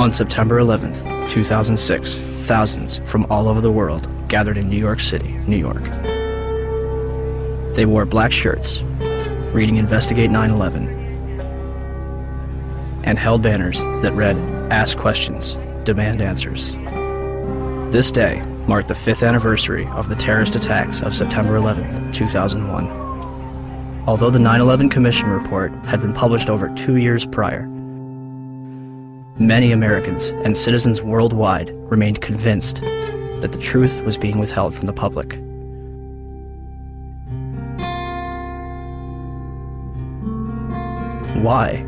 On September 11th, 2006, thousands from all over the world gathered in New York City, New York. They wore black shirts, reading Investigate 9/11, and held banners that read, "Ask questions, demand answers." This day marked the 5th anniversary of the terrorist attacks of September 11th, 2001. Although the 9/11 Commission report had been published over 2 years prior, many Americans and citizens worldwide remained convinced that the truth was being withheld from the public. Why?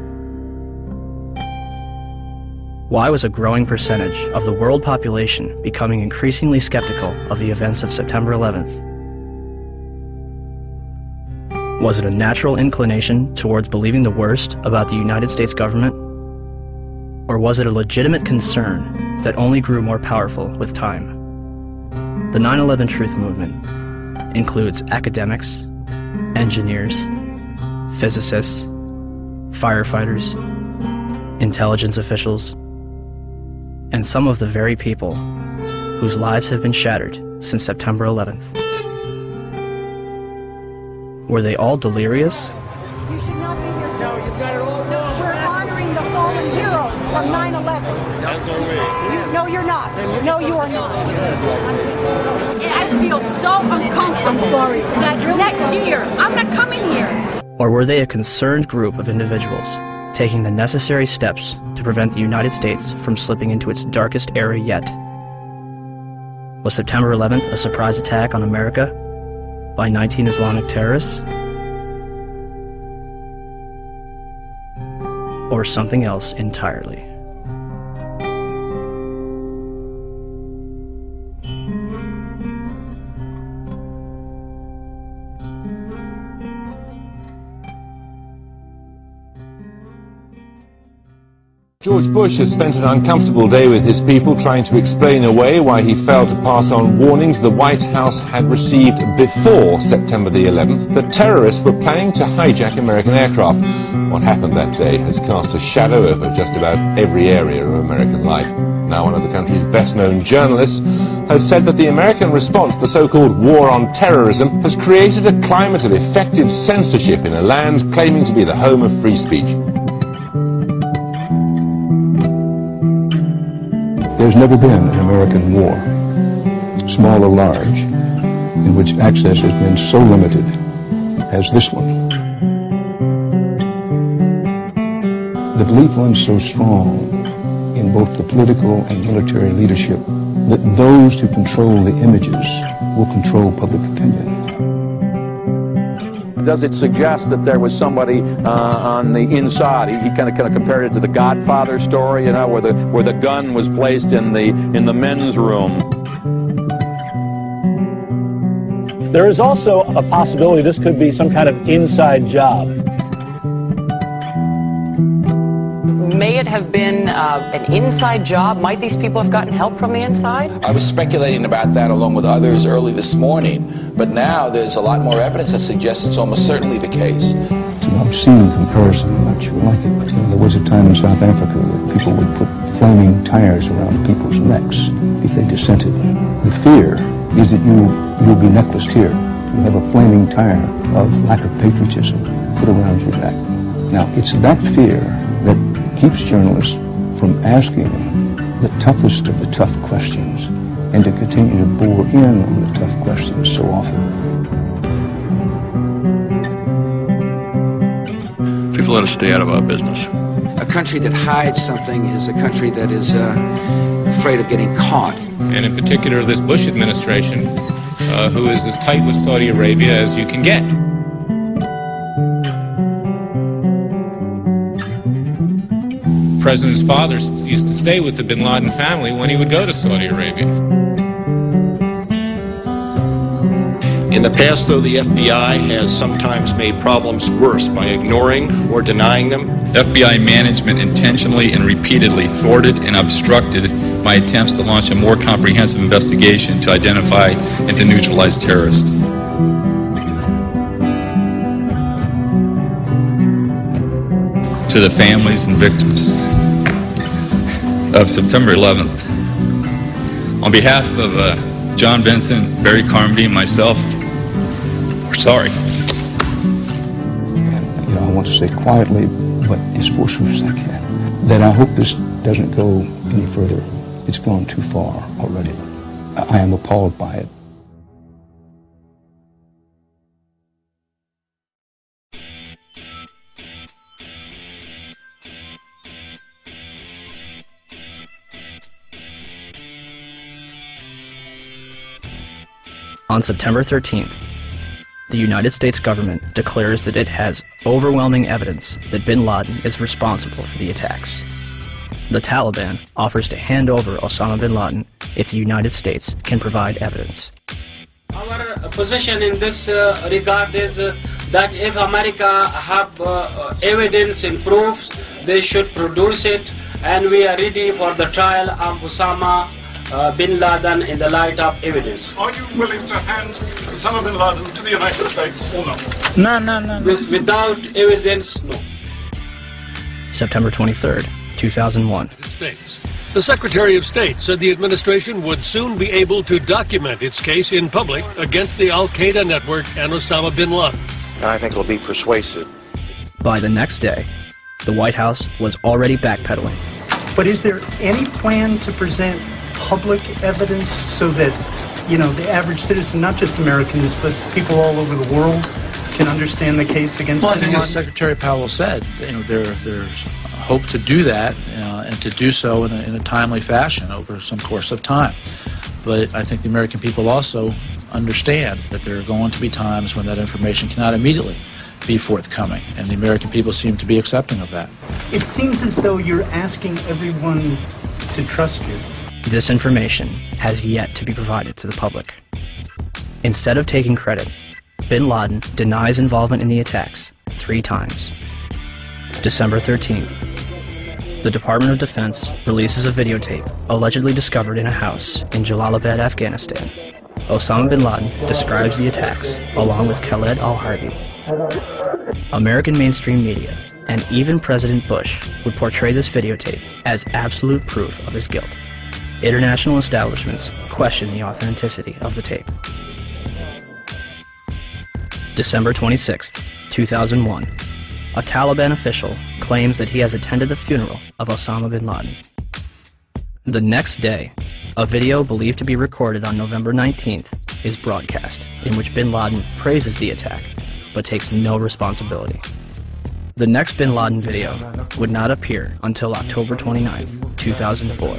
Why was a growing percentage of the world population becoming increasingly skeptical of the events of September 11th? Was it a natural inclination towards believing the worst about the United States government? Or was it a legitimate concern that only grew more powerful with time? The 9/11 Truth Movement includes academics, engineers, physicists, firefighters, intelligence officials, and some of the very people whose lives have been shattered since September 11th. Were they all delirious? You should not be here. No, you've got it all wrong. We're honoring the fallen heroes from 9/11. As are we. No, you're not. No, you are not. I feel so uncomfortable. I'm sorry. That next year, I'm not coming here. Or were they a concerned group of individuals taking the necessary steps to prevent the United States from slipping into its darkest era yet? Was September 11th a surprise attack on America by 19 Islamic terrorists? Or something else entirely? George Bush has spent an uncomfortable day with his people trying to explain away why he failed to pass on warnings the White House had received before September the 11th that terrorists were planning to hijack American aircraft. What happened that day has cast a shadow over just about every area of American life. Now one of the country's best-known journalists has said that the American response to the so-called war on terrorism has created a climate of effective censorship in a land claiming to be the home of free speech. There's never been an American war, small or large, in which access has been so limited as this one. The belief runs so strong in both the political and military leadership that those who control the images will control public opinion. Does it suggest that there was somebody on the inside? He kind of compared it to the Godfather story, you know, where the gun was placed in the men's room. There is also a possibility this could be some kind of inside job. May it have been an inside job? Might these people have gotten help from the inside? I was speculating about that along with others early this morning, but now there's a lot more evidence that suggests it's almost certainly the case. It's an obscene comparison, I'm not sure like it, but there was a time in South Africa that people would put flaming tires around people's necks if they dissented. The fear is that you'll be necklaced here. You have a flaming tire of lack of patriotism put around your neck. Now, it's that fear that keeps journalists from asking the toughest of the tough questions and to continue to bore in on the tough questions so often. People let us stay out of our business. A country that hides something is a country that is afraid of getting caught. And in particular, this Bush administration, who is as tight with Saudi Arabia as you can get. The President's father used to stay with the bin Laden family when he would go to Saudi Arabia. In the past, though, the FBI has sometimes made problems worse by ignoring or denying them. FBI management intentionally and repeatedly thwarted and obstructed my attempts to launch a more comprehensive investigation to identify and to neutralize terrorists. To the families and victims of September 11th. On behalf of John Vincent, Barry Carmody, and myself, we're sorry. And, I want to say quietly, but as forcefully as I can, that I hope this doesn't go any further. It's gone too far already. I am appalled by it. On September 13th, the United States government declares that it has overwhelming evidence that bin Laden is responsible for the attacks. The Taliban offers to hand over Osama bin Laden if the United States can provide evidence. Our position in this regard is that if America have evidence and proofs, they should produce it, and we are ready for the trial of Osama bin Laden in the light of evidence. Are you willing to hand Osama bin Laden to the United States or no? No. Without evidence, no. September 23rd, 2001. The Secretary of State said the administration would soon be able to document its case in public against the Al-Qaeda network and Osama bin Laden. I think it'll be persuasive. By the next day, the White House was already backpedaling. But is there any plan to present public evidence so that, the average citizen, not just Americans, but people all over the world, can understand the case against bin Laden? I think as Secretary Powell said, there's hope to do that and to do so in a timely fashion over some course of time. But I think the American people also understand that there are going to be times when that information cannot immediately be forthcoming, and the American people seem to be accepting of that. It seems as though you're asking everyone to trust you. This information has yet to be provided to the public. Instead of taking credit, bin Laden denies involvement in the attacks 3 times. December 13th, the Department of Defense releases a videotape allegedly discovered in a house in Jalalabad, Afghanistan. Osama bin Laden describes the attacks along with Khaled al-Harbi. American mainstream media and even President Bush would portray this videotape as absolute proof of his guilt. International establishments question the authenticity of the tape. December 26th, 2001. A Taliban official claims that he has attended the funeral of Osama bin Laden. The next day, a video believed to be recorded on November 19th is broadcast, in which bin Laden praises the attack, but takes no responsibility. The next bin Laden video would not appear until October 29th, 2004,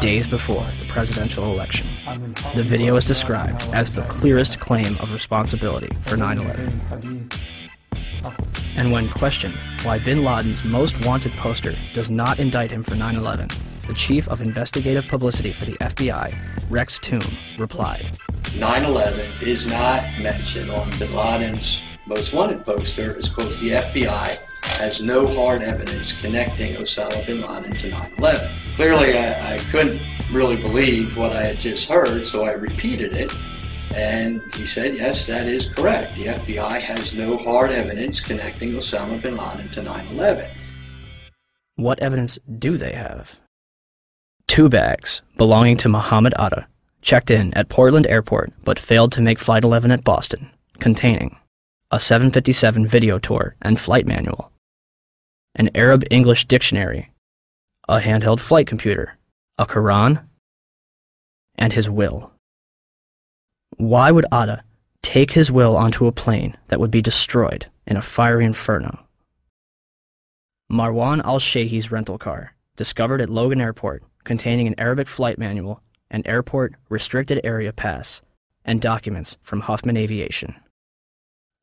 days before the presidential election. The video is described as the clearest claim of responsibility for 9/11. And when questioned why bin Laden's most wanted poster does not indict him for 9/11, the chief of investigative publicity for the FBI, Rex Toome, replied, 9/11 is not mentioned on bin Laden's most wanted poster is because the FBI has no hard evidence connecting Osama bin Laden to 9/11. Clearly, I couldn't really believe what I had just heard, so I repeated it, and he said, yes, that is correct. The FBI has no hard evidence connecting Osama bin Laden to 9/11. What evidence do they have? 2 bags belonging to Muhammad Atta checked in at Portland Airport but failed to make Flight 11 at Boston, containing a 757 video tour and flight manual, an Arab-English dictionary, a handheld flight computer, a Quran, and his will. Why would Atta take his will onto a plane that would be destroyed in a fiery inferno? Marwan al-Sheikh's rental car, discovered at Logan Airport, containing an Arabic flight manual, an airport restricted area pass, and documents from Huffman Aviation.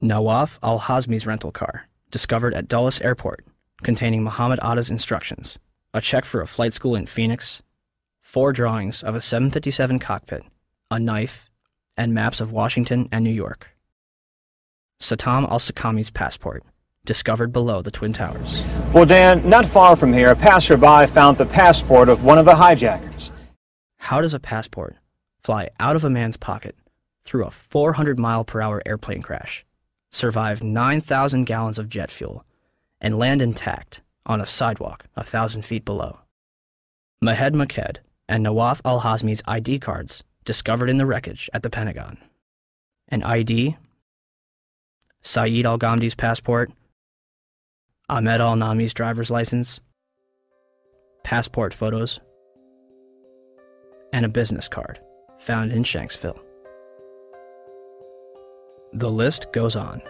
Nawaf al-Hazmi's rental car, discovered at Dulles Airport, containing Muhammad Atta's instructions, a check for a flight school in Phoenix, 4 drawings of a 757 cockpit, a knife, and maps of Washington and New York. Satam al-Sakami's passport, discovered below the Twin Towers. Well, Dan, not far from here, a passerby found the passport of one of the hijackers. How does a passport fly out of a man's pocket through a 400-mile-per-hour airplane crash, survive 9,000 gallons of jet fuel, and land intact on a sidewalk 1,000 feet below? Mahed Maked and Nawaf al-Hazmi's ID cards discovered in the wreckage at the Pentagon. An ID, Saeed al-Ghamdi's passport, Ahmed al-Nami's driver's license, passport photos, and a business card found in Shanksville. The list goes on.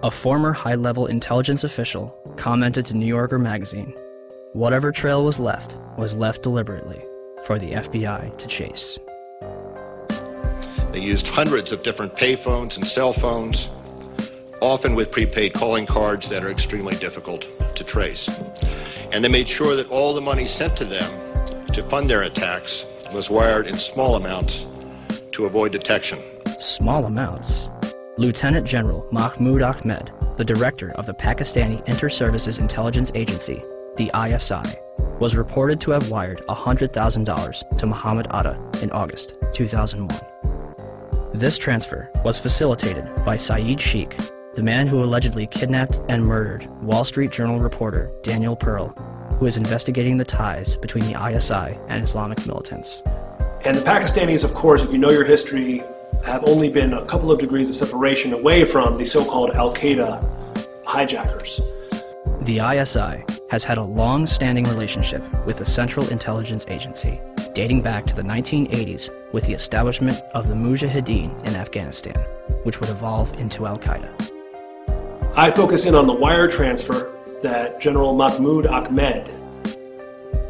A former high-level intelligence official commented to New Yorker magazine, "Whatever trail was left deliberately for the FBI to chase." They used hundreds of different payphones and cell phones, often with prepaid calling cards that are extremely difficult to trace. And they made sure that all the money sent to them to fund their attacks was wired in small amounts to avoid detection. Small amounts? Lieutenant General Mahmoud Ahmed, the director of the Pakistani Inter-Services Intelligence Agency, the ISI, was reported to have wired $100,000 to Muhammad Atta in August 2001. This transfer was facilitated by Saeed Sheikh, the man who allegedly kidnapped and murdered Wall Street Journal reporter Daniel Pearl, who is investigating the ties between the ISI and Islamic militants. And the Pakistanis, of course, if you know your history, have only been a couple of degrees of separation away from the so-called Al-Qaeda hijackers. The ISI has had a long-standing relationship with the Central Intelligence Agency, dating back to the 1980s with the establishment of the Mujahideen in Afghanistan, which would evolve into Al-Qaeda. I focus in on the wire transfer that General Mahmoud Ahmed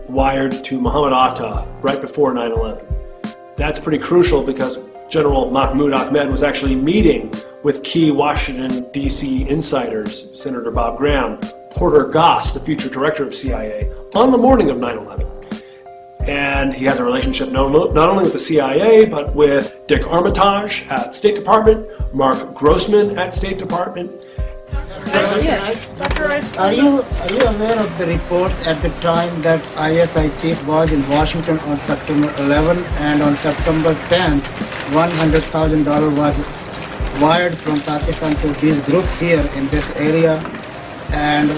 wired to Muhammad Atta right before 9/11. That's pretty crucial because General Mahmoud Ahmed was actually meeting with key Washington, D.C. insiders, Senator Bob Graham, Porter Goss, the future director of CIA, on the morning of 9/11. And he has a relationship not only with the CIA, but with Dick Armitage at State Department, Mark Grossman at State Department. Yes. Are you aware of the reports at the time that ISI chief was in Washington on September 11 and on September 10th, $100,000 was wired from Pakistan to these groups here in this area? And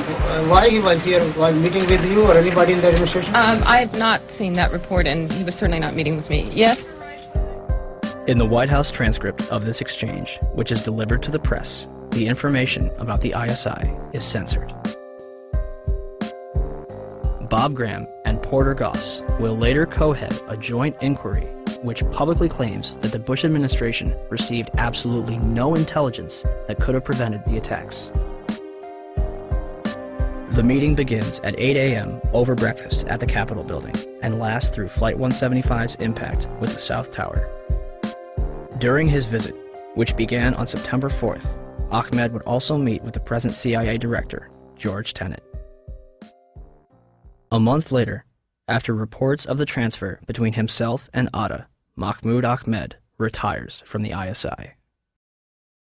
why he was here? Was meeting with you or anybody in the administration? I have not seen that report, and he was certainly not meeting with me. Yes? In the White House transcript of this exchange, which is delivered to the press, the information about the ISI is censored. Bob Graham and Porter Goss will later co-head a joint inquiry which publicly claims that the Bush administration received absolutely no intelligence that could have prevented the attacks. The meeting begins at 8 a.m. over breakfast at the Capitol building and lasts through Flight 175's impact with the South Tower. During his visit, which began on September 4th, Ahmed would also meet with the present CIA director, George Tenet. A month later, after reports of the transfer between himself and Atta, Mahmoud Ahmed retires from the ISI.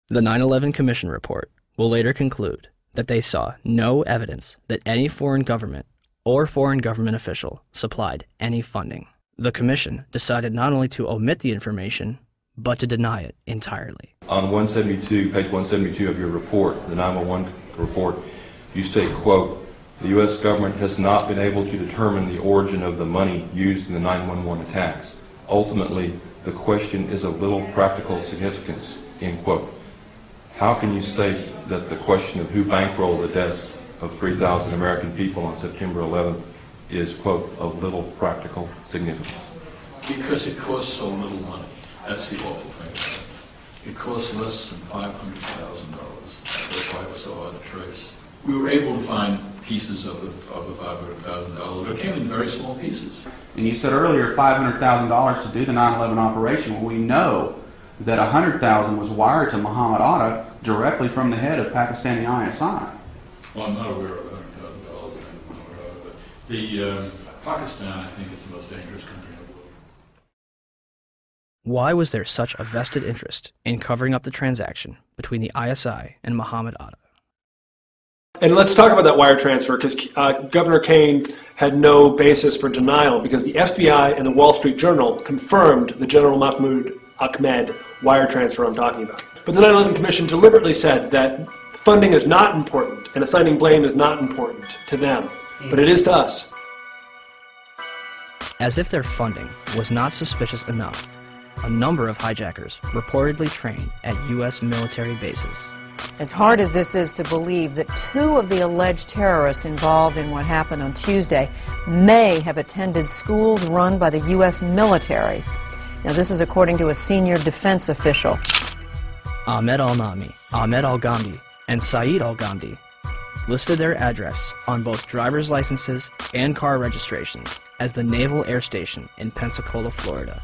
The 9/11 Commission report will later conclude that they saw no evidence that any foreign government or foreign government official supplied any funding. The Commission decided not only to omit the information, but to deny it entirely. On 172, page 172 of your report, the 911 report, you state, quote, "The U.S. government has not been able to determine the origin of the money used in the 911 attacks. Ultimately, the question is of little practical significance," end quote. How can you state that the question of who bankrolled the deaths of 3,000 American people on September 11th is, quote, of little practical significance? Because it costs so little money. That's the awful thing about it. It costs less than $500,000. That's why it was so hard to trace. We were able to find pieces of the $500,000, but it came in very small pieces. And you said earlier $500,000 to do the 9/11 operation. Well, we know that $100,000 was wired to Muhammad Atta directly from the head of Pakistani ISI. Well, I'm not aware of $100,000. But the Pakistan, I think, is the most dangerous country in the world. Why was there such a vested interest in covering up the transaction between the ISI and Muhammad Atta? And let's talk about that wire transfer, because Governor Kaine had no basis for denial, because the FBI and the Wall Street Journal confirmed the General Mahmoud Ahmed wire transfer I'm talking about. But the 9/11 Commission deliberately said that funding is not important and assigning blame is not important to them, but it is to us. As if their funding was not suspicious enough, a number of hijackers reportedly trained at U.S. military bases. As hard as this is to believe that two of the alleged terrorists involved in what happened on Tuesday may have attended schools run by the U.S. military. Now, this is according to a senior defense official. Ahmed al-Nami, Ahmed al-Ghamdi, and Saeed al-Ghamdi listed their address on both driver's licenses and car registrations as the Naval Air Station in Pensacola, Florida.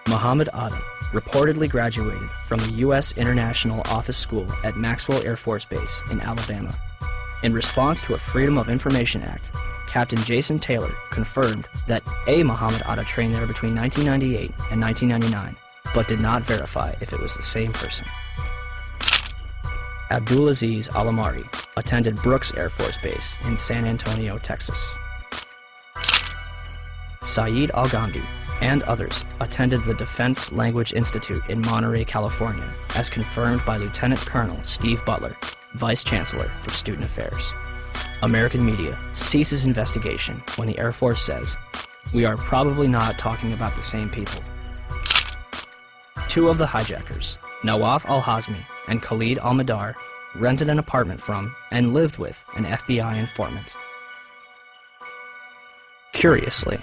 Muhammad Atta reportedly graduated from the U.S. International Office School at Maxwell Air Force Base in Alabama. In response to a Freedom of Information Act, Captain Jason Taylor confirmed that a Muhammad Atta trained there between 1998 and 1999, but did not verify if it was the same person. Abdulaziz Al-Amari attended Brooks Air Force Base in San Antonio, Texas. Saeed al-Ghamdi and others attended the Defense Language Institute in Monterey, California, as confirmed by Lieutenant Colonel Steve Butler, Vice Chancellor for Student Affairs. American media ceases investigation when the Air Force says, "We are probably not talking about the same people." Two of the hijackers, Nawaf al-Hazmi and Khalid al-Madar, rented an apartment from and lived with an FBI informant. Curiously,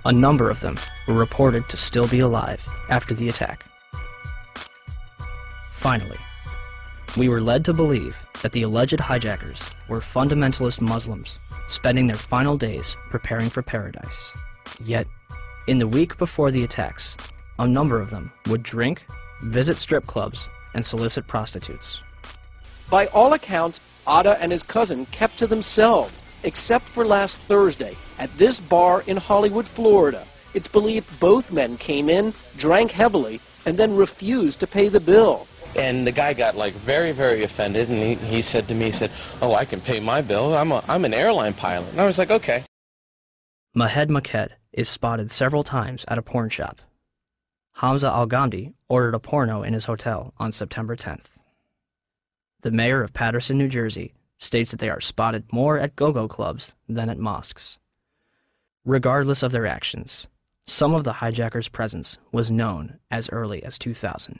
a number of them were reported to still be alive after the attack. Finally, we were led to believe that the alleged hijackers were fundamentalist Muslims spending their final days preparing for paradise. Yet, in the week before the attacks, a number of them would drink, visit strip clubs, and solicit prostitutes. By all accounts, Atta and his cousin kept to themselves, except for last Thursday at this bar in Hollywood, Florida. It's believed both men came in, drank heavily, and then refused to pay the bill. And the guy got like very, very offended, and he said to me, he said, "Oh, I can pay my bill. I'm an airline pilot." And I was like, okay. Mahed Maked is spotted several times at a porn shop. Hamza al-Ghamdi ordered a porno in his hotel on September 10th. The mayor of Paterson, New Jersey, states that they are spotted more at go-go clubs than at mosques. Regardless of their actions, some of the hijackers' presence was known as early as 2000.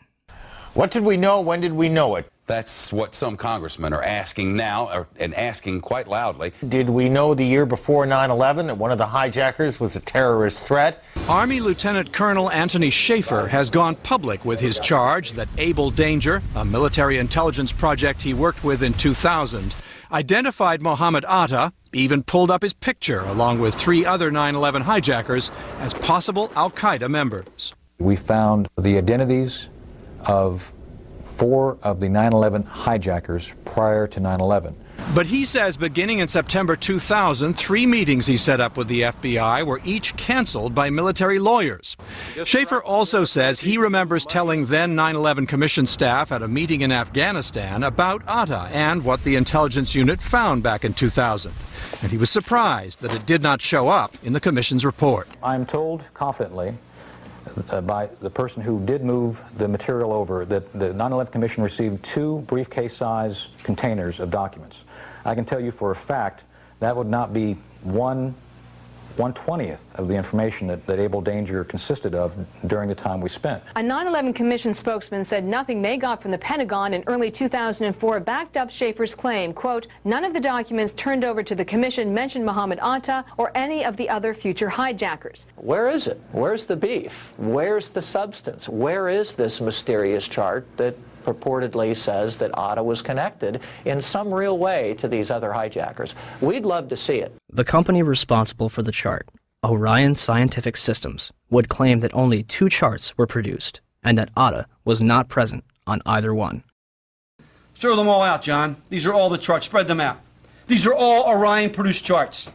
What did we know? When did we know it? That's what some congressmen are asking now, and asking quite loudly. Did we know the year before 9/11 that one of the hijackers was a terrorist threat? Army Lieutenant Colonel Anthony Schaefer has gone public with his charge that Able Danger, a military intelligence project he worked with in 2000, identified Muhammad Atta, even pulled up his picture along with 3 other 9/11 hijackers as possible al-Qaeda members. We found the identities of 4 of the 9/11 hijackers prior to 9/11. But he says beginning in September 2000, 3 meetings he set up with the FBI were each canceled by military lawyers. Schaefer also says he remembers telling then 9/11 Commission staff at a meeting in Afghanistan about Atta and what the intelligence unit found back in 2000. And he was surprised that it did not show up in the Commission's report. I'm told confidently by the person who did move the material over that the 9/11 Commission received 2 briefcase-size containers of documents. I can tell you for a fact that would not be 1/20th of the information that Able Danger consisted of during the time we spent. A 9/11 Commission spokesman said nothing they got from the Pentagon in early 2004 backed up Schaefer's claim, quote, "None of the documents turned over to the Commission mentioned Muhammad Atta or any of the other future hijackers." Where is it? Where's the beef? Where's the substance? Where is this mysterious chart that purportedly says that Atta was connected in some real way to these other hijackers? We'd love to see it. The company responsible for the chart, Orion Scientific Systems, would claim that only 2 charts were produced and that Atta was not present on either one. Throw them all out, John. These are all the charts. Spread them out. These are all Orion-produced charts.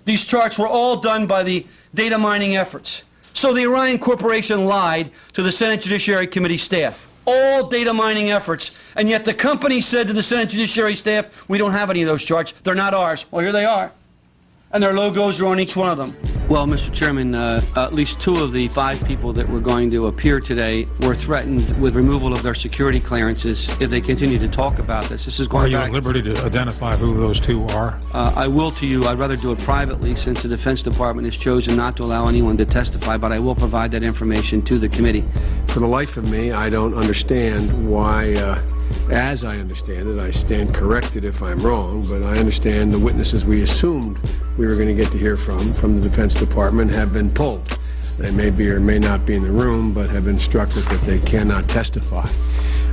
These charts were all done by the data mining efforts. So the Orion Corporation lied to the Senate Judiciary Committee staff. All data mining efforts, and yet the company said to the Senate Judiciary staff, "We don't have any of those charts. They're not ours." Well, here they are. And their logos are on each one of them. Well, Mr. Chairman, at least 2 of the 5 people that were going to appear today were threatened with removal of their security clearances if they continue to talk about this. This is going Are you at liberty to identify who those 2 are? I will to you. I'd rather do it privately since the Defense Department has chosen not to allow anyone to testify, but I will provide that information to the committee. For the life of me, I don't understand why, as I understand it, I stand corrected if I'm wrong, but I understand the witnesses we assumed we were going to get to hear from the Defense Department have been pulled. They may be or may not be in the room, but have been instructed that they cannot testify.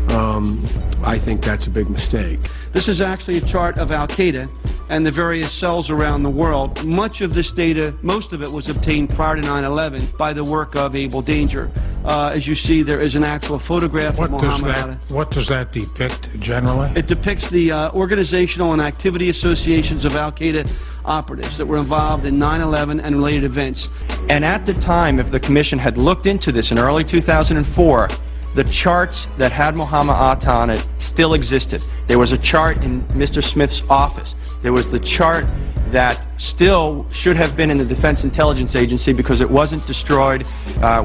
I think that's a big mistake. This is actually a chart of Al-Qaeda and the various cells around the world. Much of this data, most of it was obtained prior to 9/11 by the work of Able Danger. As you see, there is an actual photograph of Muhammad Atta. What does that depict generally? It depicts the organizational and activity associations of Al-Qaeda operatives that were involved in 9/11 and related events. And at the time, if the Commission had looked into this in early 2004, the charts that had Muhammad Atta on it still existed. There was a chart in Mr. Smith's office. There was the chart that still should have been in the Defense Intelligence Agency because it wasn't destroyed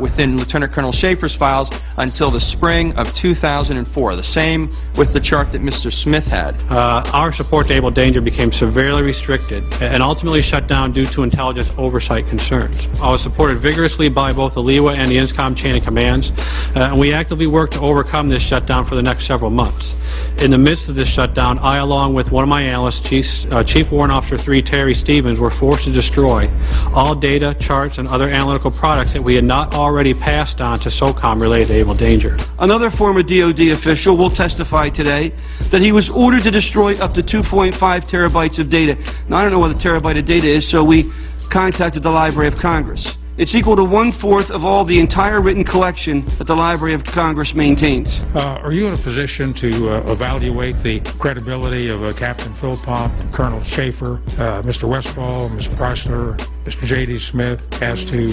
within Lieutenant Colonel Schaefer's files until the spring of 2004. The same with the chart that Mr. Smith had. Our support to Able Danger became severely restricted and ultimately shut down due to intelligence oversight concerns. I was supported vigorously by both the LEWA and the INSCOM chain of commands, and we actively worked to overcome this shutdown for the next several months. In the midst of this shutdown, I, along with one of my analysts, Chief Warrant Officer 3 Terry Stevens, were forced to destroy all data, charts, and other analytical products that we had not already passed on to SOCOM related to Able Danger. Another former DoD official will testify today that he was ordered to destroy up to 2.5 terabytes of data. Now, I don't know what a terabyte of data is, so we contacted the Library of Congress. It's equal to 1/4 of all the entire written collection that the Library of Congress maintains. Are you in a position to evaluate the credibility of Captain Philpott, Colonel Schaefer, Mr. Westfall, Ms. Preissler, Mr. J.D. Smith as to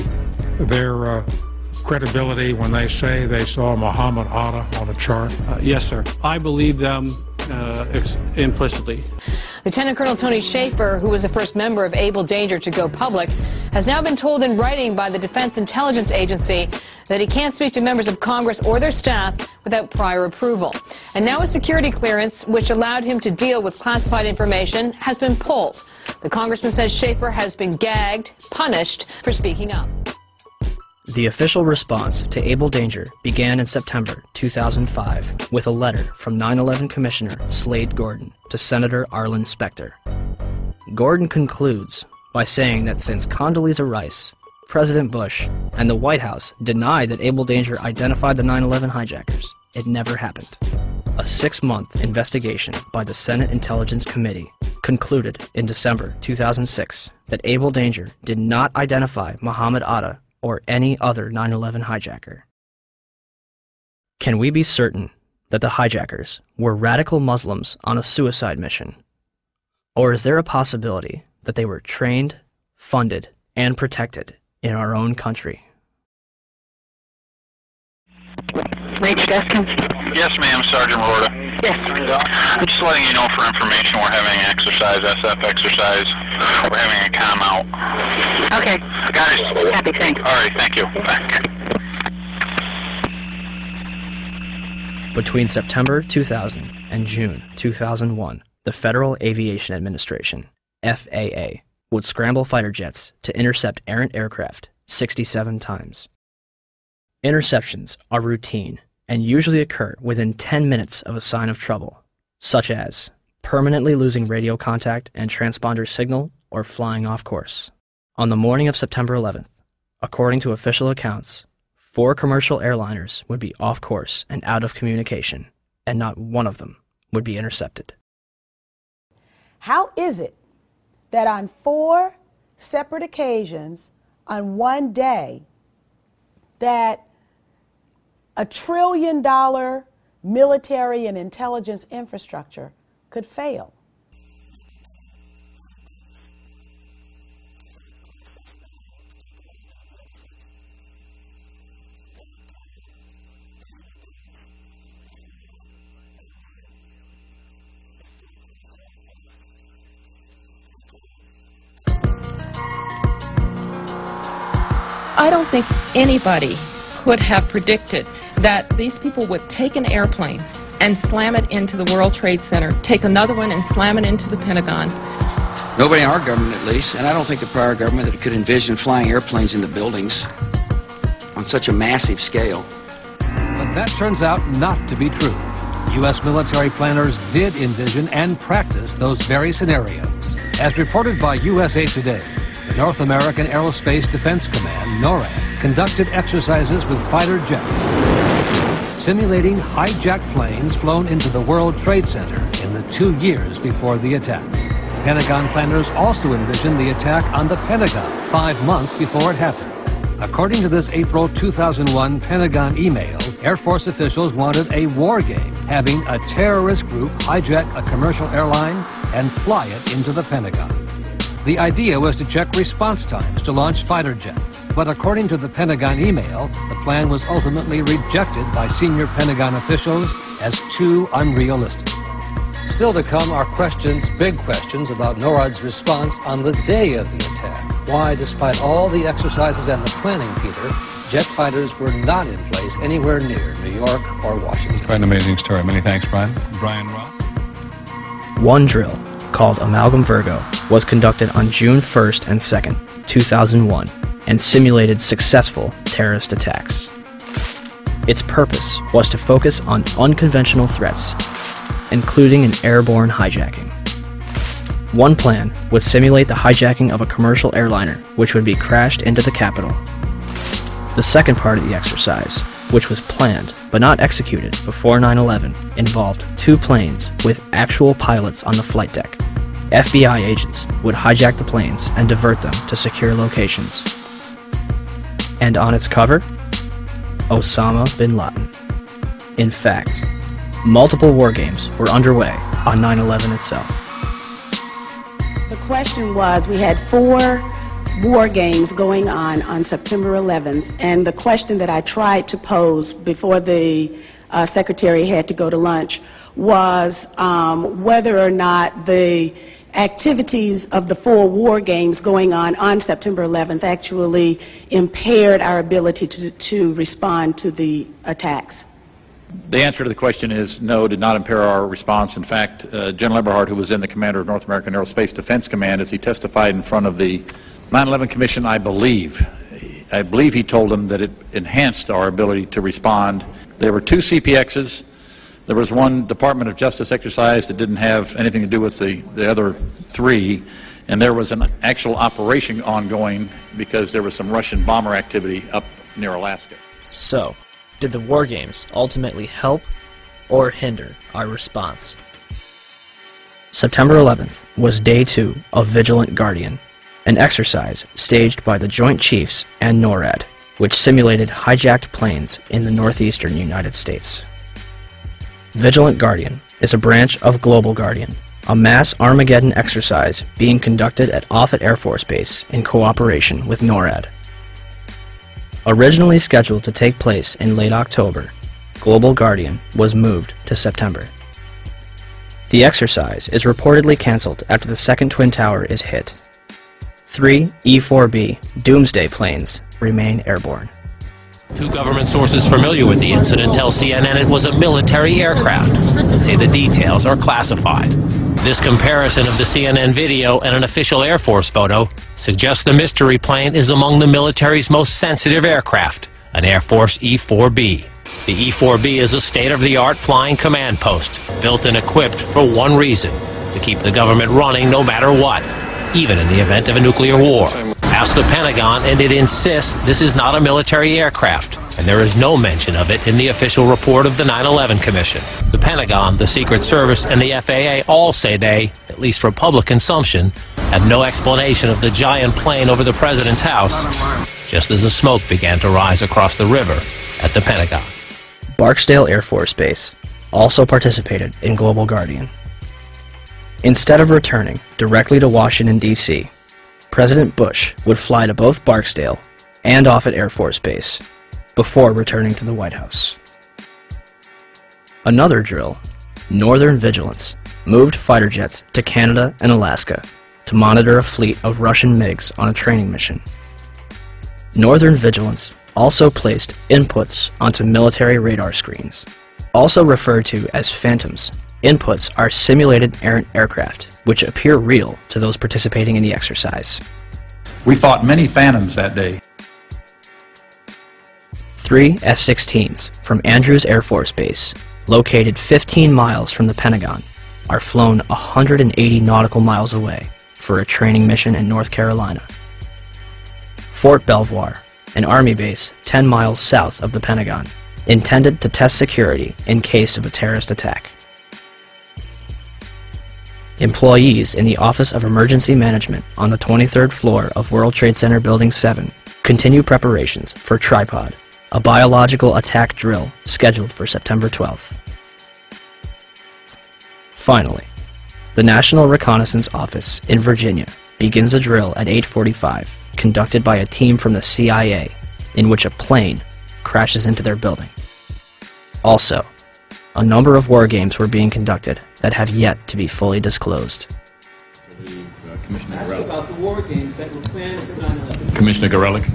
their credibility when they say they saw Muhammad Atta on a chart? Yes, sir. I believe them implicitly. Lieutenant Colonel Tony Schaefer, who was the first member of Able Danger to go public, has now been told in writing by the Defense Intelligence Agency that he can't speak to members of Congress or their staff without prior approval. And now a security clearance, which allowed him to deal with classified information, has been pulled. The congressman says Schaefer has been gagged, punished for speaking up. The official response to Able Danger began in September 2005 with a letter from 9/11 Commissioner Slade Gordon to Senator Arlen Specter. Gordon concludes by saying that since Condoleezza Rice, President Bush, and the White House denied that Able Danger identified the 9/11 hijackers, it never happened. A 6-month investigation by the Senate Intelligence Committee concluded in December 2006 that Able Danger did not identify Muhammad Atta or any other 9/11 hijacker. Can we be certain that the hijackers were radical Muslims on a suicide mission? Or is there a possibility that they were trained, funded, and protected in our own country? Major Deskins? Yes, ma'am, Sergeant Rorta. Yes. I'm just letting you know for information we're having an exercise, SF exercise. We're having a comm out. Okay. Got it. Happy, thanks. All right, thank you. Bye. Between September 2000 and June 2001, the Federal Aviation Administration, FAA, would scramble fighter jets to intercept errant aircraft 67 times. Interceptions are routine and usually occur within 10 minutes of a sign of trouble, such as permanently losing radio contact and transponder signal or flying off course. On the morning of September 11th, according to official accounts, 4 commercial airliners would be off course and out of communication, and not one of them would be intercepted. How is it that on 4 separate occasions on one day that $1 trillion military and intelligence infrastructure could fail? I don't think anybody could have predicted that these people would take an airplane and slam it into the World Trade Center, take another one and slam it into the Pentagon. Nobody in our government, at least, and I don't think the prior government that could envision flying airplanes into buildings on such a massive scale. But that turns out not to be true. U.S. military planners did envision and practice those very scenarios. As reported by USA Today, the North American Aerospace Defense Command, NORAD, conducted exercises with fighter jets, simulating hijacked planes flown into the World Trade Center in the 2 years before the attacks. Pentagon planners also envisioned the attack on the Pentagon 5 months before it happened. According to this April 2001 Pentagon email, Air Force officials wanted a war game, having a terrorist group hijack a commercial airline and fly it into the Pentagon. The idea was to check response times to launch fighter jets, but according to the Pentagon email, the plan was ultimately rejected by senior Pentagon officials as too unrealistic. Still to come are questions, big questions, about NORAD's response on the day of the attack. Why, despite all the exercises and the planning, Peter, jet fighters were not in place anywhere near New York or Washington. Quite an amazing story. Many thanks, Brian. Brian Ross. One drill, called Amalgam Virgo, was conducted on June 1st and 2nd, 2001, and simulated successful terrorist attacks. Its purpose was to focus on unconventional threats, including an airborne hijacking. One plan would simulate the hijacking of a commercial airliner, which would be crashed into the Capitol. The second part of the exercise, which was planned but not executed before 9/11, involved 2 planes with actual pilots on the flight deck. FBI agents would hijack the planes and divert them to secure locations. And on its cover, Osama bin Laden. In fact, multiple war games were underway on 9/11 itself. The question was, we had 4 war games going on September 11th, and the question that I tried to pose before the secretary had to go to lunch was whether or not the activities of the 4 war games going on September 11th actually impaired our ability to respond to the attacks. The answer to the question is no, did not impair our response. In fact, General Eberhard, who was then the commander of North American Aerospace Defense Command, as he testified in front of the 9/11 Commission, I believe he told them that it enhanced our ability to respond. There were 2 CPXs. There was 1 Department of Justice exercise that didn't have anything to do with the other 3, and there was an actual operation ongoing because there was some Russian bomber activity up near Alaska. So, did the war games ultimately help or hinder our response? September 11th was day 2 of Vigilant Guardian, an exercise staged by the Joint Chiefs and NORAD, which simulated hijacked planes in the northeastern United States. Vigilant Guardian is a branch of Global Guardian, a mass Armageddon exercise being conducted at Offutt Air Force Base in cooperation with NORAD. Originally scheduled to take place in late October, Global Guardian was moved to September. The exercise is reportedly canceled after the second Twin Tower is hit. 3 E-4B Doomsday planes remain airborne. 2 government sources familiar with the incident tell CNN it was a military aircraft, but say the details are classified. This comparison of the CNN video and an official Air Force photo suggests the mystery plane is among the military's most sensitive aircraft, an Air Force E-4B. The E-4B is a state-of-the-art flying command post, built and equipped for one reason: to keep the government running no matter what, even in the event of a nuclear war. Ask the Pentagon, and it insists this is not a military aircraft, and there is no mention of it in the official report of the 9/11 Commission. The Pentagon, the Secret Service, and the FAA all say they, at least for public consumption, have no explanation of the giant plane over the President's house, just as the smoke began to rise across the river at the Pentagon. Barksdale Air Force Base also participated in Global Guardian. Instead of returning directly to Washington, D.C., President Bush would fly to both Barksdale and Offutt Air Force Base before returning to the White House. Another drill, Northern Vigilance, moved fighter jets to Canada and Alaska to monitor a fleet of Russian MiGs on a training mission. Northern Vigilance also placed inputs onto military radar screens. Also referred to as phantoms, inputs are simulated errant aircraft, which appear real to those participating in the exercise. We fought many phantoms that day. 3 F-16s from Andrews Air Force Base, located 15 miles from the Pentagon, are flown 180 nautical miles away for a training mission in North Carolina. Fort Belvoir, an Army base 10 miles south of the Pentagon, intended to test security in case of a terrorist attack. Employees in the Office of Emergency Management on the 23rd floor of World Trade Center Building 7 continue preparations for Tripod, a biological attack drill scheduled for September 12th. Finally, the National Reconnaissance Office in Virginia begins a drill at 8:45, conducted by a team from the CIA, in which a plane crashes into their building. Also, a number of war games were being conducted that have yet to be fully disclosed. Ask about the war games that were planned for 9/11. Commissioner Gorelick.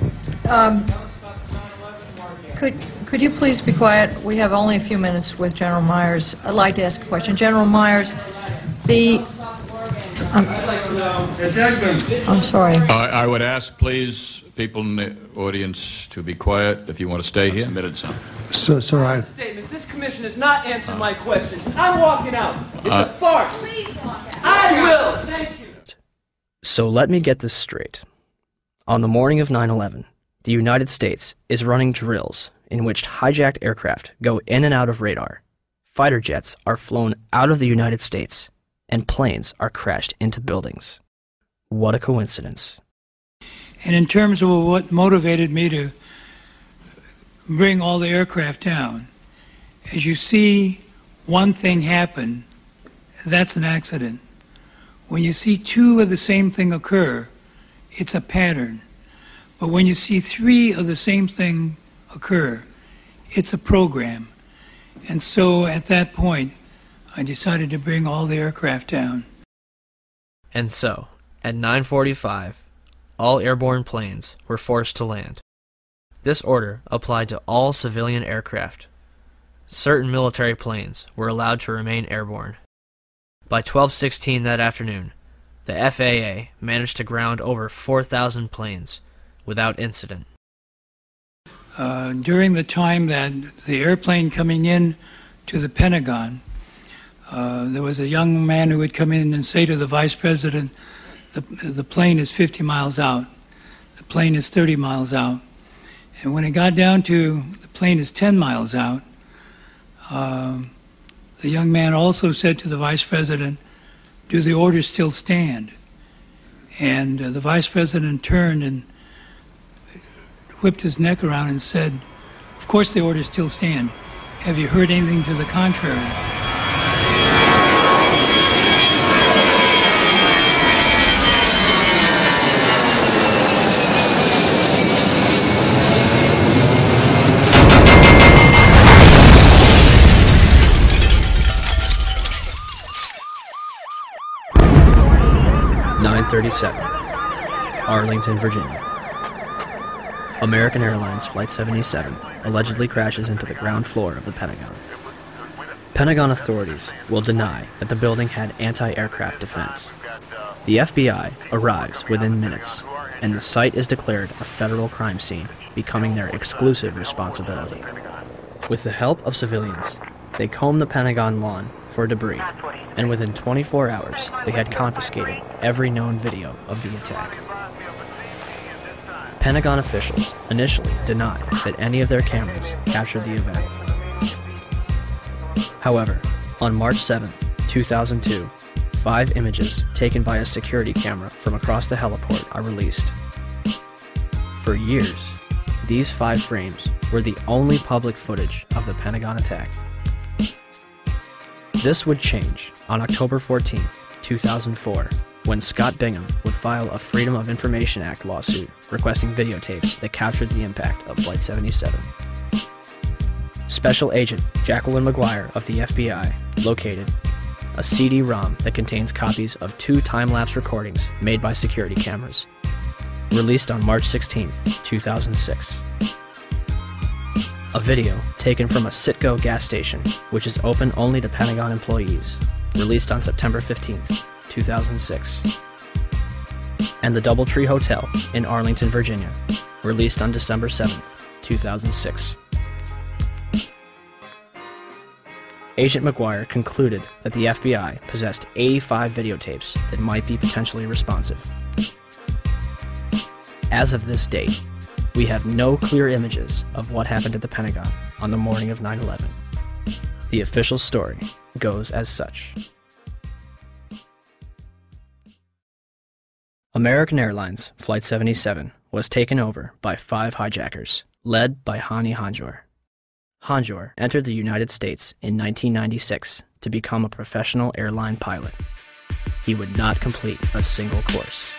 Could you please be quiet? We have only a few minutes with General Myers. I'd like to ask a question. General Myers, I'm sorry. I would ask, please, people in the audience to be quiet if you want to stay here. Sir, statement. This commission has not answered my questions. I'm walking out. It's a farce. I will. Thank you. So let me get this straight. On the morning of 9/11, the United States is running drills in which hijacked aircraft go in and out of radar. Fighter jets are flown out of the United States, and planes are crashed into buildings. What a coincidence. And in terms of what motivated me to bring all the aircraft down, as you see one thing happen, that's an accident. When you see two of the same thing occur, it's a pattern. But when you see three of the same thing occur, it's a program. And so at that point, I decided to bring all the aircraft down. And so, at 9:45, all airborne planes were forced to land. This order applied to all civilian aircraft. Certain military planes were allowed to remain airborne. By 12:16 that afternoon, the FAA managed to ground over 4,000 planes without incident. During the time that the airplane coming in to the Pentagon, there was a young man who would come in and say to the Vice President, the plane is 50 miles out, the plane is 30 miles out. And when it got down to the plane is 10 miles out, the young man also said to the Vice President, do the orders still stand? And the Vice President turned and whipped his neck around and said, of course the orders still stand. Have you heard anything to the contrary? .37, Arlington, Virginia. American Airlines Flight 77 allegedly crashes into the ground floor of the Pentagon. Pentagon authorities will deny that the building had anti-aircraft defense. The FBI arrives within minutes, and the site is declared a federal crime scene, becoming their exclusive responsibility. With the help of civilians, they comb the Pentagon lawn for debris, and within 24 hours, they had confiscated every known video of the attack. Pentagon officials initially denied that any of their cameras captured the event. However, on March 7, 2002, 5 images taken by a security camera from across the heliport are released. For years, these 5 frames were the only public footage of the Pentagon attack. This would change on October 14, 2004, when Scott Bingham would file a Freedom of Information Act lawsuit requesting videotapes that captured the impact of Flight 77. Special Agent Jacqueline McGuire of the FBI located a CD-ROM that contains copies of 2 time-lapse recordings made by security cameras. released on March 16, 2006. A video taken from a Citgo gas station, which is open only to Pentagon employees, released on September 15, 2006. And the Doubletree Hotel in Arlington, Virginia, released on December 7, 2006. Agent McGuire concluded that the FBI possessed 85 videotapes that might be potentially responsive. As of this date, we have no clear images of what happened at the Pentagon on the morning of 9/11. The official story goes as such. American Airlines Flight 77 was taken over by 5 hijackers, led by Hani Hanjour. Hanjour entered the United States in 1996 to become a professional airline pilot. He would not complete a single course.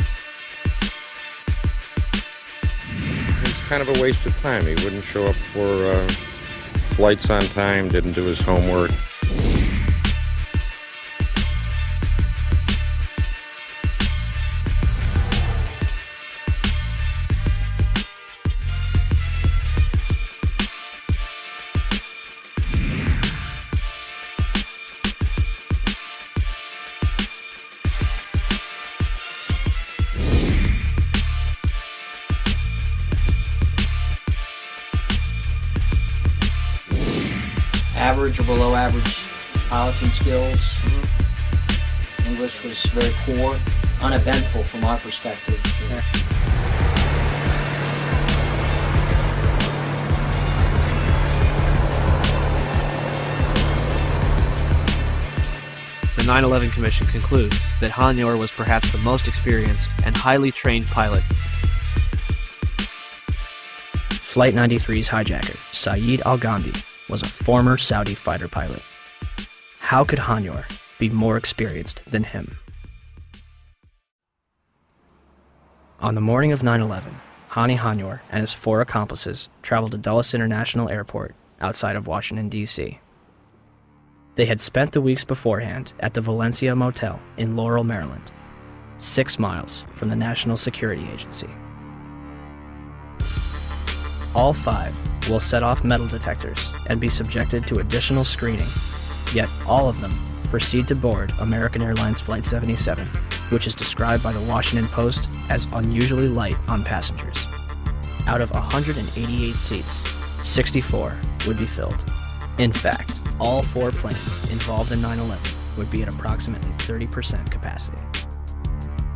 It's kind of a waste of time. He wouldn't show up for flights on time, didn't do his homework. Average or below average piloting skills. English was very poor, uneventful from our perspective. The 9/11 Commission concludes that Hanjour was perhaps the most experienced and highly trained pilot. Flight 93's hijacker, Saeed Al-Ghamdi, was a former Saudi fighter pilot. How could Hanjour be more experienced than him? On the morning of 9/11, Hani Hanjour and his 4 accomplices traveled to Dulles International Airport outside of Washington, D.C. They had spent the weeks beforehand at the Valencia Motel in Laurel, Maryland, 6 miles from the National Security Agency. All 5 will set off metal detectors and be subjected to additional screening, yet all of them proceed to board American Airlines Flight 77, which is described by the Washington Post as unusually light on passengers. Out of 188 seats, 64 would be filled. In fact, all 4 planes involved in 9/11 would be at approximately 30% capacity.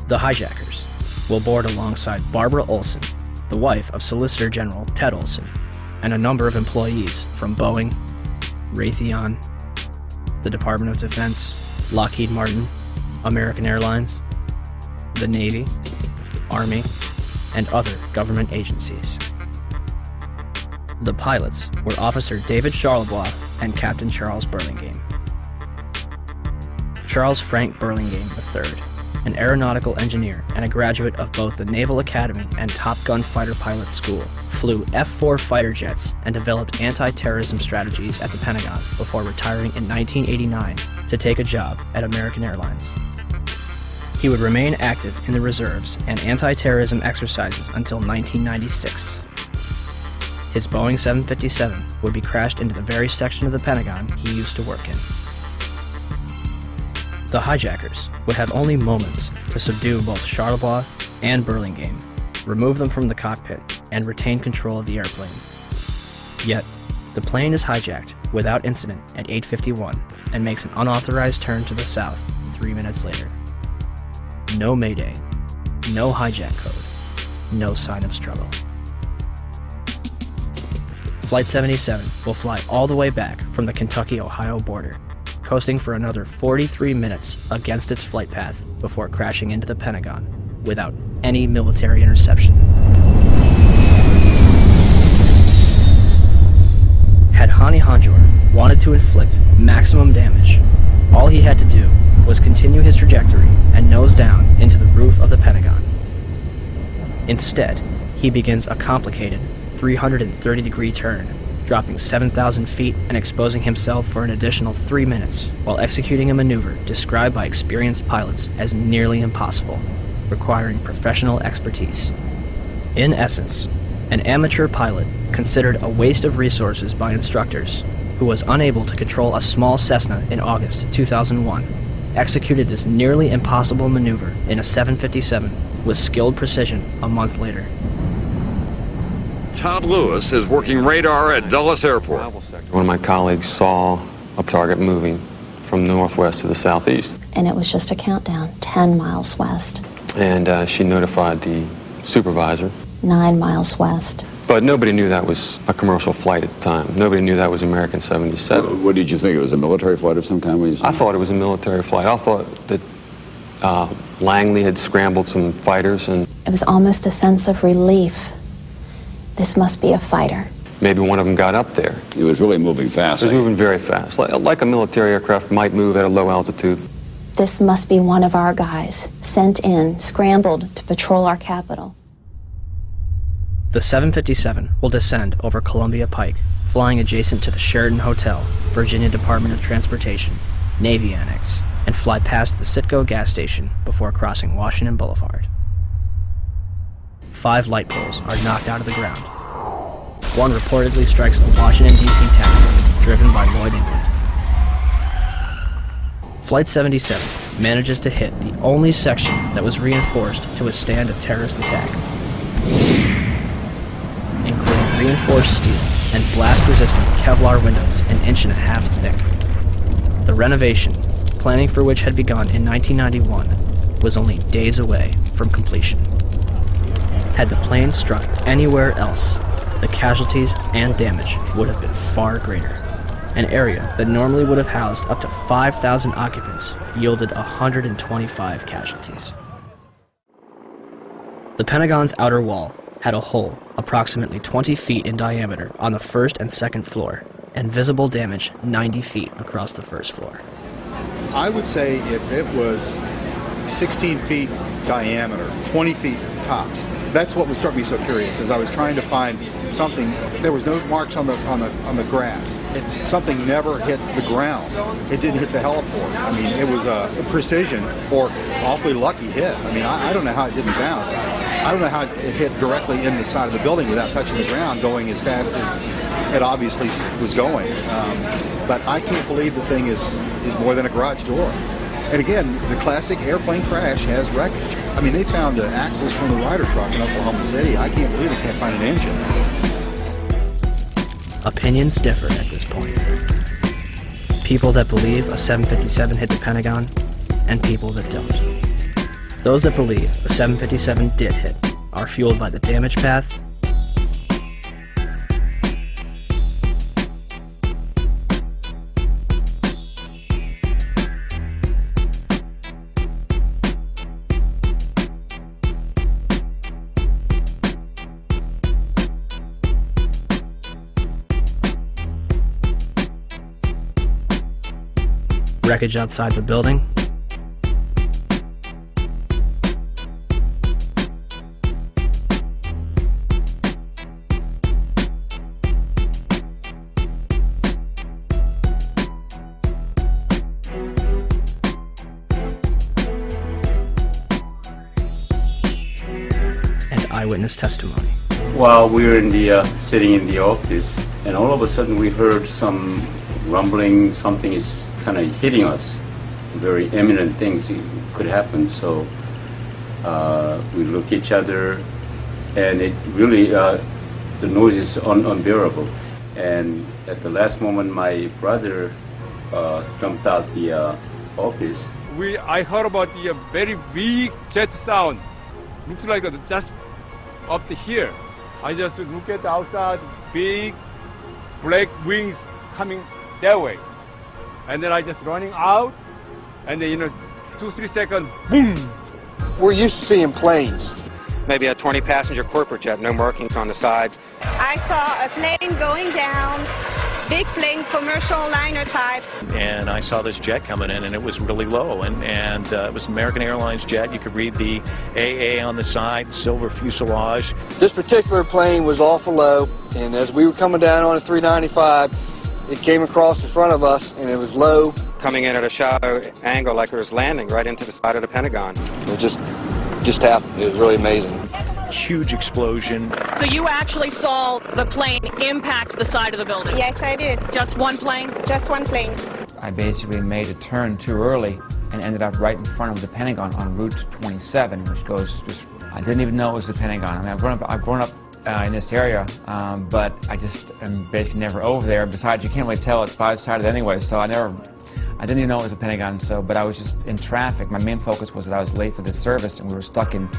The hijackers will board alongside Barbara Olson, the wife of Solicitor General Ted Olson, and a number of employees from Boeing, Raytheon, the Department of Defense, Lockheed Martin, American Airlines, the Navy, Army, and other government agencies. The pilots were Officer David Charlebois and Captain Charles Burlingame. Charles Frank Burlingame III, an aeronautical engineer and a graduate of both the Naval Academy and Top Gun Fighter Pilot School, flew F-4 fighter jets and developed anti-terrorism strategies at the Pentagon before retiring in 1989 to take a job at American Airlines. He would remain active in the reserves and anti-terrorism exercises until 1996. His Boeing 757 would be crashed into the very section of the Pentagon he used to work in. The hijackers would have only moments to subdue both Charlebois and Burlingame, remove them from the cockpit, and retain control of the airplane. Yet, the plane is hijacked without incident at 8:51 and makes an unauthorized turn to the south 3 minutes later. No mayday, no hijack code, no sign of struggle. Flight 77 will fly all the way back from the Kentucky-Ohio border, coasting for another 43 minutes against its flight path before crashing into the Pentagon without any military interception. Had Hani Hanjour wanted to inflict maximum damage, all he had to do was continue his trajectory and nose down into the roof of the Pentagon. Instead, he begins a complicated 330-degree turn, dropping 7,000 feet and exposing himself for an additional 3 minutes while executing a maneuver described by experienced pilots as nearly impossible, requiring professional expertise. In essence, an amateur pilot considered a waste of resources by instructors who was unable to control a small Cessna in August 2001, executed this nearly impossible maneuver in a 757 with skilled precision a month later. Todd Lewis is working radar at Dulles Airport. One of my colleagues saw a target moving from the northwest to the southeast. And it was just a countdown, 10 miles west. And she notified the supervisor. 9 miles west. But nobody knew that was a commercial flight at the time. Nobody knew that was American 77. What did you think? It was a military flight of some kind? I thought it was a military flight. I thought that Langley had scrambled some fighters and... It was almost a sense of relief. This must be a fighter. Maybe one of them got up there. It was really moving fast. It was moving very fast, like a military aircraft might move at a low altitude. This must be one of our guys, sent in, scrambled to patrol our capital. The 757 will descend over Columbia Pike, flying adjacent to the Sheraton Hotel, Virginia Department of Transportation, Navy Annex, and fly past the Citgo gas station before crossing Washington Boulevard. 5 light poles are knocked out of the ground. One reportedly strikes a Washington, D.C. taxi driven by Lloyd England. Flight 77 manages to hit the only section that was reinforced to withstand a terrorist attack, including reinforced steel and blast-resistant Kevlar windows an 1.5 inches thick. The renovation, planning for which had begun in 1991, was only days away from completion. Had the plane struck anywhere else, the casualties and damage would have been far greater. An area that normally would have housed up to 5,000 occupants yielded 125 casualties. The Pentagon's outer wall had a hole approximately 20 feet in diameter on the first and second floor, and visible damage 90 feet across the first floor. I would say if it was 16 feet diameter, 20 feet tops, that's what would struck me so curious. As I was trying to find something, there was no marks on the grass. Something never hit the ground. It didn't hit the heliport. I mean, it was a precision or awfully lucky hit. I mean, I don't know how it didn't bounce. I don't know how it hit directly in the side of the building without touching the ground, going as fast as it obviously was going. But I can't believe the thing is more than a garage door. And again, the classic airplane crash has wreckage. I mean, they found axles from the Ryder truck in Oklahoma City. I can't believe they can't find an engine. Opinions differ at this point. People that believe a 757 hit the Pentagon, and people that don't. Those that believe a 757 did hit are fueled by the damage path, wreckage outside the building, and eyewitness testimony. While we were sitting in the office, and all of a sudden we heard some rumbling, something is kind of hitting us. Very imminent things could happen, so we look at each other, and it really, the noise is unbearable. And at the last moment, my brother jumped out the office. I heard about the very big jet sound. Looks like just up to here. I just look at the outside, big black wings coming that way. And then I just running out, and then 2-3 seconds, boom! We're used to seeing planes. Maybe a 20-passenger corporate jet, no markings on the side. I saw a plane going down, big plane, commercial liner type. And I saw this jet coming in, and it was really low, and it was an American Airlines jet. You could read the AA on the side, silver fuselage. This particular plane was awful low, and as we were coming down on a 395, it came across in front of us, and it was low. Coming in at a shallow angle like it was landing right into the side of the Pentagon. It just happened. It was really amazing. huge explosion. So you actually saw the plane impact the side of the building? Yes, I did. Just one plane? Just one plane. I basically made a turn too early and ended up right in front of the Pentagon on Route 27, which goes just, I didn't even know it was the Pentagon. I mean, I've grown up in this area, but I just am basically never over there. Besides, you can't really tell it's five-sided anyway, so I didn't even know it was a Pentagon. But I was just in traffic. My main focus was that I was late for this service, and we were stuck in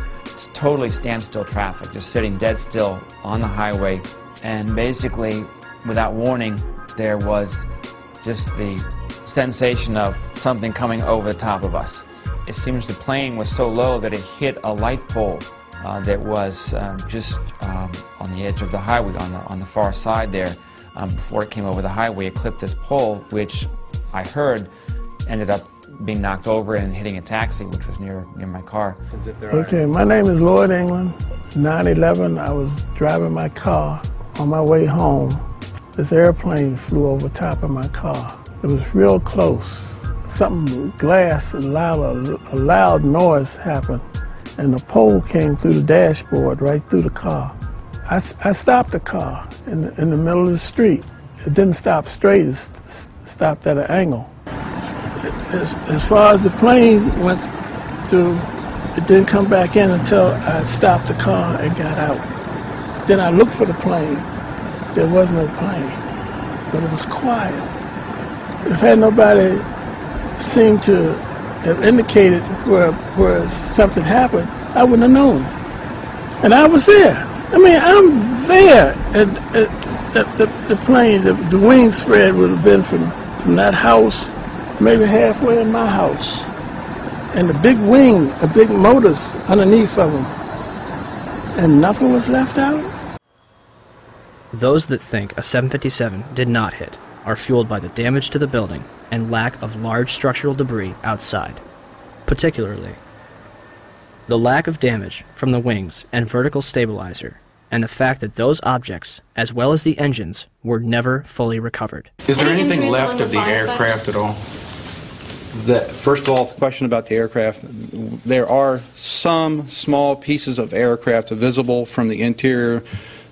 totally standstill traffic, just sitting dead still on the highway. And basically, without warning, there was just the sensation of something coming over the top of us. It seems the plane was so low that it hit a light pole that was just on the edge of the highway, on the far side there. Before it came over the highway, it clipped this pole, which I heard ended up being knocked over and hitting a taxi, which was near my car. Okay, my name is Lloyd England. 9/11, I was driving my car on my way home. This airplane flew over top of my car. It was real close. Something, glass, a loud noise happened, and the pole came through the dashboard, right through the car. I stopped the car in the middle of the street. It didn't stop straight, it stopped at an angle. As far as the plane went through, it didn't come back in until I stopped the car and got out. Then I looked for the plane. There was no plane, but it was quiet. If had nobody seemed to have indicated where something happened, I wouldn't have known. And I was there. I mean, I'm there. The plane, the wing spread would have been from that house, maybe halfway in my house. And the big wing, the big motors underneath of them. And nothing was left out? Those that think a 757 did not hit are fueled by the damage to the building and lack of large structural debris outside. Particularly, the lack of damage from the wings and vertical stabilizer, and the fact that those objects, as well as the engines, were never fully recovered. Is there anything left of the aircraft at all? First of all, the question about the aircraft, there are some small pieces of aircraft visible from the interior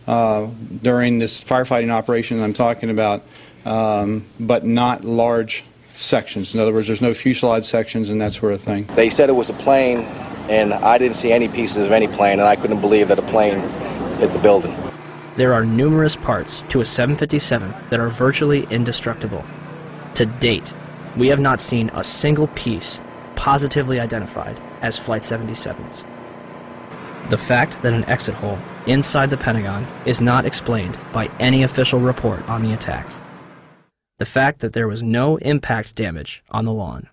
during this firefighting operation I'm talking about, but not large sections. In other words, there's no fuselage sections and that sort of thing. They said it was a plane, and I didn't see any pieces of any plane, and I couldn't believe that a plane hit the building. There are numerous parts to a 757 that are virtually indestructible. To date, we have not seen a single piece positively identified as Flight 77's. The fact that an exit hole inside the Pentagon is not explained by any official report on the attack. The fact that there was no impact damage on the lawn.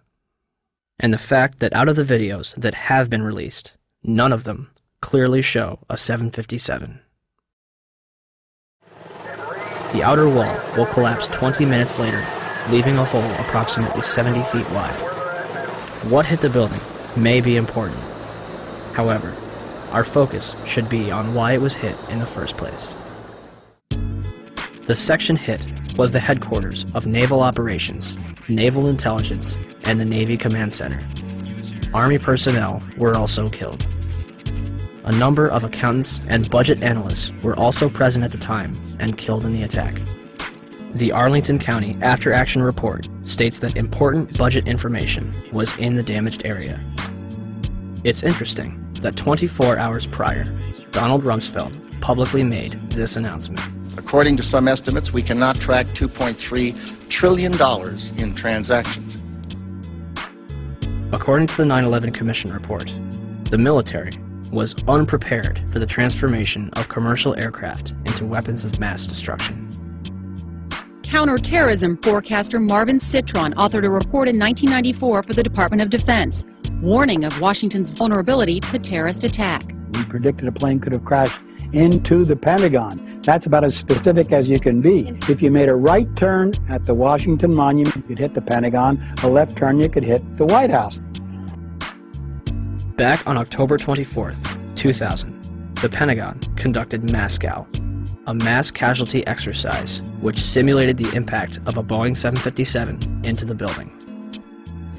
And the fact that out of the videos that have been released, none of them clearly show a 757. The outer wall will collapse 20 minutes later, leaving a hole approximately 70 feet wide. What hit the building may be important. However, our focus should be on why it was hit in the first place. The section hit was the headquarters of Naval Operations, Naval Intelligence, and the Navy Command Center. Army personnel were also killed. A number of accountants and budget analysts were also present at the time and killed in the attack. The Arlington County After Action Report states that important budget information was in the damaged area. It's interesting that 24 hours prior, Donald Rumsfeld publicly made this announcement. According to some estimates, we cannot track $2.3 trillion in transactions. According to the 9/11 Commission report, the military was unprepared for the transformation of commercial aircraft into weapons of mass destruction. Counterterrorism forecaster Marvin Citron authored a report in 1994 for the Department of Defense, warning of Washington's vulnerability to terrorist attack. We predicted a plane could have crashed into the Pentagon. That's about as specific as you can be. If you made a right turn at the Washington Monument, you could hit the Pentagon. A left turn, you could hit the White House. Back on October 24th, 2000, the Pentagon conducted MASCAL, a mass casualty exercise which simulated the impact of a Boeing 757 into the building.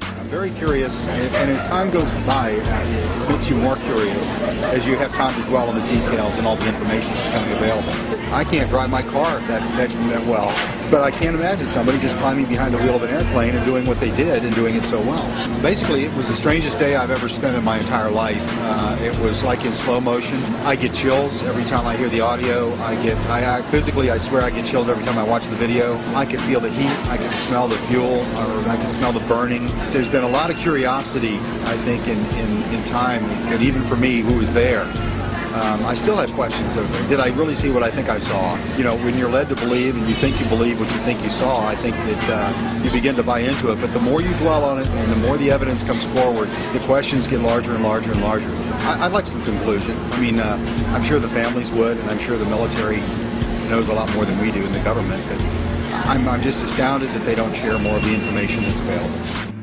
I'm very curious, and as time goes by, it gets you more curious as you have time to dwell on the details and all the information that's becoming available. I can't drive my car that well, but I can't imagine somebody just climbing behind the wheel of an airplane and doing what they did and doing it so well. Basically, it was the strangest day I've ever spent in my entire life. It was like in slow motion. I get chills every time I hear the audio. Physically, I swear I get chills every time I watch the video. I can feel the heat. I can smell the fuel, or I can smell the burning. There's been a lot of curiosity, I think, in time, and even for me who was there. I still have questions of, did I really see what I think I saw? You know, when you're led to believe and you think you believe what you think you saw, I think that you begin to buy into it. But the more you dwell on it and the more the evidence comes forward, the questions get larger and larger and larger. I'd like some conclusion. I mean, I'm sure the families would, and I'm sure the military knows a lot more than we do in the government. But I'm just astounded that they don't share more of the information that's available.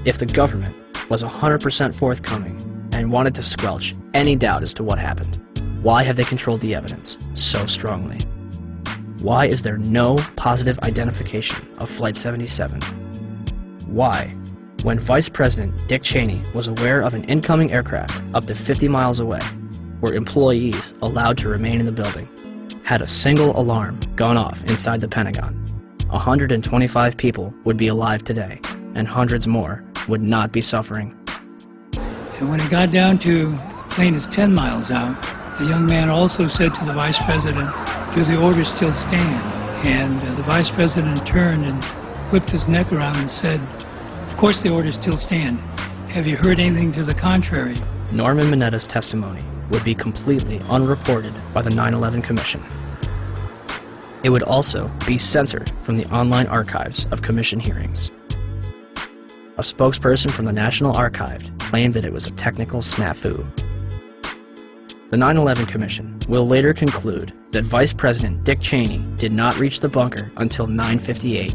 If the government was 100% forthcoming and wanted to squelch any doubt as to what happened, why have they controlled the evidence so strongly? Why is there no positive identification of Flight 77? Why, when Vice President Dick Cheney was aware of an incoming aircraft up to 50 miles away, were employees allowed to remain in the building? Had a single alarm gone off inside the Pentagon, 125 people would be alive today, and hundreds more would not be suffering. And when it got down to the plane is 10 miles out, the young man also said to the Vice President, "Do the orders still stand?" And the Vice President turned and whipped his neck around and said, "Of course the orders still stand. Have you heard anything to the contrary?" Norman Minetta's testimony would be completely unreported by the 9/11 Commission. It would also be censored from the online archives of Commission hearings. A spokesperson from the National Archive claimed that it was a technical snafu. The 9/11 Commission will later conclude that Vice President Dick Cheney did not reach the bunker until 9:58.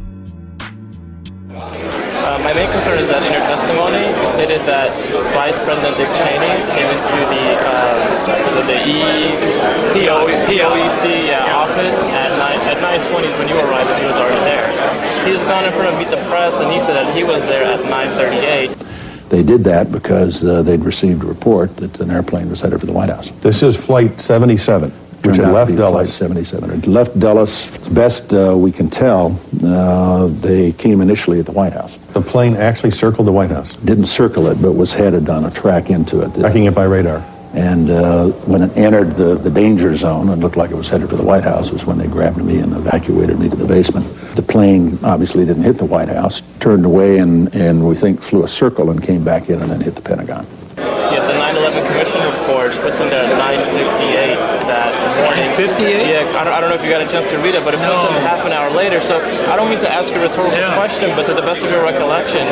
My main concern is that in your testimony, you stated that Vice President Dick Cheney came into the POEC office at 9:20 when you arrived, and he was already there. He's gone in front of Meet the Press, and he said that he was there at 9:38. They did that because they'd received a report that an airplane was headed for the White House. This is Flight 77, which had left Dulles. Flight 77. It left Dulles, as best we can tell, they came initially at the White House. The plane actually circled the White House? Didn't circle it, but was headed on a track into it. Tracking it by radar. And when it entered the danger zone and looked like it was headed for the White House was when they grabbed me and evacuated me to the basement. The plane obviously didn't hit the White House, turned away and we think flew a circle and came back in and then hit the Pentagon. Yeah, the 9/11 Commission report puts in there at 9:58 that morning. 9:58? Yeah, I don't know if you got a chance to read it, but it puts in half an hour later. So I don't mean to ask a rhetorical question, but to the best of your recollection,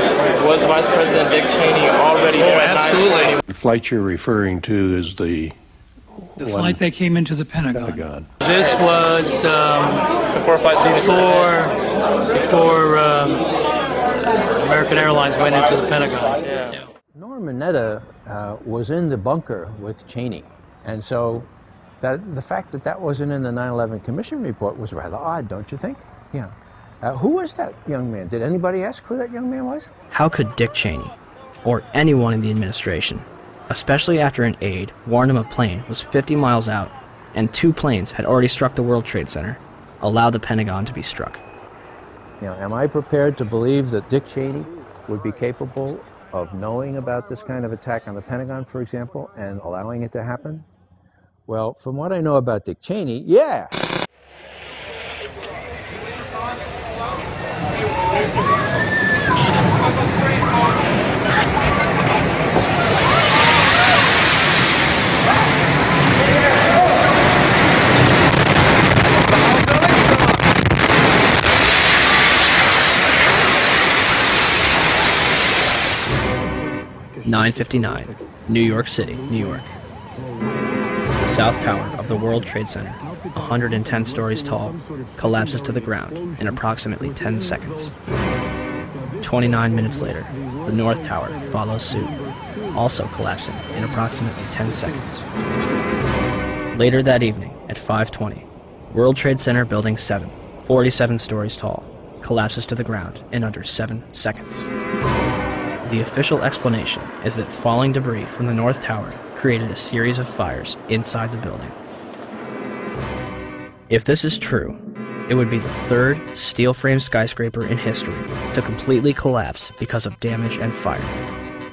was Vice President Dick Cheney already there at 9:20? The flight you're referring to is the flight that came into the Pentagon. This was before Flight 77. Before American Airlines went into the Pentagon. Yeah. Norm Mineta was in the bunker with Cheney, and so the fact that that wasn't in the 9/11 Commission report was rather odd, don't you think? Yeah. Who was that young man? Did anybody ask who that young man was? How could Dick Cheney, or anyone in the administration, especially after an aide warned him a plane was 50 miles out and 2 planes had already struck the World Trade Center, allow the Pentagon to be struck? You know, am I prepared to believe that Dick Cheney would be capable of knowing about this kind of attack on the Pentagon, for example, and allowing it to happen? Well, from what I know about Dick Cheney, yeah. (9:59), New York City, New York. The South Tower of the World Trade Center, 110 stories tall, collapses to the ground in approximately 10 seconds. 29 minutes later, the North Tower follows suit, also collapsing in approximately 10 seconds. Later that evening, at 5:20, World Trade Center Building 7, 47 stories tall, collapses to the ground in under 7 seconds. The official explanation is that falling debris from the North Tower created a series of fires inside the building. If this is true, it would be the third steel-frame skyscraper in history to completely collapse because of damage and fire.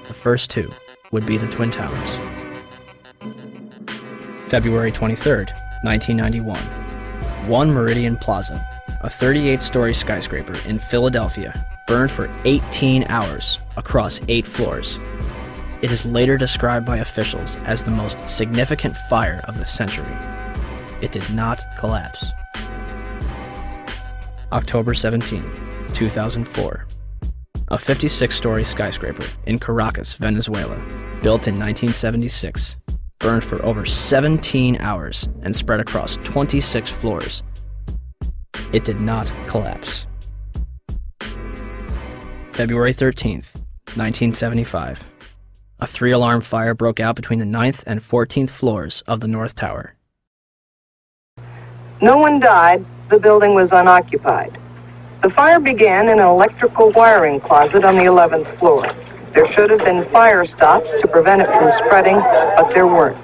The first two would be the Twin Towers. February 23rd, 1991. One Meridian Plaza, a 38-story skyscraper in Philadelphia, burned for 18 hours across 8 floors. It is later described by officials as the most significant fire of the century. It did not collapse. October 17, 2004. A 56-story skyscraper in Caracas, Venezuela, built in 1976, burned for over 17 hours and spread across 26 floors. It did not collapse. February 13th, 1975. A 3-alarm fire broke out between the 9th and 14th floors of the North Tower. No one died. The building was unoccupied. The fire began in an electrical wiring closet on the 11th floor. There should have been fire stops to prevent it from spreading, but there weren't.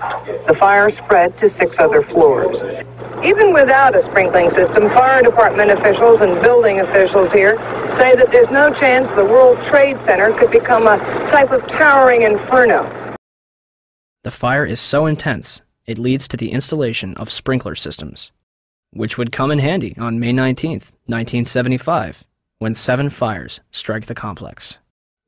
The fire spread to 6 other floors. Even without a sprinkling system, fire department officials and building officials here say that there's no chance the World Trade Center could become a type of towering inferno. The fire is so intense, it leads to the installation of sprinkler systems, which would come in handy on May 19th, 1975, when 7 fires strike the complex.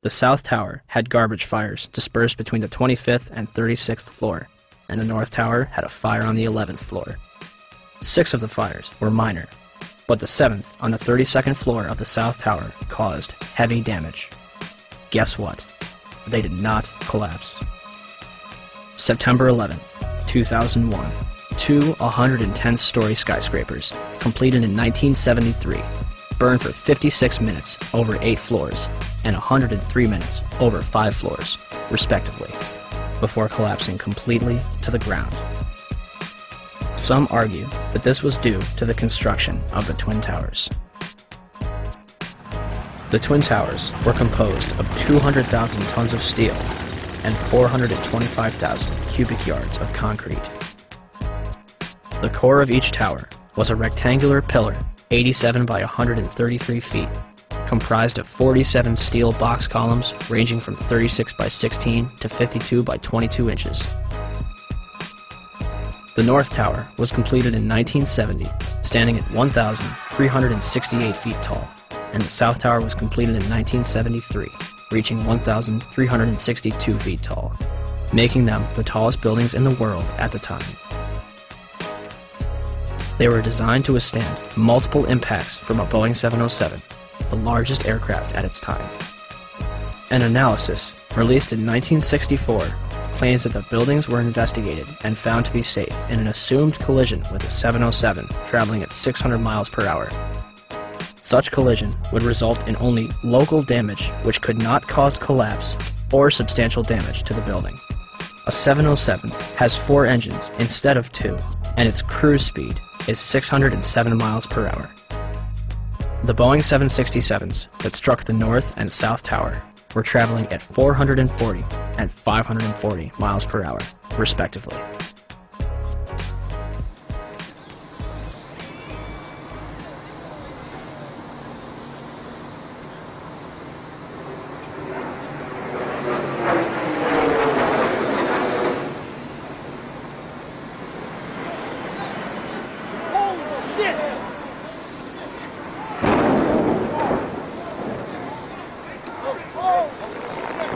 The South Tower had garbage fires dispersed between the 25th and 36th floor, and the North Tower had a fire on the 11th floor. 6 of the fires were minor, but the 7th on the 32nd floor of the South Tower caused heavy damage. Guess what? They did not collapse. September 11th, 2001. 2 110-story skyscrapers, completed in 1973, burned for 56 minutes over 8 floors and 103 minutes over 5 floors, respectively, before collapsing completely to the ground. Some argue that this was due to the construction of the Twin Towers. The Twin Towers were composed of 200,000 tons of steel and 425,000 cubic yards of concrete. The core of each tower was a rectangular pillar 87 by 133 feet, comprised of 47 steel box columns ranging from 36 by 16 to 52 by 22 inches. The North Tower was completed in 1970, standing at 1,368 feet tall, and the South Tower was completed in 1973, reaching 1,362 feet tall, making them the tallest buildings in the world at the time. They were designed to withstand multiple impacts from a Boeing 707, the largest aircraft at its time. An analysis released in 1964 claims that the buildings were investigated and found to be safe in an assumed collision with a 707 traveling at 600 miles per hour. Such collision would result in only local damage which could not cause collapse or substantial damage to the building. A 707 has 4 engines instead of 2, and its cruise speed is 607 miles per hour. The Boeing 767s that struck the North and South Tower were traveling at 440 and 540 miles per hour, respectively.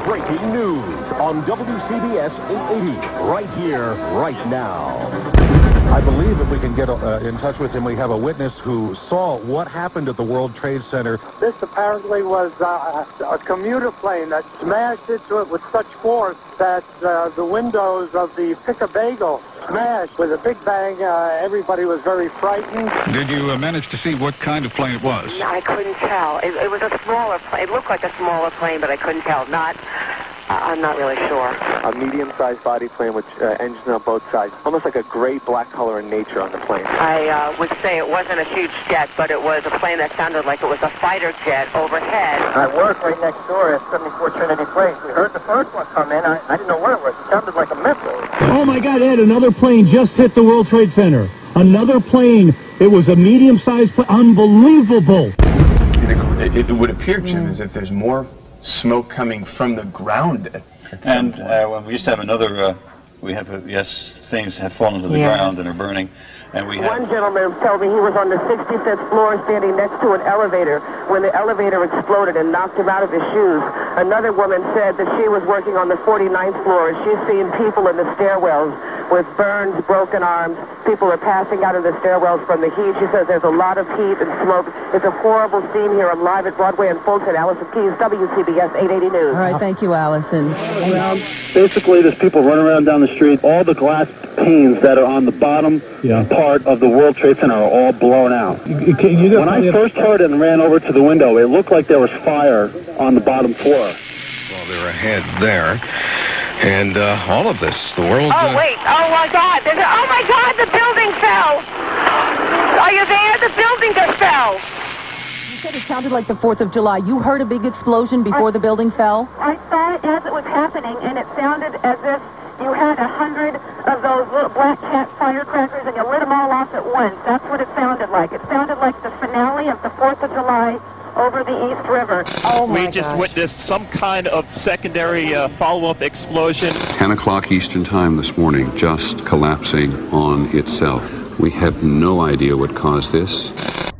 Breaking news on WCBS 880, right here, right now. I believe if we can get in touch with him, we have a witness who saw what happened at the World Trade Center. This apparently was a commuter plane that smashed into it with such force that the windows of the Pick-a-Bagel smashed with a big bang. Everybody was very frightened. Did you manage to see what kind of plane it was? I couldn't tell. It was a smaller plane. It looked like a smaller plane, but I couldn't tell. Not I'm not really sure. A medium-sized body plane with engines on both sides, almost like a gray-black color in nature on the plane. I would say it wasn't a huge jet, but it was a plane that sounded like it was a fighter jet overhead. I work right next door at 74 Trinity Place. We heard the first one come in. I didn't know what it was. It sounded like a missile. Oh my God, Ed, another plane just hit the World Trade Center. Another plane. It was a medium-sized plane. Unbelievable. It would appear, Jim, as if there's more smoke coming from the ground at some point. Well, we used to have another, things have fallen to the ground and are burning. And we have... One gentleman told me he was on the 65th floor standing next to an elevator when the elevator exploded and knocked him out of his shoes. Another woman said that she was working on the 49th floor and she's seen people in the stairwells with burns, broken arms. People are passing out of the stairwells from the heat. She says there's a lot of heat and smoke. It's a horrible scene here. I'm live at Broadway and Fulton. Allison Keyes, WCBS 880 News. All right, thank you, Allison. Basically, there's people running around down the street. All the glass panes that are on the bottom part of the World Trade Center are all blown out. When I first heard it and ran over to the window, it looked like there was fire on the bottom floor. Well, they're ahead there. And all of this, the world... Oh, wait. Oh, my God. Oh, my God, the building fell. Are you there? The building just fell. You said it sounded like the 4th of July. You heard a big explosion before the building fell? I saw it as it was happening, and it sounded as if you had 100 of those little black cat firecrackers and you lit them all off at once. That's what it sounded like. It sounded like the finale of the 4th of July over the East River. Oh my We just witnessed some kind of secondary follow-up explosion. 10 o'clock Eastern Time this morning, just collapsing on itself. We have no idea what caused this.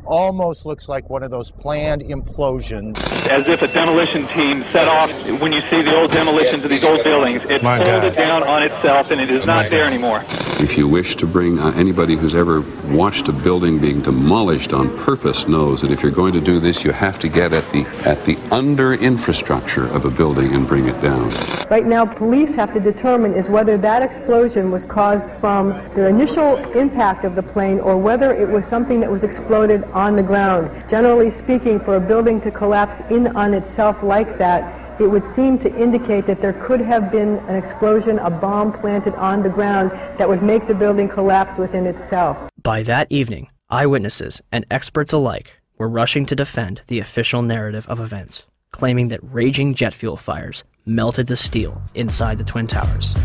Almost looks like one of those planned implosions. As if a demolition team set off, when you see the old demolitions of these old buildings, it folded down on itself and it is not there anymore. If you wish to bring anybody who's ever watched a building being demolished on purpose knows that if you're going to do this, you have to get at the under infrastructure of a building and bring it down. Right now, police have to determine is whether that explosion was caused from the initial impact of the plane or whether it was something that was exploded on the ground. Generally speaking, for a building to collapse in on itself like that, it would seem to indicate that there could have been an explosion, a bomb planted on the ground that would make the building collapse within itself. By that evening, eyewitnesses and experts alike were rushing to defend the official narrative of events, claiming that raging jet fuel fires melted the steel inside the Twin Towers.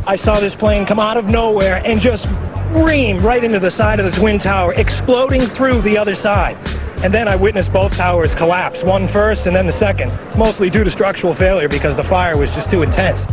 I saw this plane come out of nowhere and just ream right into the side of the Twin Tower, exploding through the other side. And then I witnessed both towers collapse, one first and then the second, mostly due to structural failure because the fire was just too intense.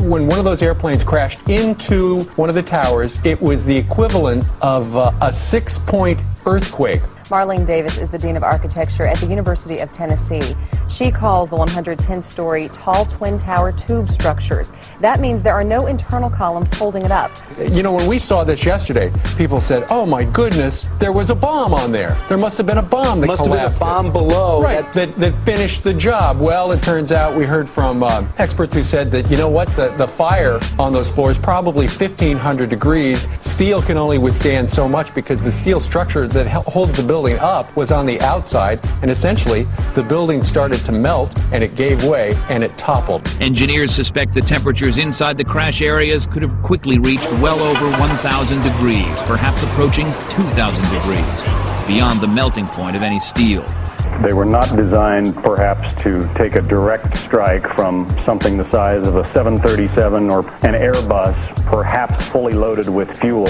When one of those airplanes crashed into one of the towers, it was the equivalent of a 6-point earthquake. Marlene Davis is the Dean of Architecture at the University of Tennessee. She calls the 110-story tall twin tower tube structures. That means there are no internal columns holding it up. You know, when we saw this yesterday, people said, oh my goodness, there was a bomb on there. There must have been a bomb that collapsed. Must have been a bomb below. Right, that finished the job. Well, it turns out we heard from experts who said that, you know what, the fire on those floors, probably 1,500 degrees. Steel can only withstand so much because the steel structure that holds the building up was on the outside, and essentially the building started to melt and it gave way and it toppled. Engineers suspect the temperatures inside the crash areas could have quickly reached well over 1,000 degrees, perhaps approaching 2,000 degrees, beyond the melting point of any steel. They were not designed, perhaps, to take a direct strike from something the size of a 737 or an Airbus, perhaps fully loaded with fuel.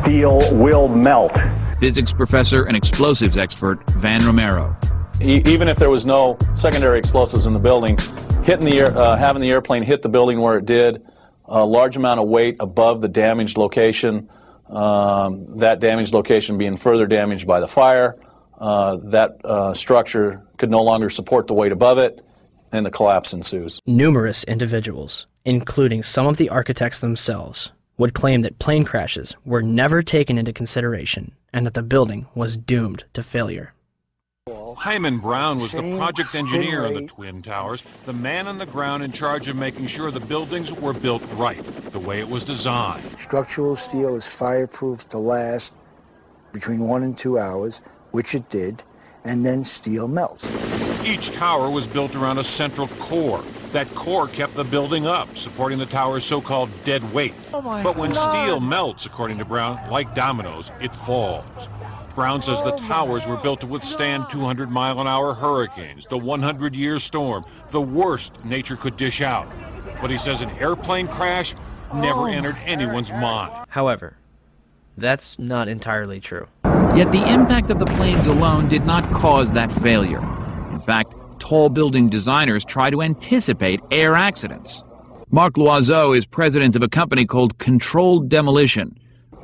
Steel will melt. Physics professor and explosives expert Van Romero. Even if there was no secondary explosives in the building, hitting the having the airplane hit the building where it did, a large amount of weight above the damaged location, that damaged location being further damaged by the fire, that structure could no longer support the weight above it, and the collapse ensues. Numerous individuals, including some of the architects themselves, would claim that plane crashes were never taken into consideration and that the building was doomed to failure. Hyman Brown was the project engineer on the Twin Towers, the man on the ground in charge of making sure the buildings were built right, the way it was designed. Structural steel is fireproof to last between 1 and 2 hours, which it did, and then steel melts. Each tower was built around a central core. That core kept the building up, supporting the tower's so-called dead weight. But when steel melts, according to Brown, like dominoes, it falls. Brown says the towers were built to withstand 200-mile-an-hour hurricanes, the 100-year storm, the worst nature could dish out. But he says an airplane crash never entered anyone's mind. However, that's not entirely true. Yet the impact of the planes alone did not cause that failure. In fact, tall building designers try to anticipate air accidents. Marc Loiseau is president of a company called Controlled Demolition.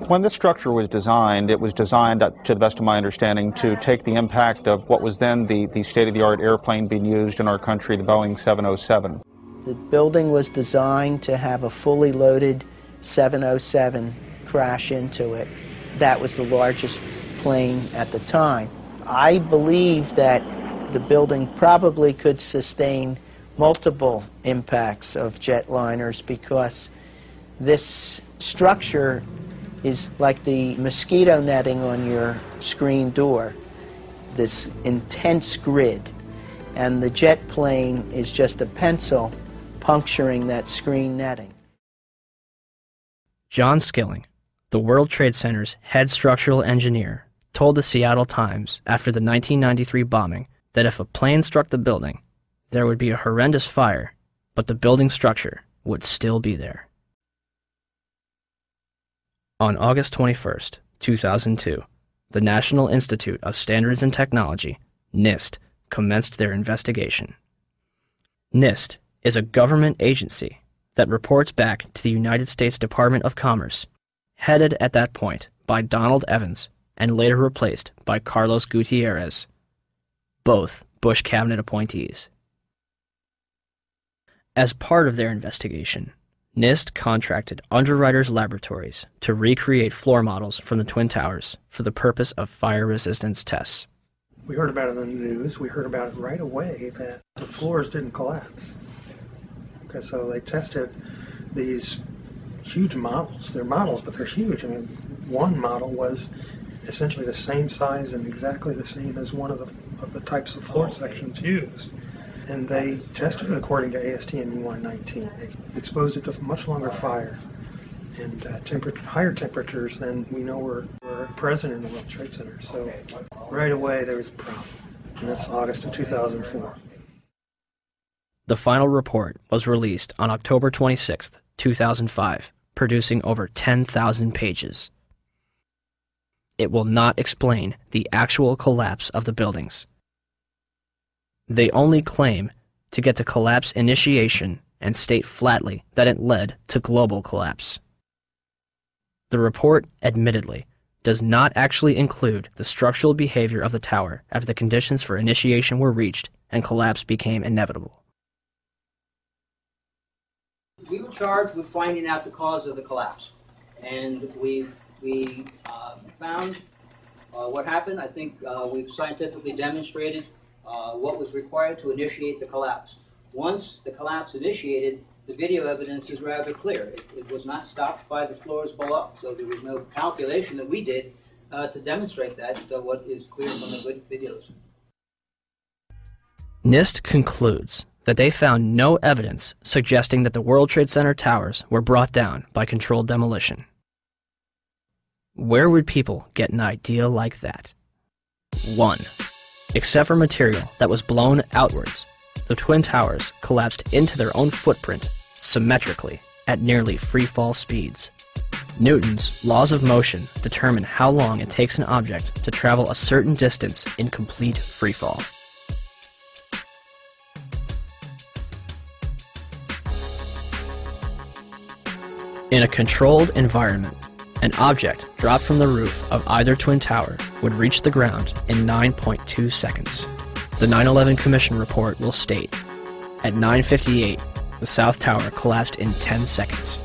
When this structure was designed, it was designed, to the best of my understanding, to take the impact of what was then the state-of-the-art airplane being used in our country, the Boeing 707. The building was designed to have a fully loaded 707 crash into it. That was the largest plane at the time. I believe that the building probably could sustain multiple impacts of jetliners because this structure is like the mosquito netting on your screen door, this intense grid, and the jet plane is just a pencil puncturing that screen netting. John Skilling, the World Trade Center's head structural engineer, told the Seattle Times after the 1993 bombing that if a plane struck the building, there would be a horrendous fire, but the building structure would still be there. On August 21st, 2002, the National Institute of Standards and Technology, NIST, commenced their investigation. NIST is a government agency that reports back to the United States Department of Commerce, headed at that point by Donald Evans and later replaced by Carlos Gutierrez, both Bush cabinet appointees. As part of their investigation, NIST contracted Underwriters Laboratories to recreate floor models from the Twin Towers for the purpose of fire resistance tests. We heard about it in the news. We heard about it right away that the floors didn't collapse. Okay, so they tested these huge models. They're models, but they're huge. I mean, one model was essentially the same size and exactly the same as one of the types of floor sections used. And they tested it according to ASTM E119. They exposed it to much longer fire and higher temperatures than we know were present in the World Trade Center. So right away there was a problem. And that's August of 2004. The final report was released on October 26, 2005, producing over 10,000 pages. It will not explain the actual collapse of the buildings. They only claim to get to collapse initiation and state flatly that it led to global collapse. The report, admittedly, does not actually include the structural behavior of the tower after the conditions for initiation were reached and collapse became inevitable. We were charged with finding out the cause of the collapse, and we found what happened. I think we've scientifically demonstrated what was required to initiate the collapse. Once the collapse initiated, the video evidence is rather clear. It was not stopped by the floors below, so there was no calculation that we did to demonstrate that, what is clear from the videos. NIST concludes that they found no evidence suggesting that the World Trade Center towers were brought down by controlled demolition. Where would people get an idea like that? 1. Except for material that was blown outwards, the Twin Towers collapsed into their own footprint symmetrically at nearly free-fall speeds. Newton's laws of motion determine how long it takes an object to travel a certain distance in complete freefall. In a controlled environment, an object dropped from the roof of either twin tower would reach the ground in 9.2 seconds. The 9/11 Commission report will state, at 9:58, the South Tower collapsed in 10 seconds.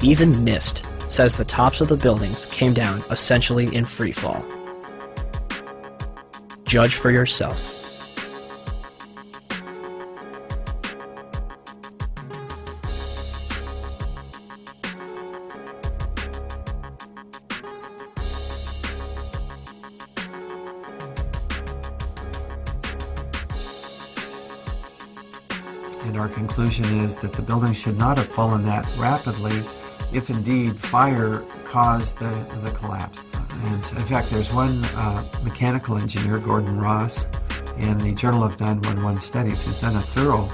Even NIST says the tops of the buildings came down essentially in free fall. Judge for yourself. and our conclusion is that the building should not have fallen that rapidly if indeed fire caused the collapse. And in fact, there's one mechanical engineer, Gordon Ross, in the Journal of 911 Studies, who's done a thorough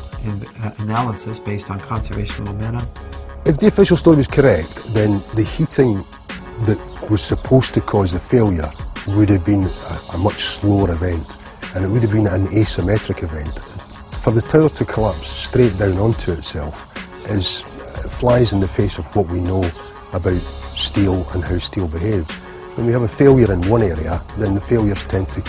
analysis based on conservation of momentum. If the official story was correct, then the heating that was supposed to cause the failure would have been a much slower event, and it would have been an asymmetric event. For the tower to collapse straight down onto itself flies in the face of what we know about steel and how steel behaves. When we have a failure in one area, then the failures tend to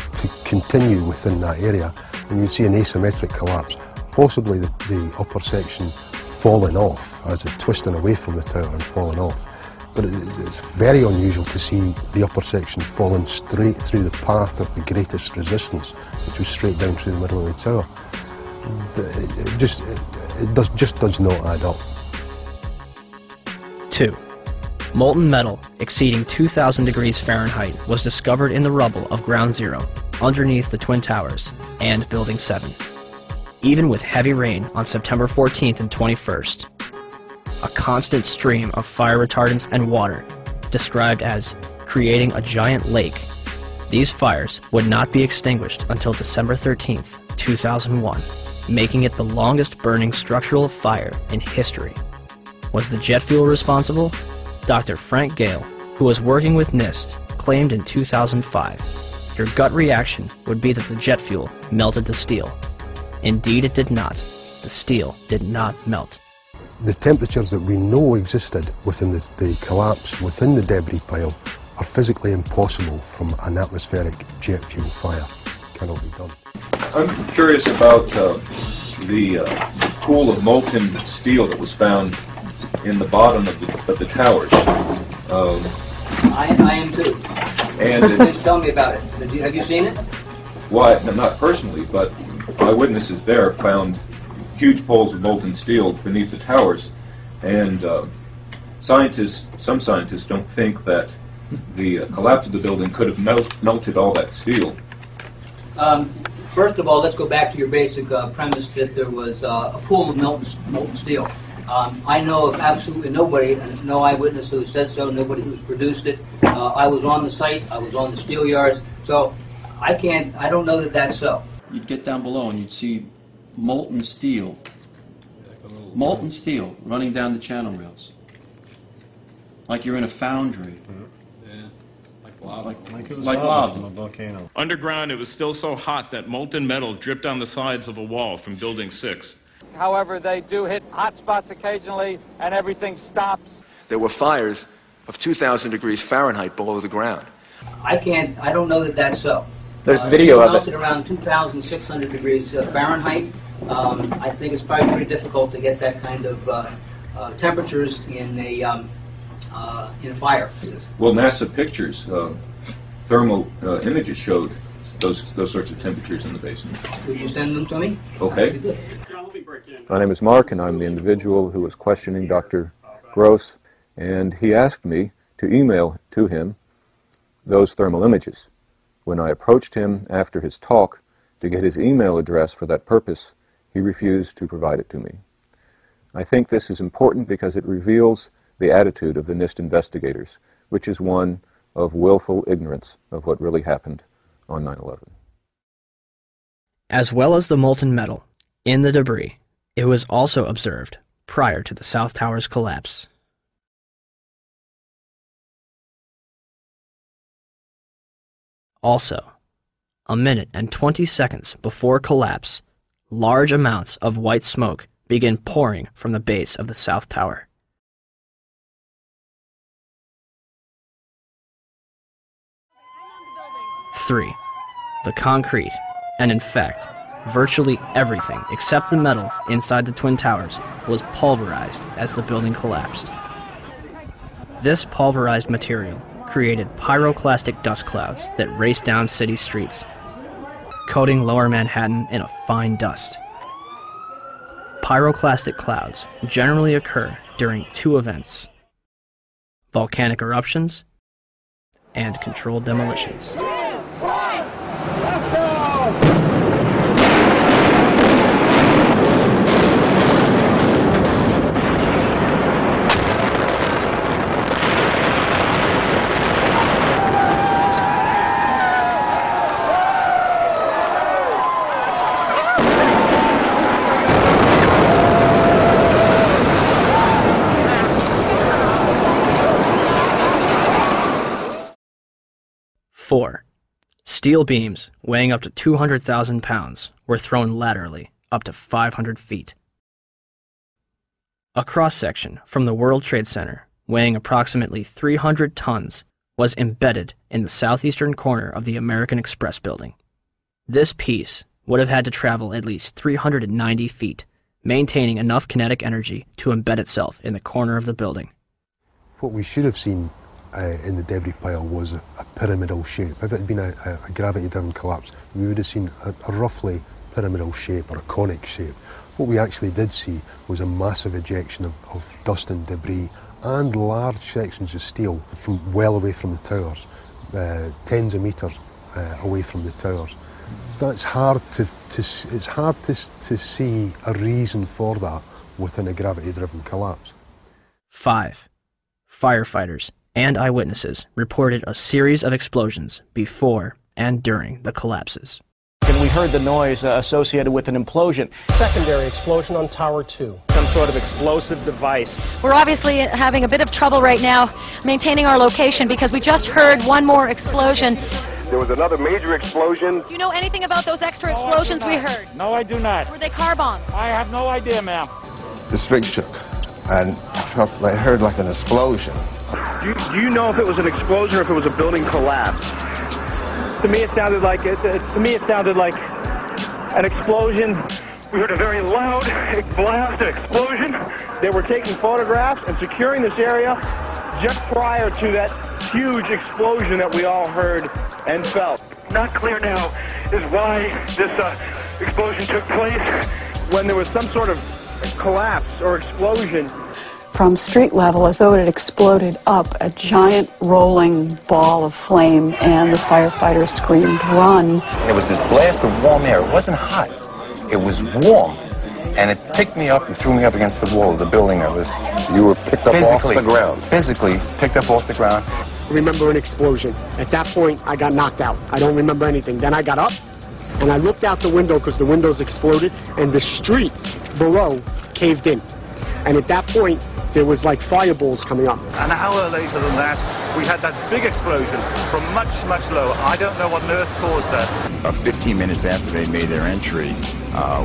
continue within that area, and you see an asymmetric collapse, possibly the upper section falling off as it twisting away from the tower and falling off. But it's very unusual to see the upper section falling straight through the path of the greatest resistance, which was straight down through the middle of the tower. It just does not add up. 2. Molten metal exceeding 2,000 degrees Fahrenheit was discovered in the rubble of Ground Zero, underneath the Twin Towers and Building 7. Even with heavy rain on September 14th and 21st, a constant stream of fire retardants and water, described as creating a giant lake, these fires would not be extinguished until December 13th, 2001, making it the longest burning structural fire in history. Was the jet fuel responsible? Dr. Frank Gale, who was working with NIST, claimed in 2005. Your gut reaction would be that the jet fuel melted the steel. Indeed, it did not. The steel did not melt. The temperatures that we know existed within the collapse, within the debris pile, are physically impossible from an atmospheric jet fuel fire. Cannot be done. I'm curious about the pool of molten steel that was found in the bottom of the towers. I am too. And please tell me about it. Have you seen it? Well, not personally, but eyewitnesses there found huge poles of molten steel beneath the towers, and some scientists don't think that the collapse of the building could have melted all that steel. First of all, let's go back to your basic premise that there was a pool of molten steel. I know of absolutely nobody, and no eyewitness who said so, nobody who's produced it. I was on the site, I was on the steel yards, so I don't know that that's so. You'd get down below and you'd see molten steel running down the channel rails. Like you're in a foundry. Yeah, like lava. Like it was lava from a volcano. Underground, it was still so hot that molten metal dripped down the sides of a wall from Building 6. However, they do hit hot spots occasionally, and everything stops. There were fires of 2,000 degrees Fahrenheit below the ground. I don't know that that's so. There's video of it. Melted around 2,600 degrees Fahrenheit. I think it's probably pretty difficult to get that kind of temperatures in a fire. Well, NASA pictures, thermal images showed those sorts of temperatures in the basement. Would you send them to me? Okay. My name is Mark, and I'm the individual who was questioning Dr. Gross, and he asked me to email to him those thermal images. When I approached him after his talk to get his email address for that purpose, he refused to provide it to me. I think this is important because it reveals the attitude of the NIST investigators, which is one of willful ignorance of what really happened on 9/11. As well as the molten metal in the debris, it was also observed prior to the South Tower's collapse. Also, a minute and 20 seconds before collapse, large amounts of white smoke begin pouring from the base of the South Tower. Three, the concrete, and in fact, virtually everything except the metal inside the Twin Towers was pulverized as the building collapsed. This pulverized material created pyroclastic dust clouds that raced down city streets, coating lower Manhattan in a fine dust. Pyroclastic clouds generally occur during two events: volcanic eruptions and controlled demolitions. 4. Steel beams weighing up to 200,000 pounds were thrown laterally up to 500 feet. A cross-section from the World Trade Center weighing approximately 300 tons was embedded in the southeastern corner of the American Express building. This piece would have had to travel at least 390 feet, maintaining enough kinetic energy to embed itself in the corner of the building. What we should have seen in the debris pile was a pyramidal shape. If it had been a gravity-driven collapse, we would have seen a roughly pyramidal shape or a conic shape. What we actually did see was a massive ejection of dust and debris and large sections of steel from well away from the towers, tens of metres away from the towers. That's hard it's hard to see a reason for that within a gravity-driven collapse. 5. Firefighters and eyewitnesses reported a series of explosions before and during the collapses. And we heard the noise associated with an implosion. Secondary explosion on Tower 2. Some sort of explosive device. We're obviously having a bit of trouble right now maintaining our location because we just heard one more explosion. There was another major explosion. Do you know anything about those extra explosions we heard? No, I do not. Were they car bombs? I have no idea, ma'am. The street shook, and I heard like an explosion. Do you know if it was an explosion or if it was a building collapse? To me, it sounded like an explosion. We heard a very loud blast, an explosion. They were taking photographs and securing this area just prior to that huge explosion that we all heard and felt. Not clear now is why this explosion took place. When there was some sort of collapse or explosion. From street level, as though it had exploded up, a giant rolling ball of flame, and the firefighters screamed, "Run!" It was this blast of warm air. It wasn't hot. It was warm. And it picked me up and threw me up against the wall of the building. You were picked up off the ground. Physically picked up off the ground. I remember an explosion. At that point, I got knocked out. I don't remember anything. Then I got up, and I looked out the window because the windows exploded, and the street below caved in. And at that point, there was like fireballs coming up. An hour later than that, we had that big explosion from much, much lower. I don't know what on earth caused that. About 15 minutes after they made their entry,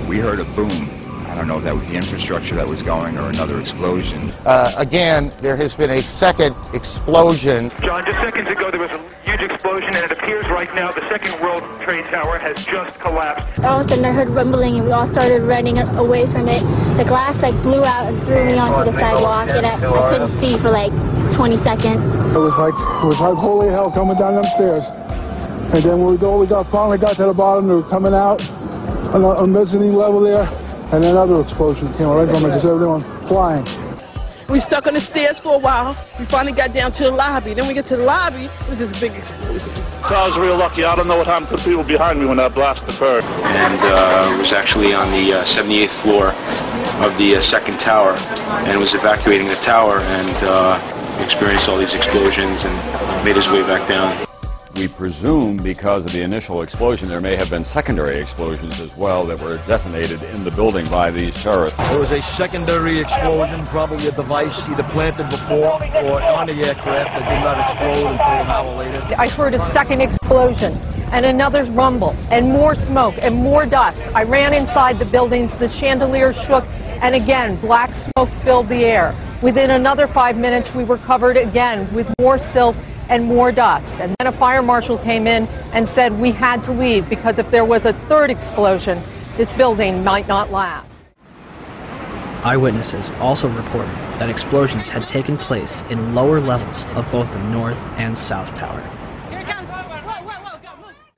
we heard a boom. I don't know if that was the infrastructure that was going or another explosion. Again, there has been a second explosion. John, just seconds ago there was a huge explosion, and it appears right now the second World Trade Tower has just collapsed. All of a sudden I heard rumbling and we all started running away from it. The glass blew out and threw me onto the sidewalk, and I couldn't see for 20 seconds. It was like holy hell coming down them stairs. And then when we finally got to the bottom, they were coming out on the mezzanine level there. And another explosion came right from it because everyone flying. We stuck on the stairs for a while. We finally got down to the lobby. Then we get to the lobby, it was this big explosion. So I was real lucky. I don't know what happened to the people behind me when that blast occurred. And it was actually on the 78th floor of the second tower, and was evacuating the tower, and experienced all these explosions and made his way back down. We presume because of the initial explosion there may have been secondary explosions as well that were detonated in the building by these terrorists. There was a secondary explosion, probably a device either planted before or on the aircraft that did not explode until an hour later. I heard a second explosion and another rumble and more smoke and more dust. I ran inside the buildings, the chandelier shook, and again black smoke filled the air. Within another 5 minutes we were covered again with more silt and more dust. And then a fire marshal came in and said we had to leave because if there was a third explosion, this building might not last. Eyewitnesses also reported that explosions had taken place in lower levels of both the North and South Tower.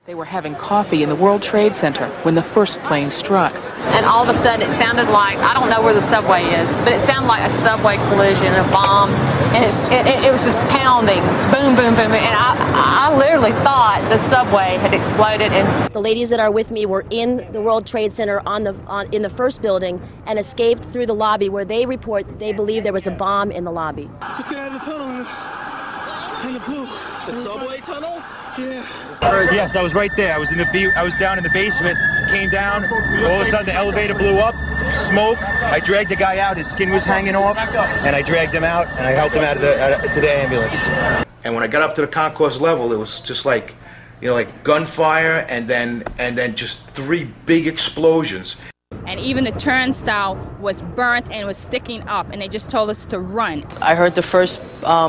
They were having coffee in the World Trade Center when the first plane struck. And all of a sudden it sounded like, I don't know where the subway is, but it sounded like a subway collision, a bomb, and it was just pounding, boom, boom, boom, and I literally thought the subway had exploded. And the ladies that are with me were in the World Trade Center in the first building and escaped through the lobby where they report they believe there was a bomb in the lobby. Just get out of the tunnel and the blue. The subway tunnel? Yeah. Yes, I was right there. I was down in the basement, came down, all of a sudden the elevator blew up, smoke. I dragged the guy out, his skin was hanging off, and I dragged him out, and I helped him out to the ambulance. And when I got up to the concourse level, it was just like you know, like gunfire, and then just 3 big explosions. And even the turnstile was burnt and was sticking up, and they just told us to run. I heard the first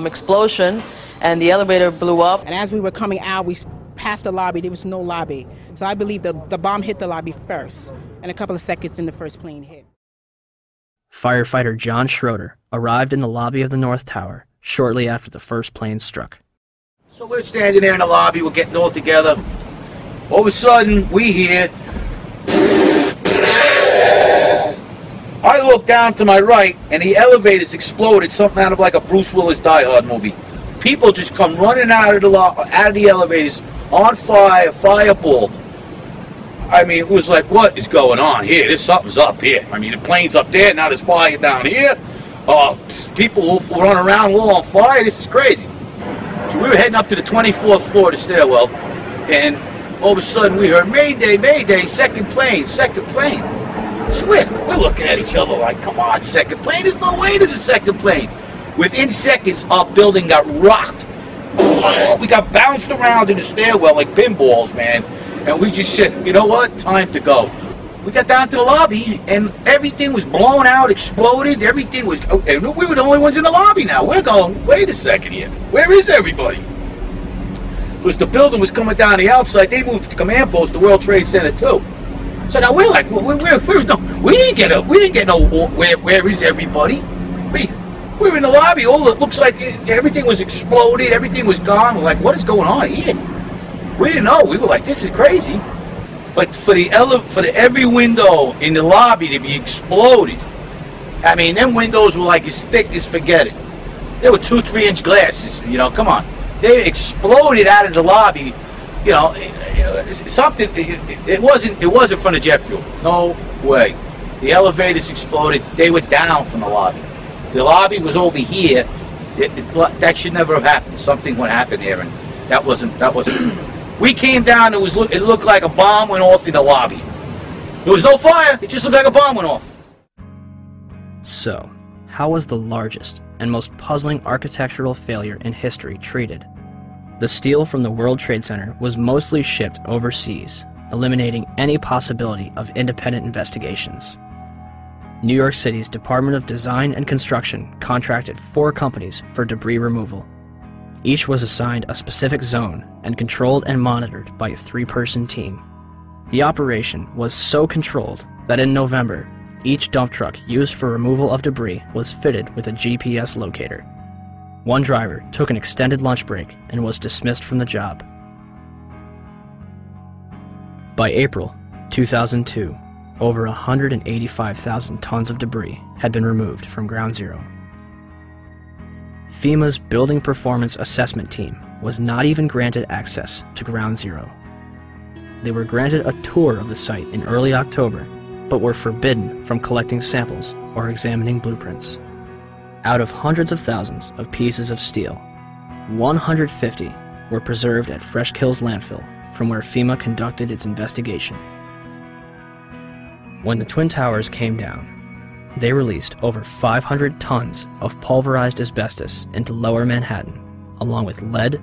explosion, and the elevator blew up. And as we were coming out, we passed the lobby. There was no lobby. So I believe the bomb hit the lobby first, and a couple of seconds then the first plane hit. Firefighter John Schroeder arrived in the lobby of the North Tower shortly after the first plane struck. So we're standing there in the lobby, we're getting all together. All of a sudden, we hear... I look down to my right, and the elevators exploded, something out of like a Bruce Willis Die Hard movie. People just come running out of the elevators, on fire, fireballed. I mean, it was like, what is going on here? There's something's up here. I mean, the plane's up there, now there's fire down here. People run around all on fire. This is crazy. So we were heading up to the 24th floor of the stairwell, and all of a sudden we heard, Mayday, Mayday, second plane, second plane. Swift, we're looking at each other like, come on, second plane? There's no way there's a second plane. Within seconds, our building got rocked. We got bounced around in the stairwell like pinballs, man. And we just said, you know what, time to go. We got down to the lobby, and everything was blown out, exploded, everything was... And we were the only ones in the lobby now. We're going, wait a second here. Where is everybody? Because the building was coming down the outside. They moved the command post to World Trade Center, too. So now we're like, we didn't get no, where is everybody? We were in the lobby. It looks like everything was exploded, everything was gone. We're like, what is going on here? We didn't know. We were like, this is crazy. But for every window in the lobby to be exploded, I mean, them windows were like as thick as forget it. They were 2-3 inch glasses. You know, come on. They exploded out of the lobby. You know, something. It wasn't from the jet fuel. No way. The elevators exploded. They were down from the lobby. The lobby was over here. That should never have happened. Something would happen there, and that wasn't. We came down. It looked like a bomb went off in the lobby. There was no fire. It just looked like a bomb went off. So, how was the largest and most puzzling architectural failure in history treated? The steel from the World Trade Center was mostly shipped overseas, eliminating any possibility of independent investigations. New York City's Department of Design and Construction contracted 4 companies for debris removal. Each was assigned a specific zone and controlled and monitored by a 3-person team. The operation was so controlled that in November, each dump truck used for removal of debris was fitted with a GPS locator. One driver took an extended lunch break and was dismissed from the job. By April 2002, over 185,000 tons of debris had been removed from Ground Zero. FEMA's Building Performance Assessment Team was not even granted access to Ground Zero. They were granted a tour of the site in early October, but were forbidden from collecting samples or examining blueprints. Out of hundreds of thousands of pieces of steel, 150 were preserved at Fresh Kills landfill, from where FEMA conducted its investigation. When the Twin Towers came down, they released over 500 tons of pulverized asbestos into Lower Manhattan, along with lead,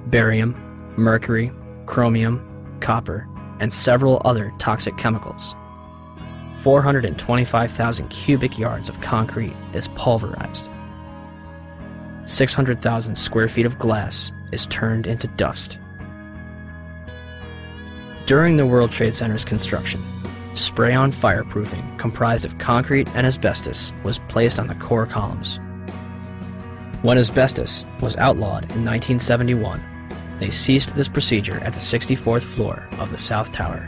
barium, mercury, chromium, copper, and several other toxic chemicals. 425,000 cubic yards of concrete is pulverized. 600,000 square feet of glass is turned into dust. During the World Trade Center's construction, spray-on fireproofing comprised of concrete and asbestos was placed on the core columns. When asbestos was outlawed in 1971, they ceased this procedure at the 64th floor of the South Tower.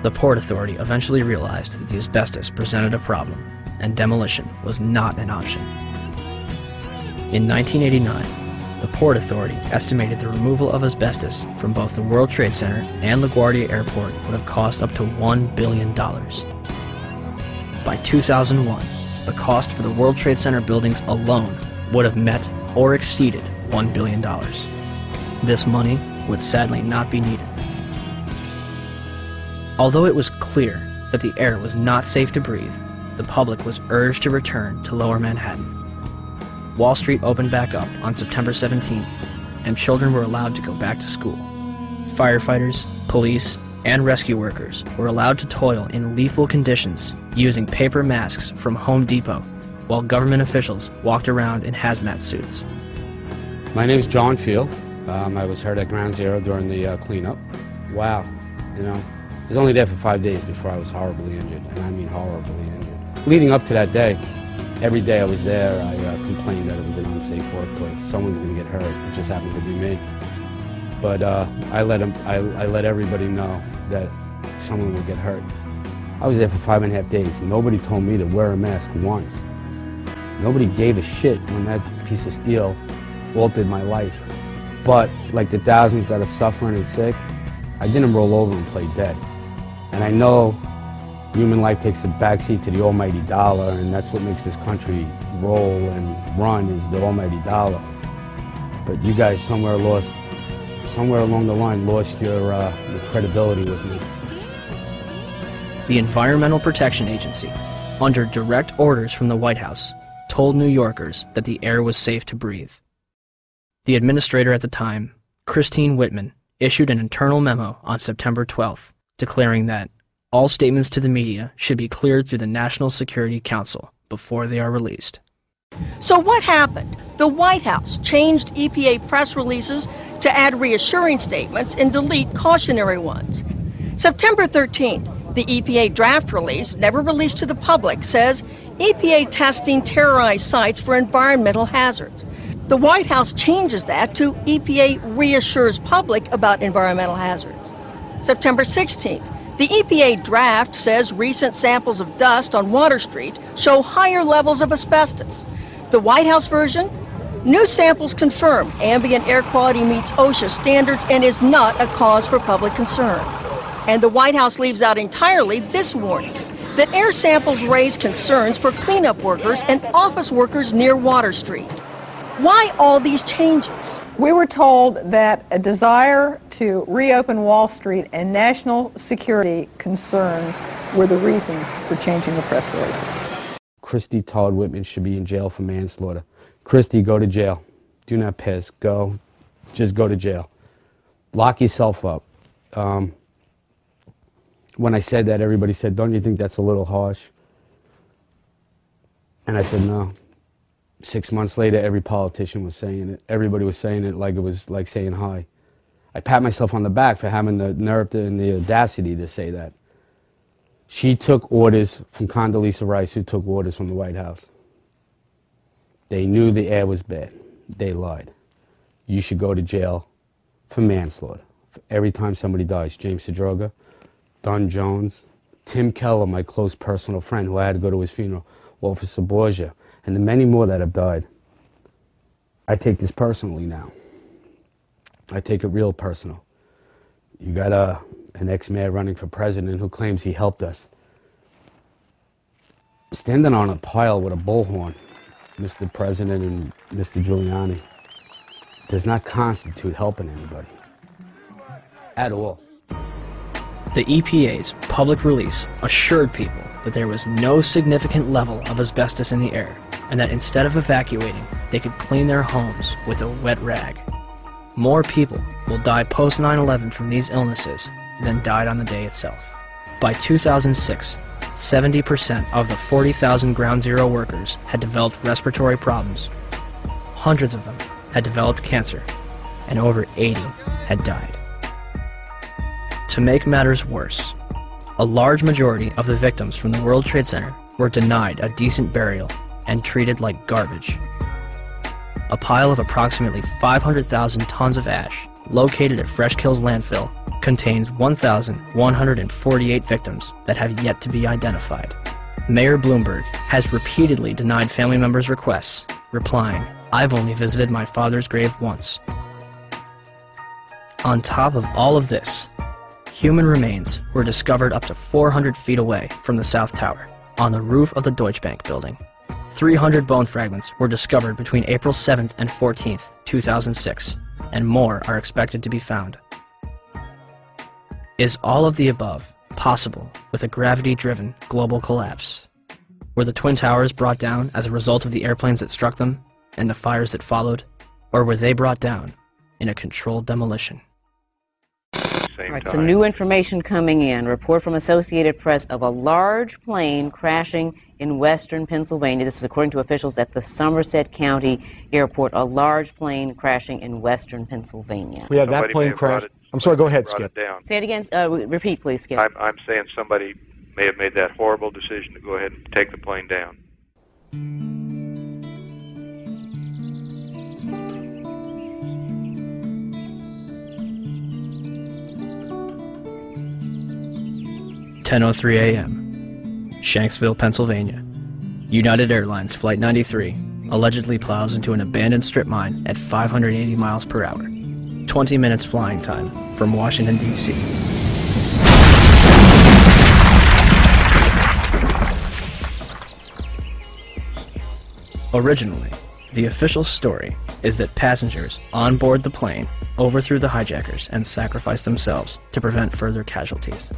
The Port Authority eventually realized that the asbestos presented a problem, and demolition was not an option. In 1989, the Port Authority estimated the removal of asbestos from both the World Trade Center and LaGuardia Airport would have cost up to $1 billion. By 2001, the cost for the World Trade Center buildings alone would have met or exceeded $1 billion. This money would sadly not be needed. Although it was clear that the air was not safe to breathe, the public was urged to return to Lower Manhattan. Wall Street opened back up on September 17th, and children were allowed to go back to school. Firefighters, police, and rescue workers were allowed to toil in lethal conditions using paper masks from Home Depot, while government officials walked around in hazmat suits. My name is John Field. I was hurt at Ground Zero during the cleanup. Wow, you know, I was only there for 5 days before I was horribly injured, and I mean horribly injured. Leading up to that day, every day I was there, I complained that it was an unsafe workplace. Someone's going to get hurt. It just happened to be me. But I let everybody know that someone would get hurt. I was there for 5.5 days. Nobody told me to wear a mask once. Nobody gave a shit when that piece of steel altered my life. But like the thousands that are suffering and sick, I didn't roll over and play dead. And I know human life takes a backseat to the almighty dollar, and that's what makes this country roll and run, is the almighty dollar. But you guys somewhere along the line lost your credibility with me. The Environmental Protection Agency, under direct orders from the White House, told New Yorkers that the air was safe to breathe. The administrator at the time, Christine Whitman, issued an internal memo on September 12th, declaring that all statements to the media should be cleared through the National Security Council before they are released. So what happened? The White House changed EPA press releases to add reassuring statements and delete cautionary ones. September 13th, the EPA draft release, never released to the public, says EPA testing terrorized sites for environmental hazards. The White House changes that to EPA reassures public about environmental hazards. September 16th, the EPA draft says recent samples of dust on Water Street show higher levels of asbestos. The White House version, new samples confirm ambient air quality meets OSHA standards and is not a cause for public concern. And the White House leaves out entirely this warning, that air samples raise concerns for cleanup workers and office workers near Water Street. Why all these changes? We were told that a desire to reopen Wall Street and national security concerns were the reasons for changing the press releases. Christy Todd Whitman should be in jail for manslaughter. Christy, go to jail. Do not piss. Go. Just go to jail. Lock yourself up. When I said that, everybody said, don't you think that's a little harsh? And I said, no. 6 months later, every politician was saying it. Everybody was saying it like it was like saying hi. I pat myself on the back for having the nerve and the audacity to say that. She took orders from Condoleezza Rice, who took orders from the White House. They knew the air was bad. They lied. You should go to jail for manslaughter. For every time somebody dies. James Sedroga, Don Jones, Tim Keller, my close personal friend who I had to go to his funeral, Officer Borgia, and the many more that have died. I take this personally now. I take it real personal. You got an ex-mayor running for president who claims he helped us. Standing on a pile with a bullhorn, Mr. President and Mr. Giuliani, does not constitute helping anybody. At all. The EPA's public release assured people that there was no significant level of asbestos in the air, and that instead of evacuating, they could clean their homes with a wet rag. More people will die post 9/11 from these illnesses than died on the day itself. By 2006, 70% of the 40,000 Ground Zero workers had developed respiratory problems. Hundreds of them had developed cancer, and over 80 had died. To make matters worse, a large majority of the victims from the World Trade Center were denied a decent burial and treated like garbage. A pile of approximately 500,000 tons of ash located at Fresh Kills landfill contains 1,148 victims that have yet to be identified. Mayor Bloomberg has repeatedly denied family members' requests, replying, "I've only visited my father's grave once." On top of all of this, human remains were discovered up to 400 feet away from the South Tower, on the roof of the Deutsche Bank building. 300 bone fragments were discovered between April 7th and 14th, 2006, and more are expected to be found. Is all of the above possible with a gravity-driven global collapse? Were the Twin Towers brought down as a result of the airplanes that struck them and the fires that followed, or were they brought down in a controlled demolition? same Right, time. some new information coming in. Report from Associated Press of a large plane crashing in western Pennsylvania. This is according to officials at the Somerset County Airport. A large plane crashing in western Pennsylvania. We had that plane crash. I'm sorry, go ahead, Skip. Say it again. Repeat, please, Skip. I'm saying somebody may have made that horrible decision to go ahead and take the plane down. (10:03 a.m.) Shanksville, Pennsylvania. United Airlines Flight 93 allegedly plows into an abandoned strip mine at 580 miles per hour. 20 minutes flying time from Washington, D.C. Originally, the official story is that passengers on board the plane overthrew the hijackers and sacrificed themselves to prevent further casualties.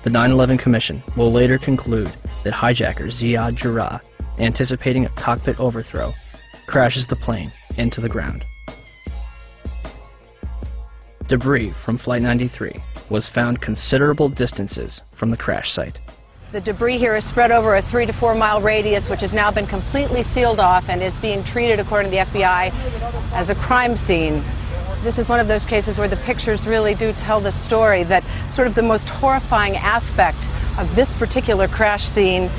The 9/11 Commission will later conclude that hijacker Ziad Jarrah, anticipating a cockpit overthrow, crashes the plane into the ground. Debris from Flight 93 was found considerable distances from the crash site. The debris here is spread over a 3 to 4 mile radius, which has now been completely sealed off and is being treated, according to the FBI, as a crime scene. This is one of those cases where the pictures really do tell the story, that sort of the most horrifying aspect of this particular crash scene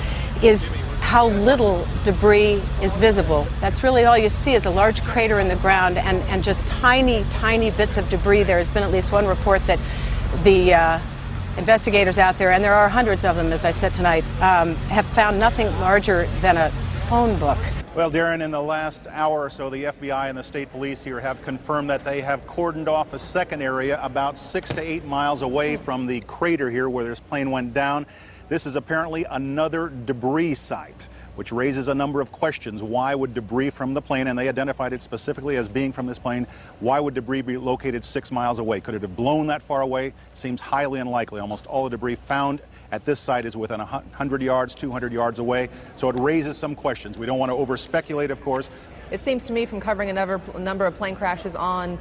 is how little debris is visible. That's really all you see is a large crater in the ground and just tiny, tiny bits of debris. There has been at least one report that the investigators out there, and there are hundreds of them, as I said tonight, have found nothing larger than a phone book. Well, Darren, in the last hour or so, the FBI and the state police here have confirmed that they have cordoned off a second area about 6 to 8 miles away from the crater here where this plane went down. This is apparently another debris site, which raises a number of questions. Why would debris from the plane, and they identified it specifically as being from this plane, why would debris be located 6 miles away? Could it have blown that far away? Seems highly unlikely. Almost all the debris found at this site is within 100 yards, 200 yards away. So it raises some questions. We don't want to over-speculate, of course. It seems to me from covering a number of plane crashes on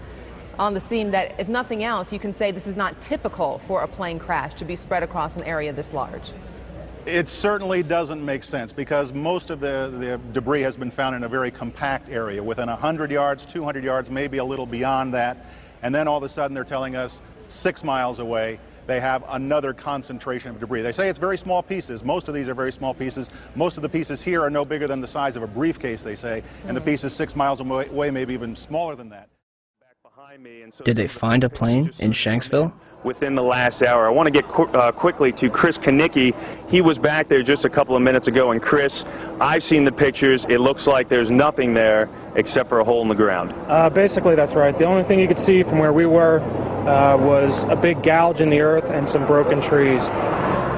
the scene that, if nothing else, you can say this is not typical for a plane crash to be spread across an area this large. It certainly doesn't make sense because most of the debris has been found in a very compact area within 100 yards, 200 yards, maybe a little beyond that. And then all of a sudden they're telling us 6 miles away they have another concentration of debris. They say it's very small pieces. Most of these are very small pieces. Most of the pieces here are no bigger than the size of a briefcase, they say, and the pieces 6 miles away maybe even smaller than that. Did they find a plane in Shanksville? Within the last hour. I want to get quickly to Chris Kanicki. He was back there just a couple of minutes ago, and Chris, I've seen the pictures. It looks like there's nothing there except for a hole in the ground. Basically, that's right. The only thing you could see from where we were was a big gouge in the earth and some broken trees.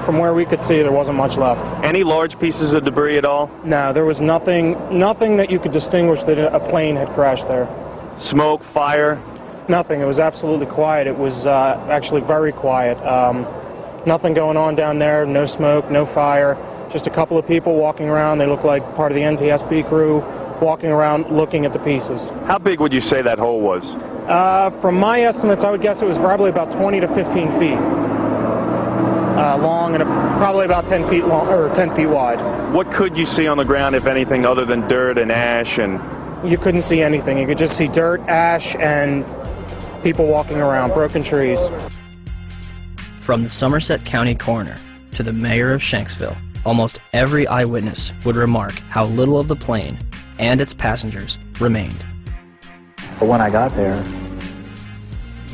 From where we could see, there wasn't much left. Any large pieces of debris at all? No, there was nothing that you could distinguish that a plane had crashed there. Smoke, fire? Nothing. It was absolutely quiet. It was actually very quiet. Nothing going on down there. No smoke, no fire. Just a couple of people walking around. They look like part of the NTSB crew walking around looking at the pieces. How big would you say that hole was? From my estimates, I would guess it was probably about 20 to 15 feet long and probably about 10 feet long or 10 feet wide. What could you see on the ground, if anything, other than dirt and ash? And you couldn't see anything. You could just see dirt, ash, and people walking around, broken trees. From the Somerset County coroner to the mayor of Shanksville, almost every eyewitness would remark how little of the plane and its passengers remained. But when I got there,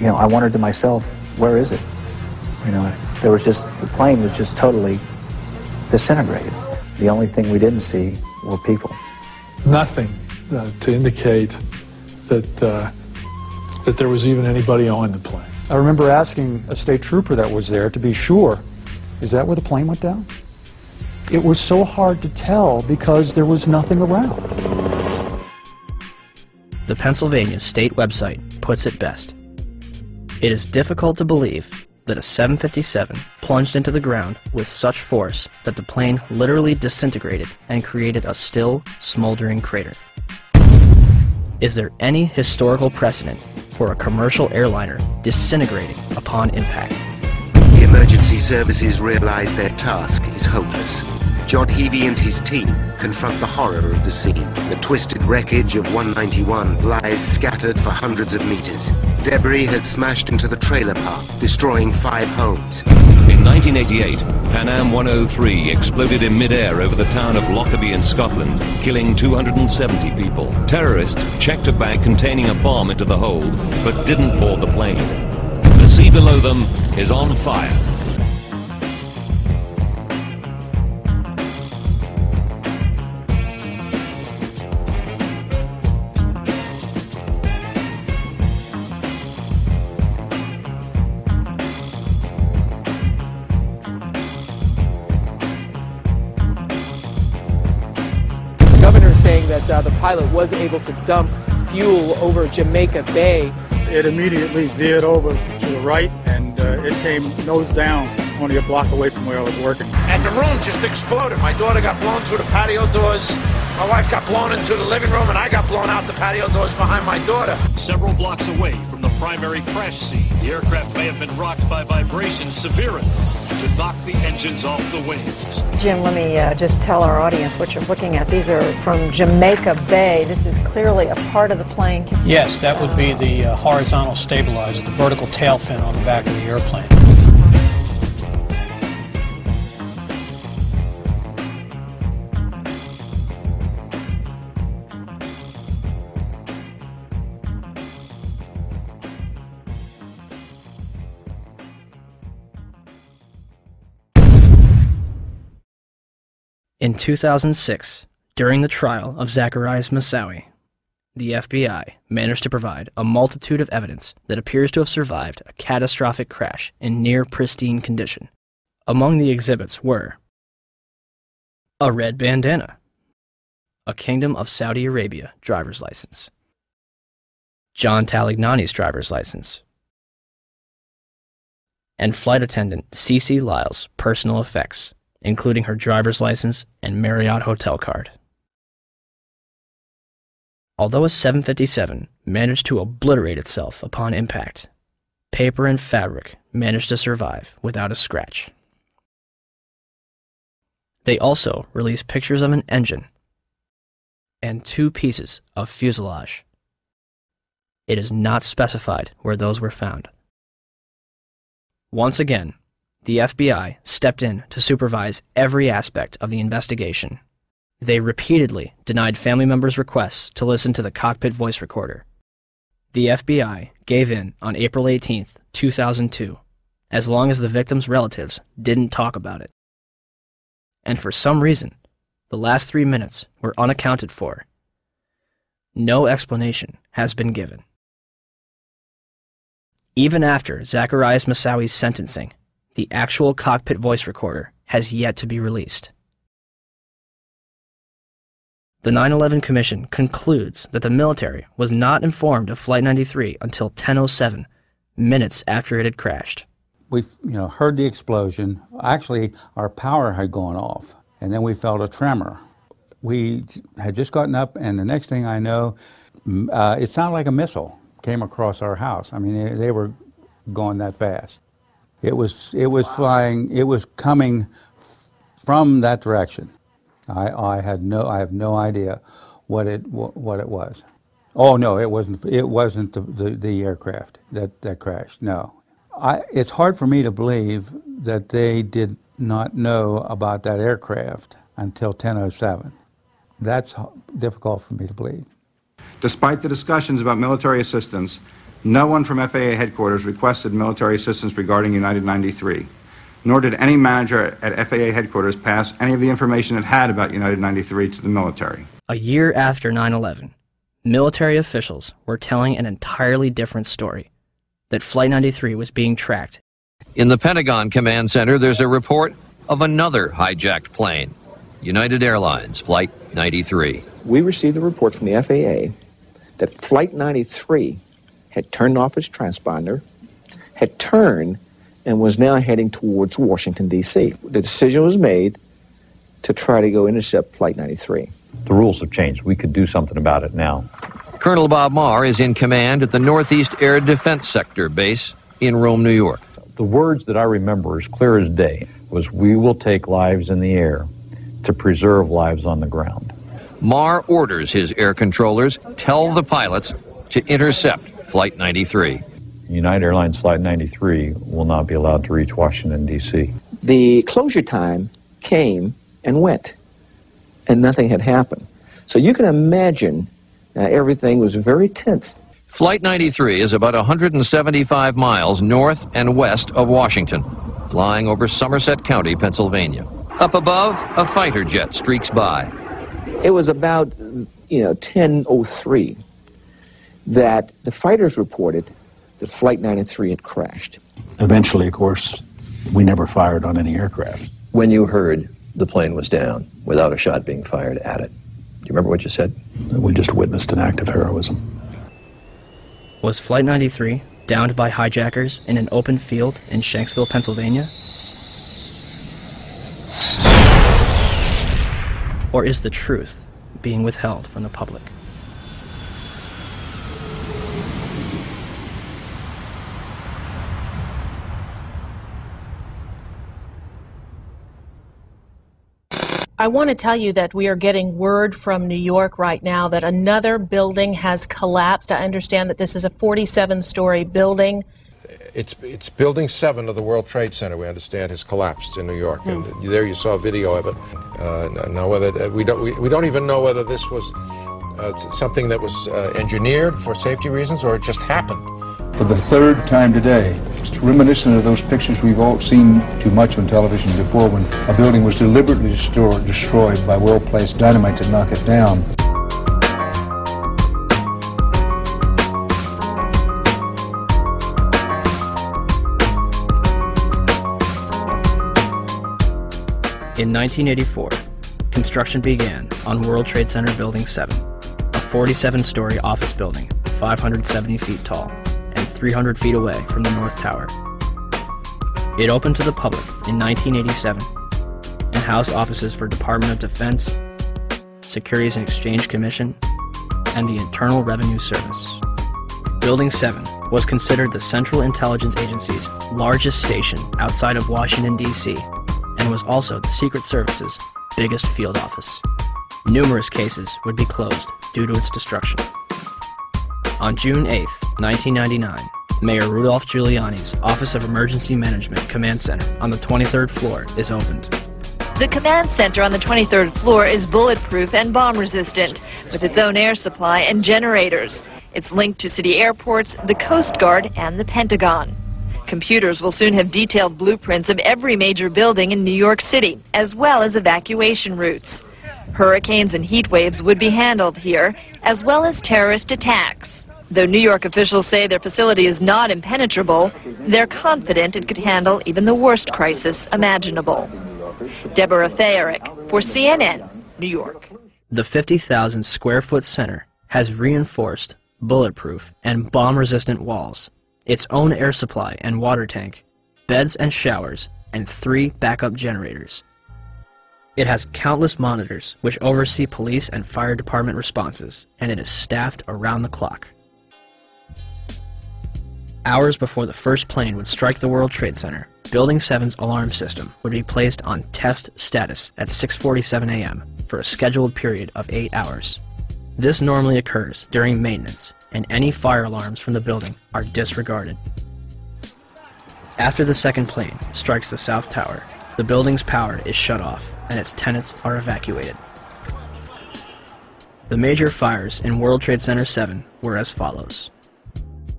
I wondered to myself, where is it? There was just, the plane was just totally disintegrated. The only thing we didn't see were people. Nothing to indicate that there was even anybody on the plane. I remember asking a state trooper that was there to be sure, is that where the plane went down? It was so hard to tell because there was nothing around. The Pennsylvania state website puts it best. It is difficult to believe that a 757 plunged into the ground with such force that the plane literally disintegrated and created a still, smoldering crater. Is there any historical precedent for a commercial airliner disintegrating upon impact. The emergency services realize their task is hopeless. John Heavey and his team confront the horror of the scene. The twisted wreckage of 191 lies scattered for hundreds of meters. Debris had smashed into the trailer park, destroying 5 homes. In 1988, Pan Am 103 exploded in mid-air over the town of Lockerbie in Scotland, killing 270 people. Terrorists checked a bag containing a bomb into the hold, but didn't board the plane. The sea below them is on fire. Saying that the pilot was able to dump fuel over Jamaica Bay. It immediately veered over to the right, and it came nose down, only a block away from where I was working. And the room just exploded. My daughter got blown through the patio doors. My wife got blown into the living room, and I got blown out the patio doors behind my daughter. Several blocks away from the primary crash scene, the aircraft may have been rocked by vibrations severe enough to knock the engines off the wings. Jim, let me just tell our audience what you're looking at. These are from Jamaica Bay. This is clearly a part of the plane. Yes, that would be the horizontal stabilizer, the vertical tail fin on the back of the airplane. In 2006, during the trial of Zacarias Moussaoui, the FBI managed to provide a multitude of evidence that appears to have survived a catastrophic crash in near pristine condition. Among the exhibits were a red bandana, a Kingdom of Saudi Arabia driver's license, John Talignani's driver's license, and flight attendant Cece Lyle's personal effects, including her driver's license and Marriott hotel card. Although a 757 managed to obliterate itself upon impact, paper and fabric managed to survive without a scratch. They also released pictures of an engine and 2 pieces of fuselage. It is not specified where those were found. Once again, the FBI stepped in to supervise every aspect of the investigation. They repeatedly denied family members' requests to listen to the cockpit voice recorder. The FBI gave in on April 18, 2002, as long as the victims' relatives didn't talk about it. And for some reason, the last 3 minutes were unaccounted for. No explanation has been given. Even after Zacarias Moussaoui's sentencing, the actual cockpit voice recorder has yet to be released. The 9/11 Commission concludes that the military was not informed of Flight 93 until 10:07, minutes after it had crashed. We heard the explosion. Actually, our power had gone off, and then we felt a tremor. We had just gotten up, and the next thing I know, it sounded like a missile came across our house. I mean, they were going that fast. It was flying. It was coming from that direction. I have no idea what it was. Oh no, it wasn't. It wasn't the aircraft that crashed. No, it's hard for me to believe that they did not know about that aircraft until 10:07. That's difficult for me to believe. Despite the discussions about military assistance, no one from FAA headquarters requested military assistance regarding United 93, nor did any manager at FAA headquarters pass any of the information it had about United 93 to the military. A year after 9/11, military officials were telling an entirely different story, that Flight 93 was being tracked. In the Pentagon Command Center, there's a report of another hijacked plane, United Airlines Flight 93. We received a report from the FAA that Flight 93 had turned off its transponder, had turned, and was now heading towards Washington, D.C. The decision was made to try to go intercept Flight 93. The rules have changed. We could do something about it now. Colonel Bob Marr is in command at the Northeast Air Defense Sector base in Rome, New York. The words that I remember as clear as day was, "We will take lives in the air to preserve lives on the ground." Marr orders his air controllers tell the pilots to intercept Flight 93. United Airlines Flight 93 will not be allowed to reach Washington, D.C. The closure time came and went, and nothing had happened. So you can imagine everything was very tense. Flight 93 is about 175 miles north and west of Washington, flying over Somerset County, Pennsylvania. Up above, a fighter jet streaks by. It was about, 10:03 that the fighters reported that Flight 93 had crashed. Eventually, of course, we never fired on any aircraft. When you heard the plane was down without a shot being fired at it, do you remember what you said? We just witnessed an act of heroism. Was Flight 93 downed by hijackers in an open field in Shanksville, Pennsylvania? Or is the truth being withheld from the public? I want to tell you that we are getting word from New York right now that another building has collapsed. I understand that this is a 47-story building. It's Building 7 of the World Trade Center, we understand, has collapsed in New York, and there you saw a video of it. Now, whether we don't even know whether this was something that was engineered for safety reasons or it just happened. For the third time today, it's reminiscent of those pictures we've all seen too much on television before, when a building was deliberately destroyed by well-placed dynamite to knock it down. In 1984, construction began on World Trade Center Building 7, a 47-story office building, 570 feet tall, and 300 feet away from the North Tower. It opened to the public in 1987 and housed offices for Department of Defense, Securities and Exchange Commission, and the Internal Revenue Service. Building 7 was considered the Central Intelligence Agency's largest station outside of Washington, D.C., and was also the Secret Service's biggest field office. Numerous cases would be closed due to its destruction. On June 8, 1999, Mayor Rudolph Giuliani's Office of Emergency Management Command Center on the 23rd floor is opened. The command center on the 23rd floor is bulletproof and bomb-resistant, with its own air supply and generators. It's linked to city airports, the Coast Guard, and the Pentagon. Computers will soon have detailed blueprints of every major building in New York City, as well as evacuation routes. Hurricanes and heat waves would be handled here, as well as terrorist attacks. Though New York officials say their facility is not impenetrable, they're confident it could handle even the worst crisis imaginable. Deborah Fayerick for CNN, New York. The 50,000 square foot center has reinforced, bulletproof, and bomb-resistant walls, its own air supply and water tank, beds and showers, and 3 backup generators. It has countless monitors which oversee police and fire department responses, and it is staffed around the clock. Hours before the first plane would strike the World Trade Center, Building 7's alarm system would be placed on test status at 6:47 a.m. for a scheduled period of 8 hours. This normally occurs during maintenance, and any fire alarms from the building are disregarded. After the second plane strikes the South Tower, the building's power is shut off and its tenants are evacuated. The major fires in World Trade Center 7 were as follows.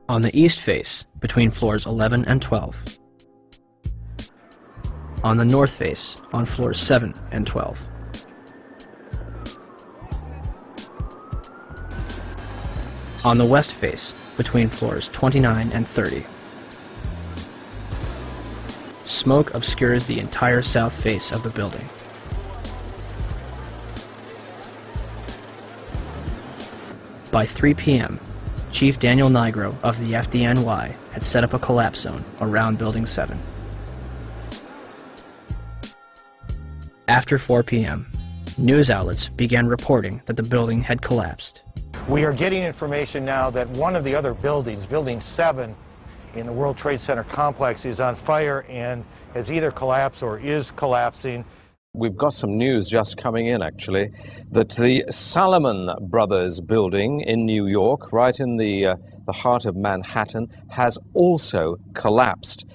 On the east face, between floors 11 and 12. On the north face, on floors 7 and 12. On the west face, between floors 29 and 30. Smoke obscures the entire south face of the building. By 3 p.m., Chief Daniel Nigro of the FDNY had set up a collapse zone around Building 7. After 4 p.m., news outlets began reporting that the building had collapsed. We are getting information now that one of the other buildings, Building 7 in the World Trade Center complex, is on fire and has either collapsed or is collapsing. We've got some news just coming in, actually, that the Salomon Brothers building in New York, right in the heart of Manhattan, has also collapsed.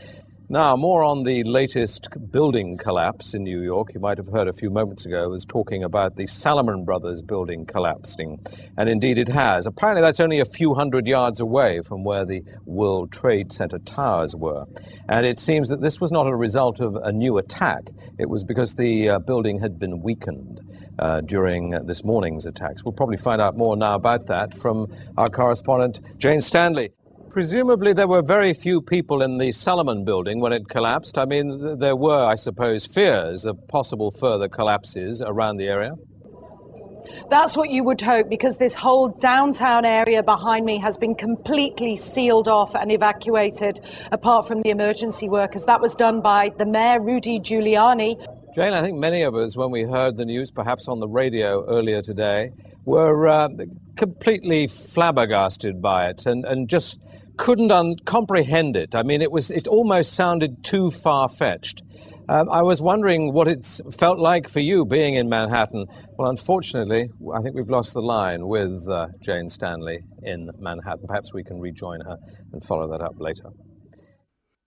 Now, more on the latest building collapse in New York. You might have heard a few moments ago I was talking about the Salomon Brothers building collapsing, and indeed it has. Apparently that's only a few hundred yards away from where the World Trade Center towers were. And it seems that this was not a result of a new attack. It was because the building had been weakened during this morning's attacks. We'll probably find out more now about that from our correspondent, Jane Stanley. Presumably there were very few people in the Salomon building when it collapsed. I mean, there were, I suppose, fears of possible further collapses around the area. That's what you would hope, because this whole downtown area behind me has been completely sealed off and evacuated, apart from the emergency workers. That was done by the mayor, Rudy Giuliani. Jane, I think many of us, when we heard the news, perhaps on the radio earlier today, were completely flabbergasted by it and just couldn't comprehend it. I mean, it almost sounded too far-fetched. I was wondering what it's felt like for you being in Manhattan. Well, unfortunately, I think we've lost the line with Jane Stanley in Manhattan. Perhaps we can rejoin her and follow that up later.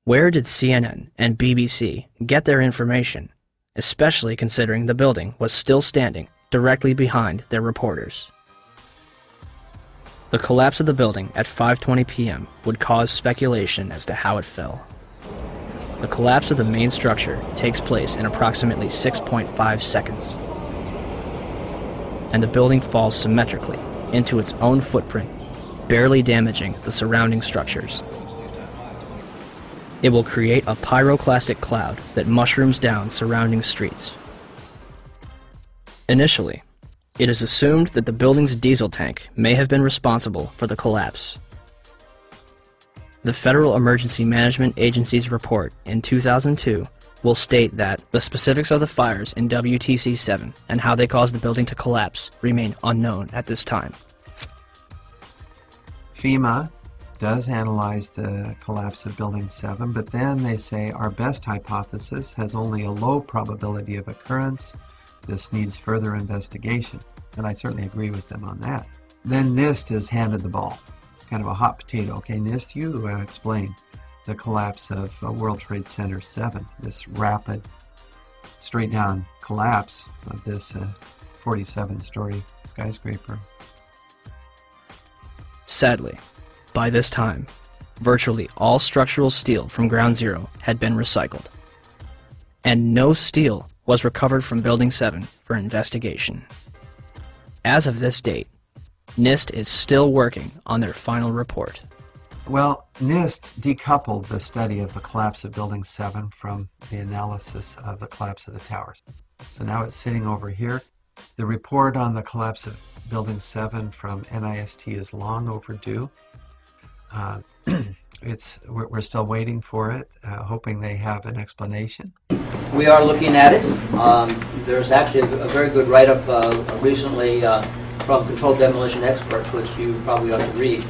Where did CNN and BBC get their information, especially considering the building was still standing directly behind their reporters? The collapse of the building at 5:20 p.m. would cause speculation as to how it fell. The collapse of the main structure takes place in approximately 6.5 seconds, and the building falls symmetrically into its own footprint, barely damaging the surrounding structures. It will create a pyroclastic cloud that mushrooms down surrounding streets. Initially, it is assumed that the building's diesel tank may have been responsible for the collapse. The Federal Emergency Management Agency's report in 2002 will state that the specifics of the fires in WTC-7 and how they caused the building to collapse remain unknown at this time. FEMA does analyze the collapse of Building 7, but then they say our best hypothesis has only a low probability of occurrence. This needs further investigation, and I certainly agree with them on that. Then NIST has handed the ball. It's kind of a hot potato. Okay, NIST, you explain the collapse of World Trade Center 7, this rapid, straight-down collapse of this 47-story skyscraper. Sadly, by this time, virtually all structural steel from Ground Zero had been recycled, and no steel was recovered from Building 7 for investigation. As of this date, NIST is still working on their final report. Well, NIST decoupled the study of the collapse of Building 7 from the analysis of the collapse of the towers. So now it's sitting over here. The report on the collapse of Building 7 from NIST is long overdue. We're still waiting for it, hoping they have an explanation. We are looking at it. There's actually a very good write-up recently from Controlled Demolition Experts, which you probably ought to read.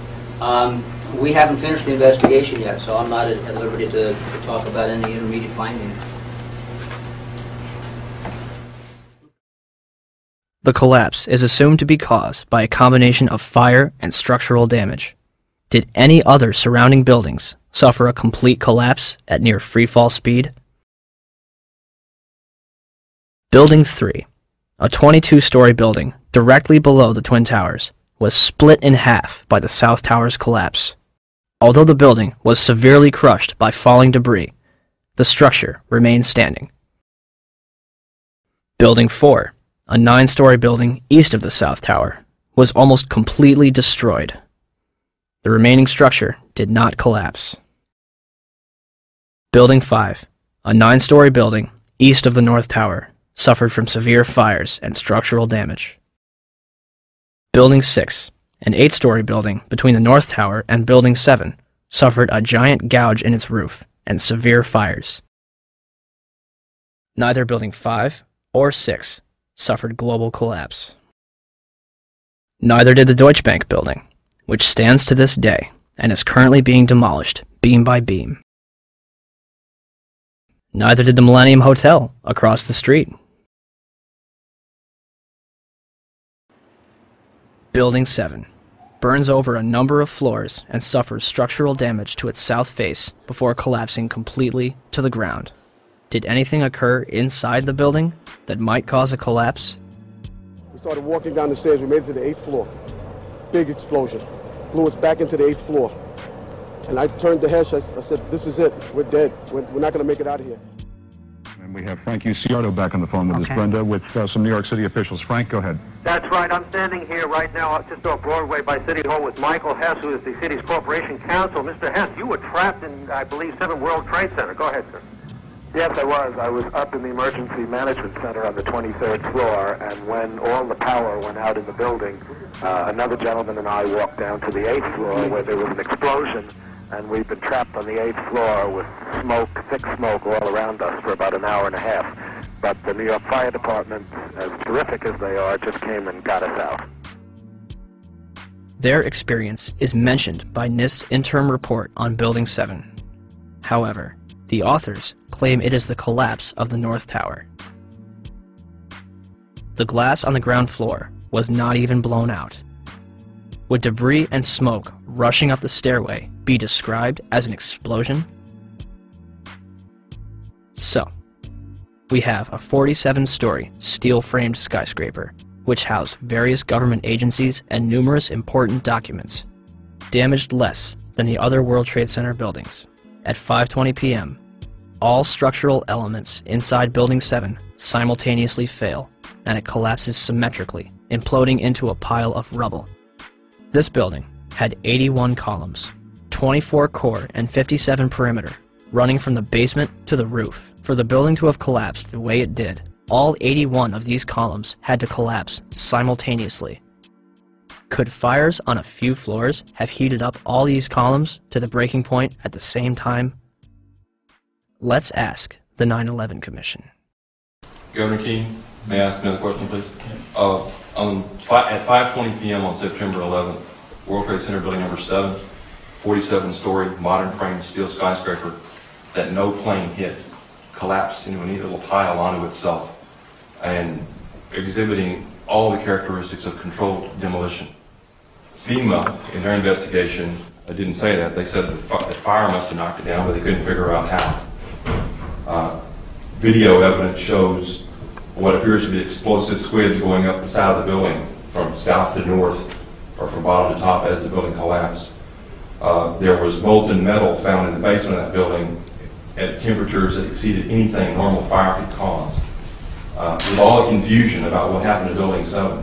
We haven't finished the investigation yet, so I'm not at liberty to talk about any intermediate findings. The collapse is assumed to be caused by a combination of fire and structural damage. Did any other surrounding buildings suffer a complete collapse at near freefall speed? Building 3, a 22-story building directly below the Twin Towers, was split in half by the South Tower's collapse. Although the building was severely crushed by falling debris, the structure remained standing. Building 4, a 9-story building east of the South Tower, was almost completely destroyed. The remaining structure did not collapse. Building 5, a 9-story building east of the North Tower, suffered from severe fires and structural damage. Building 6, an 8-story building between the North Tower and Building 7, suffered a giant gouge in its roof and severe fires. Neither Building 5 or 6 suffered global collapse. Neither did the Deutsche Bank building, which stands to this day and is currently being demolished beam by beam. Neither did the Millennium Hotel across the street. Building 7 burns over a number of floors and suffers structural damage to its south face before collapsing completely to the ground. Did anything occur inside the building that might cause a collapse? We started walking down the stairs. We made it to the 8th floor. Big explosion. Blew us back into the 8th floor. And I turned to Hesh. I said, this is it. We're dead. We're not going to make it out of here. And we have Frank Uciardo back on the phone with us, Brenda, with some New York City officials. Frank, go ahead. That's right. I'm standing here right now just off Broadway by City Hall with Michael Hess, who is the city's corporation counsel. Mr. Hess, you were trapped in, I believe, 7 World Trade Center. Go ahead, sir. Yes, I was. I was up in the Emergency Management Center on the 23rd floor, and when all the power went out in the building, another gentleman and I walked down to the 8th floor where there was an explosion, and we've been trapped on the 8th floor with smoke, thick smoke all around us for about an hour and a half. But the New York Fire Department, as terrific as they are, just came and got us out. Their experience is mentioned by NIST's interim report on Building 7. However, the authors claim it is the collapse of the North Tower. The glass on the ground floor was not even blown out. Would debris and smoke rushing up the stairway be described as an explosion? So, we have a 47-story steel-framed skyscraper, which housed various government agencies and numerous important documents, damaged less than the other World Trade Center buildings. At 5:20 p.m., all structural elements inside Building 7 simultaneously fail, and it collapses symmetrically, imploding into a pile of rubble. This building had 81 columns, 24 core and 57 perimeter, running from the basement to the roof. For the building to have collapsed the way it did, all 81 of these columns had to collapse simultaneously. Could fires on a few floors have heated up all these columns to the breaking point at the same time? Let's ask the 9/11 Commission. Governor Keane, may I ask another question, please? At 5:20 p.m. on September 11th, World Trade Center building number 7, 47-story modern frame steel skyscraper that no plane hit, collapsed into a neat little pile onto itself and exhibiting all the characteristics of controlled demolition. FEMA, in their investigation, didn't say that. They said that fire must have knocked it down, but they couldn't figure out how. Video evidence shows what appears to be explosive squids going up the side of the building from south to north or from bottom to top as the building collapsed. There was molten metal found in the basement of that building at temperatures that exceeded anything normal fire could cause. With all the confusion about what happened to Building 7,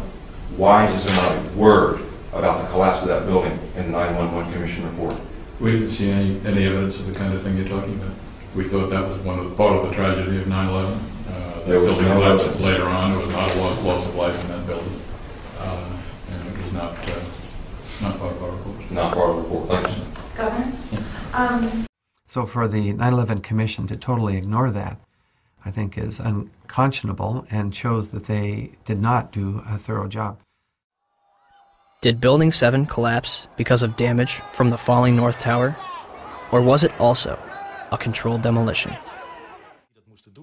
why is there not a word about the collapse of that building in the 911 Commission report? We didn't see any evidence of the kind of thing you're talking about. We thought that was part of the tragedy of 9/11. The building collapsed later on. There was not a loss of life in that building. And it was not part of our report. Not part of the report. Thank you, sir. Governor? So for the 9/11 Commission to totally ignore that, I think is unconscionable and shows that they did not do a thorough job. Did Building 7 collapse because of damage from the falling North Tower? Or was it also a controlled demolition?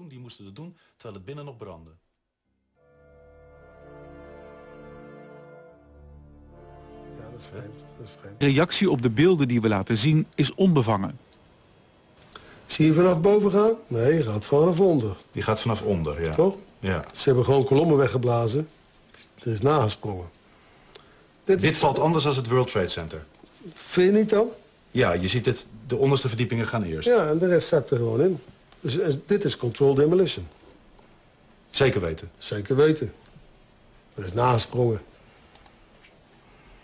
Die moesten het doen terwijl het binnen nog brandde. Ja, dat is vreemd. Dat is vreemd. De reactie op de beelden die we laten zien is onbevangen. Zie je vanaf boven gaan? Nee, je gaat vanaf onder. Die gaat vanaf onder, ja. Toch? Ja. Ze hebben gewoon kolommen weggeblazen. Er is nagesprongen. Dit valt anders dan het World Trade Center. Vind je niet dan? Ja, je ziet het, de onderste verdiepingen gaan eerst. Ja, en de rest zakt er gewoon in. Dus dit is controlled demolition. Zeker weten? Zeker weten. Er is nagesprongen.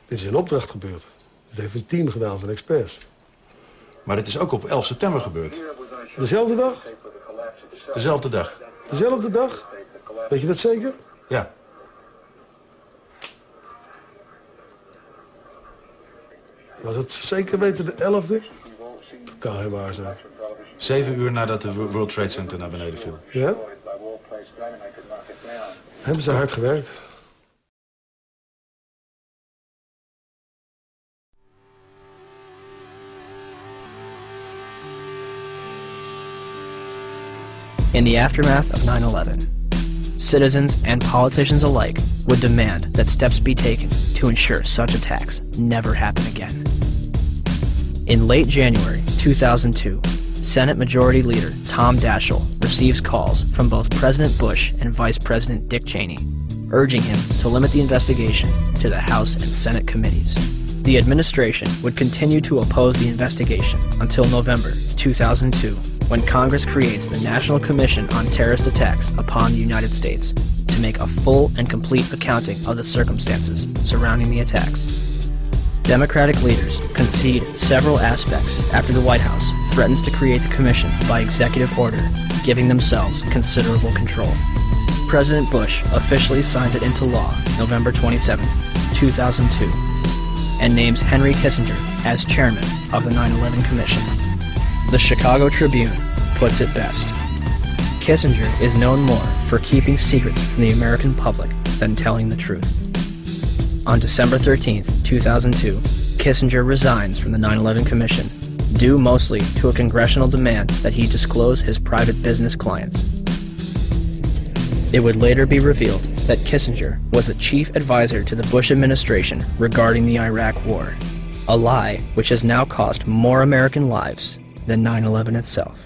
Dit is in opdracht gebeurd. Dit heeft een team gedaan van experts. Maar dit is ook op 11 september gebeurd. Dezelfde dag? Dezelfde dag. Dezelfde dag? Weet je dat zeker? Ja. Was het zeker weten de 11e? Dat kan geen waar zijn. 7 uur nadat de World Trade Center naar beneden viel. Ja? Hebben ze hard gewerkt. In the aftermath of 9/11, citizens and politicians alike would demand that steps be taken to ensure such attacks never happen again. In late January 2002, Senate Majority Leader Tom Daschle receives calls from both President Bush and Vice President Dick Cheney, urging him to limit the investigation to the House and Senate committees. The administration would continue to oppose the investigation until November 2002, when Congress creates the National Commission on Terrorist Attacks upon the United States to make a full and complete accounting of the circumstances surrounding the attacks. Democratic leaders concede several aspects after the White House threatens to create the commission by executive order, giving themselves considerable control. President Bush officially signs it into law November 27, 2002, and names Henry Kissinger as chairman of the 9/11 Commission. The Chicago Tribune puts it best. Kissinger is known more for keeping secrets from the American public than telling the truth. On December 13, 2002, Kissinger resigns from the 9/11 Commission, due mostly to a congressional demand that he disclose his private business clients. It would later be revealed that Kissinger was a chief advisor to the Bush administration regarding the Iraq War, a lie which has now cost more American lives than 9/11 itself.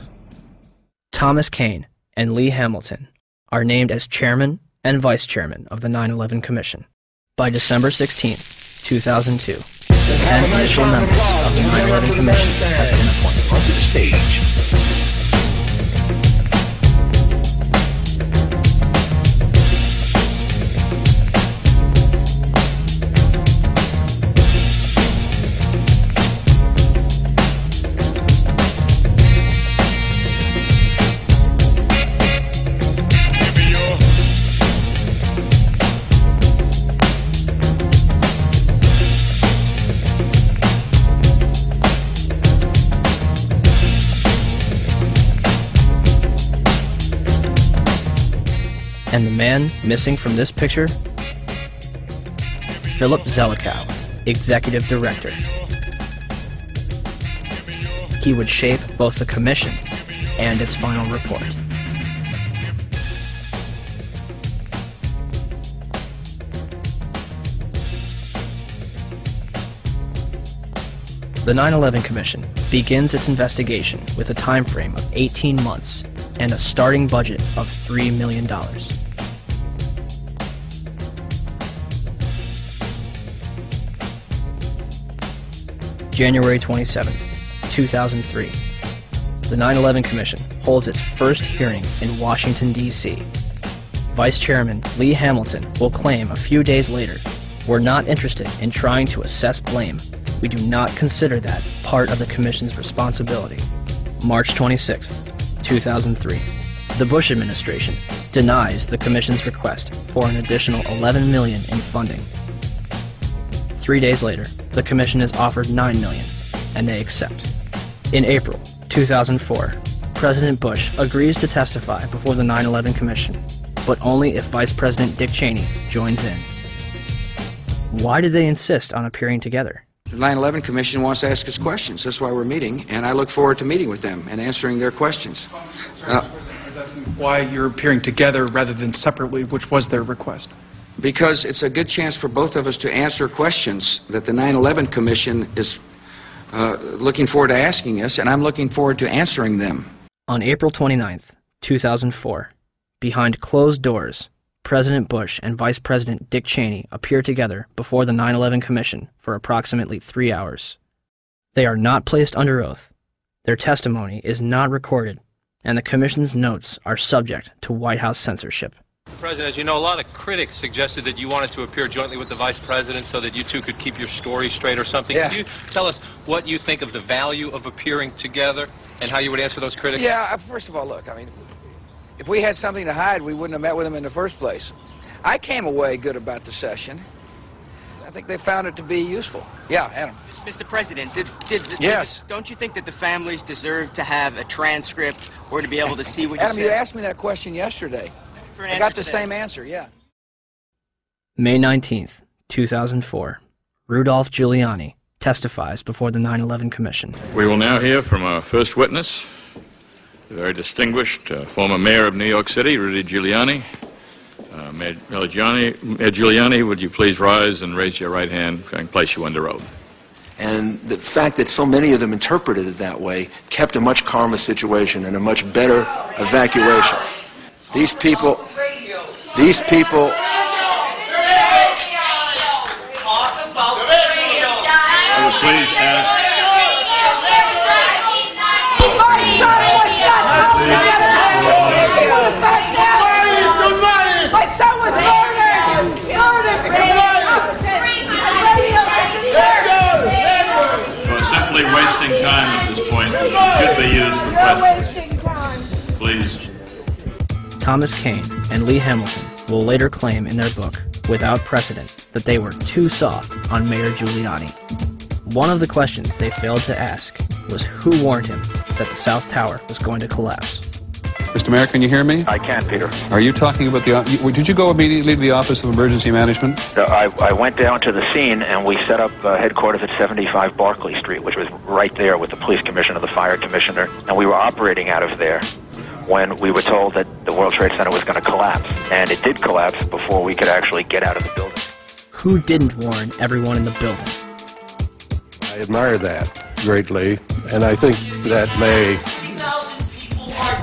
Thomas Kean and Lee Hamilton are named as chairman and vice chairman of the 9/11 Commission. By December 16, 2002, the 10 initial members of the 9/11 Commission have been appointed. Onto the stage. And the man missing from this picture? Philip Zelikow, Executive Director. He would shape both the commission and its final report. The 9/11 Commission begins its investigation with a time frame of 18 months and a starting budget of $3 million. January 27, 2003. The 9/11 Commission holds its first hearing in Washington, D.C. Vice Chairman Lee Hamilton will claim a few days later, "We're not interested in trying to assess blame. We do not consider that part of the Commission's responsibility." March 26, 2003. The Bush administration denies the Commission's request for an additional $11 million in funding. 3 days later, the Commission is offered $9 million, and they accept. In April 2004, President Bush agrees to testify before the 9/11 Commission, but only if Vice President Dick Cheney joins in. Why did they insist on appearing together? The 9/11 Commission wants to ask us questions. That's why we're meeting, and I look forward to meeting with them and answering their questions. Why you're appearing together rather than separately, which was their request? Because it's a good chance for both of us to answer questions that the 9/11 Commission is looking forward to asking us, and I'm looking forward to answering them. On April 29, 2004, behind closed doors, President Bush and Vice President Dick Cheney appear together before the 9/11 Commission for approximately 3 hours. They are not placed under oath, their testimony is not recorded, and the Commission's notes are subject to White House censorship. President, as you know, a lot of critics suggested that you wanted to appear jointly with the Vice President so that you two could keep your story straight or something. Yeah. Could you tell us what you think of the value of appearing together and how you would answer those critics? Yeah, first of all, look, I mean, if we had something to hide, we wouldn't have met with them in the first place. I came away good about the session. I think they found it to be useful. Yeah, Adam. Mr. President, Yes. don't you think that the families deserve to have a transcript or to be able to see what you Adam, said? you asked me that question yesterday. I got the same answer, yeah. May 19, 2004, Rudolph Giuliani testifies before the 9/11 Commission. We will now hear from our first witness, very distinguished former mayor of New York City, Rudy Giuliani. Mayor Giuliani, would you please rise and raise your right hand and place you under oath? And the fact that so many of them interpreted it that way kept a much calmer situation and a much better evacuation. These people. I would please ask. My son was murdered! We're simply wasting time at this point. It should be used for questions. Please. Thomas Kean and Lee Hamilton will later claim in their book, Without Precedent, that they were too soft on Mayor Giuliani. One of the questions they failed to ask was who warned him that the South Tower was going to collapse. Mr. Mayor, can you hear me? I can, Peter. Are you talking about did you go immediately to the Office of Emergency Management? I went down to the scene and we set up headquarters at 75 Barclay Street, which was right there with the police commissioner, the fire commissioner, and we were operating out of there when we were told that the World Trade Center was going to collapse. And it did collapse before we could actually get out of the building. Who didn't warn everyone in the building? I admire that greatly, and I think that may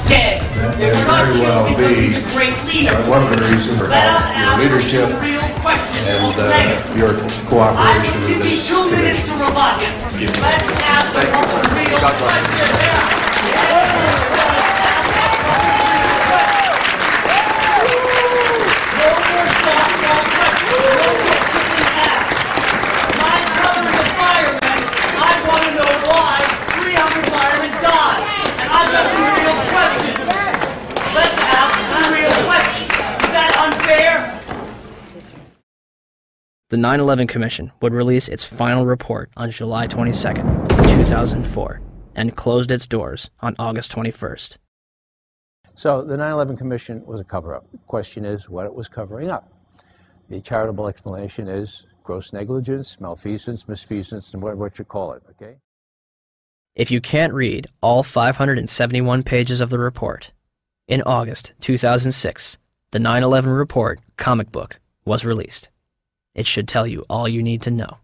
Dead. very well be one of the reasons for your leadership and your cooperation with this commission. Let's ask the real question. My brother's a fireman. I want to know why 300 firemen died. And I've got some real questions. Let's ask some real questions. Is that unfair? The 9/11 Commission would release its final report on July 22nd, 2004, and closed its doors on August 21st. So the 9/11 Commission was a cover-up. The question is what it was covering up. The charitable explanation is gross negligence, malfeasance, misfeasance, and what you call it, okay? If you can't read all 571 pages of the report, in August 2006, the 9/11 Report comic book was released. It should tell you all you need to know.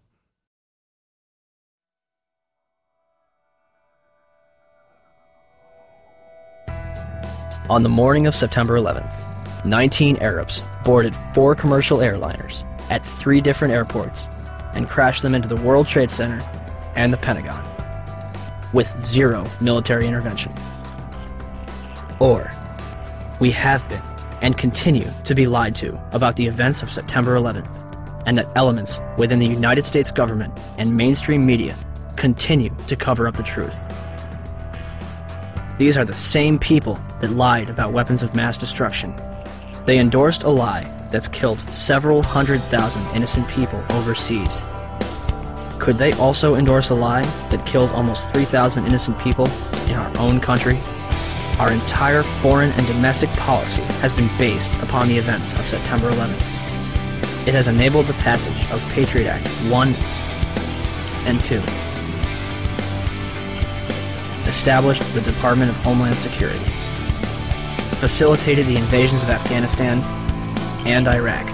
On the morning of September 11th, 19 Arabs boarded 4 commercial airliners at 3 different airports and crashed them into the World Trade Center and the Pentagon, with 0 military intervention. Or, we have been and continue to be lied to about the events of September 11th, and that elements within the United States government and mainstream media continue to cover up the truth. These are the same people that lied about weapons of mass destruction. They endorsed a lie that's killed several 100,000 innocent people overseas. Could they also endorse a lie that killed almost 3,000 innocent people in our own country? Our entire foreign and domestic policy has been based upon the events of September 11th. It has enabled the passage of Patriot Act 1 and 2, established the Department of Homeland Security, facilitated the invasions of Afghanistan and Iraq,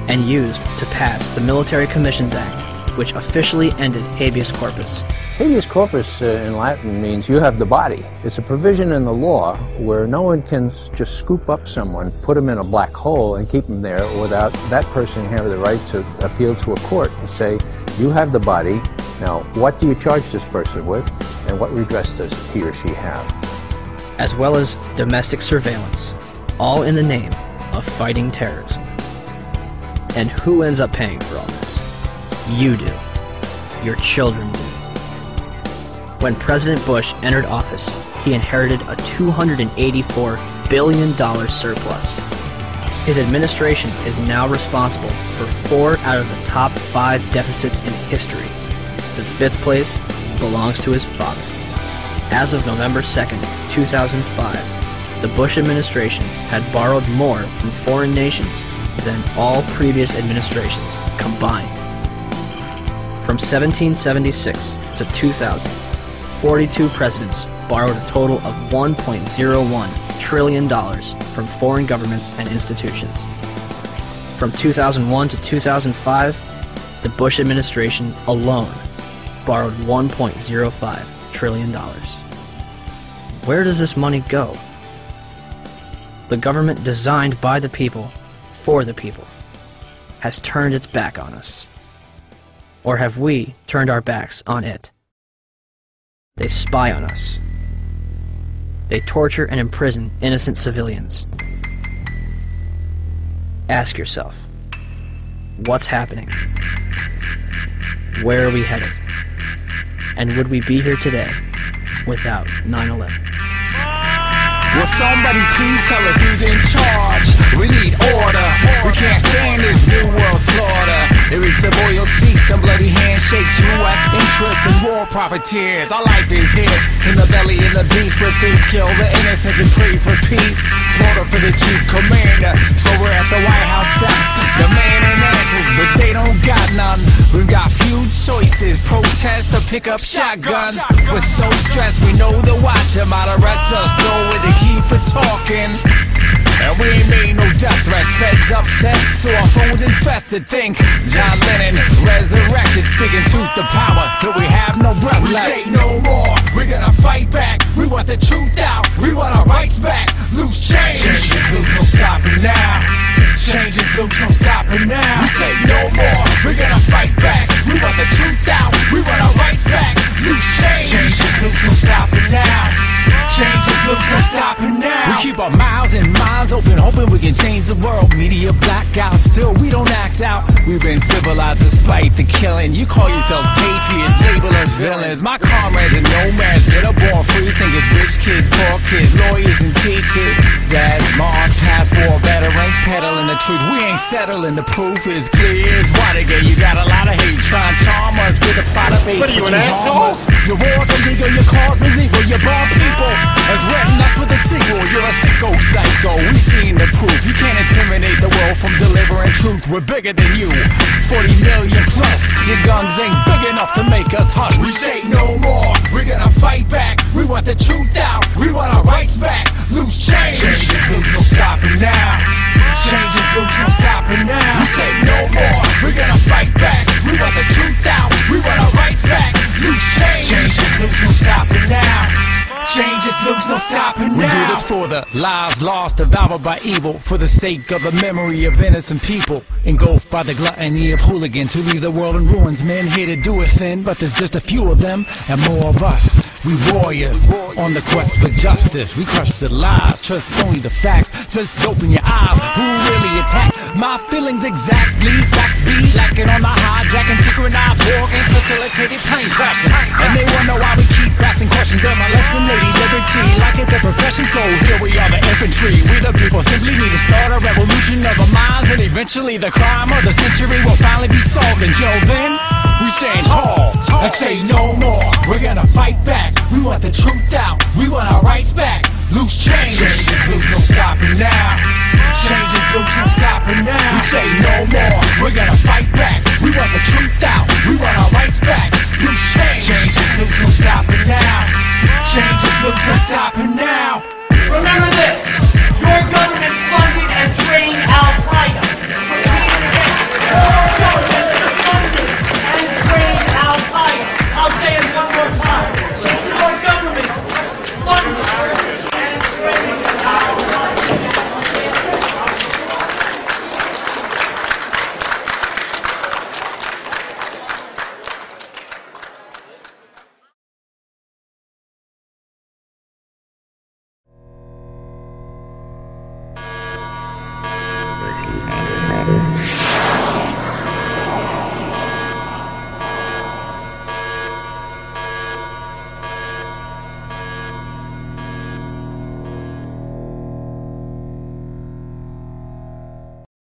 and used to pass the Military Commissions Act, which officially ended habeas corpus. Habeas corpus in Latin means you have the body. It's a provision in the law where no one can just scoop up someone, put them in a black hole and keep them there without that person having the right to appeal to a court and say, you have the body, now what do you charge this person with and what redress does he or she have? As well as domestic surveillance, all in the name of fighting terrorism. And who ends up paying for all this? You do. Your children do. When President Bush entered office, he inherited a $284 billion surplus. His administration is now responsible for 4 out of the top 5 deficits in history. The 5th place belongs to his father. As of November 2nd, 2005, the Bush administration had borrowed more from foreign nations than all previous administrations combined. From 1776 to 2000, 42 presidents borrowed a total of $1.01 trillion from foreign governments and institutions. From 2001 to 2005, the Bush administration alone borrowed $1.05 trillion. Where does this money go? The government designed by the people, for the people, has turned its back on us. Or have we turned our backs on it? They spy on us. They torture and imprison innocent civilians. Ask yourself, what's happening? Where are we headed? And would we be here today without 9/11? Will somebody please tell us who's in charge? We need order. We can't stand this new world slaughter. It reeks of oil seats and bloody handshakes. U.S. interests and war profiteers. Our life is here in the belly of the beast, where thieves kill the innocent and pray for peace. Slaughter for the chief commander. So we're at the White House steps, demanding answers, but they don't got none. We've got few choices: protest or pick up shotguns. We're so stressed, we know the watch might arrest us, though with the key for talking. And we ain't made no death threats. Feds upset, so our phones infested. Think John Lennon resurrected, speaking truth to power till we have no breath left. We say no more, we're gonna fight back. We want the truth out, we want our rights back. Loose change, changes loose, no stopping now. Changes loose, no stopping now. We say no more, we're gonna fight back. We want the truth out, we want our rights back. Loose change, changes loose, no stopping now. Changes loose, no stopping now. We keep our mouths and minds open, hoping we can change the world. Media blackout, still we don't act out. We've been civilized despite the killing. You call yourselves patriots, label us villains. My comrades and nomads that are born free think it's rich kids, poor kids, lawyers and teachers. Dads, moms, past war veterans, peddling the truth. We ain't settling, the proof is clear as Watergate. You got a lot of hate trying to charm us with a plot of hate. What are you, an asshole? Your wars are legal, your cause is evil. You're born people as written, that's with the sequel. You're a sicko psycho, we've seen the proof. You can't intimidate the world from delivering truth. We're bigger than you, 40 million plus. Your guns ain't big enough to make us hush. We say no more, we're gonna fight back. We want the truth out, we want our rights back. Loose change, changes loose, no stopping now. Changes loose, no stopping now. We say no more, we're gonna fight back. We want the truth out, we want our rights back. Loose change, changes loose, no stopping now. Changes loose, no stopping now. We do this for the lives lost, devoured by evil, for the sake of the memory of innocent people, engulfed by the gluttony of hooligans who leave the world in ruins. Men here to do us in, but there's just a few of them and more of us. We warriors on the quest for justice. We crush the lies, trust only the facts. Just open your eyes. Who really attacked my feelings exactly? Facts be lacking on my hijacking, synchronized war games, facilitated plane crashes. And they wonder why we keep asking questions. Am I lesson lady liberty like it's a profession? So here we are, the infantry. We the people simply need to start a revolution of our minds, and eventually the crime of the century will finally be solved. Until then, we stand tall and say no more. We're gonna fight back. We want the truth out, we want our rights back. Loose change, changes loose, no stopping now. Changes loose, no stopping now. We say no more, we're gonna fight back. We want the truth out, we want our rights back.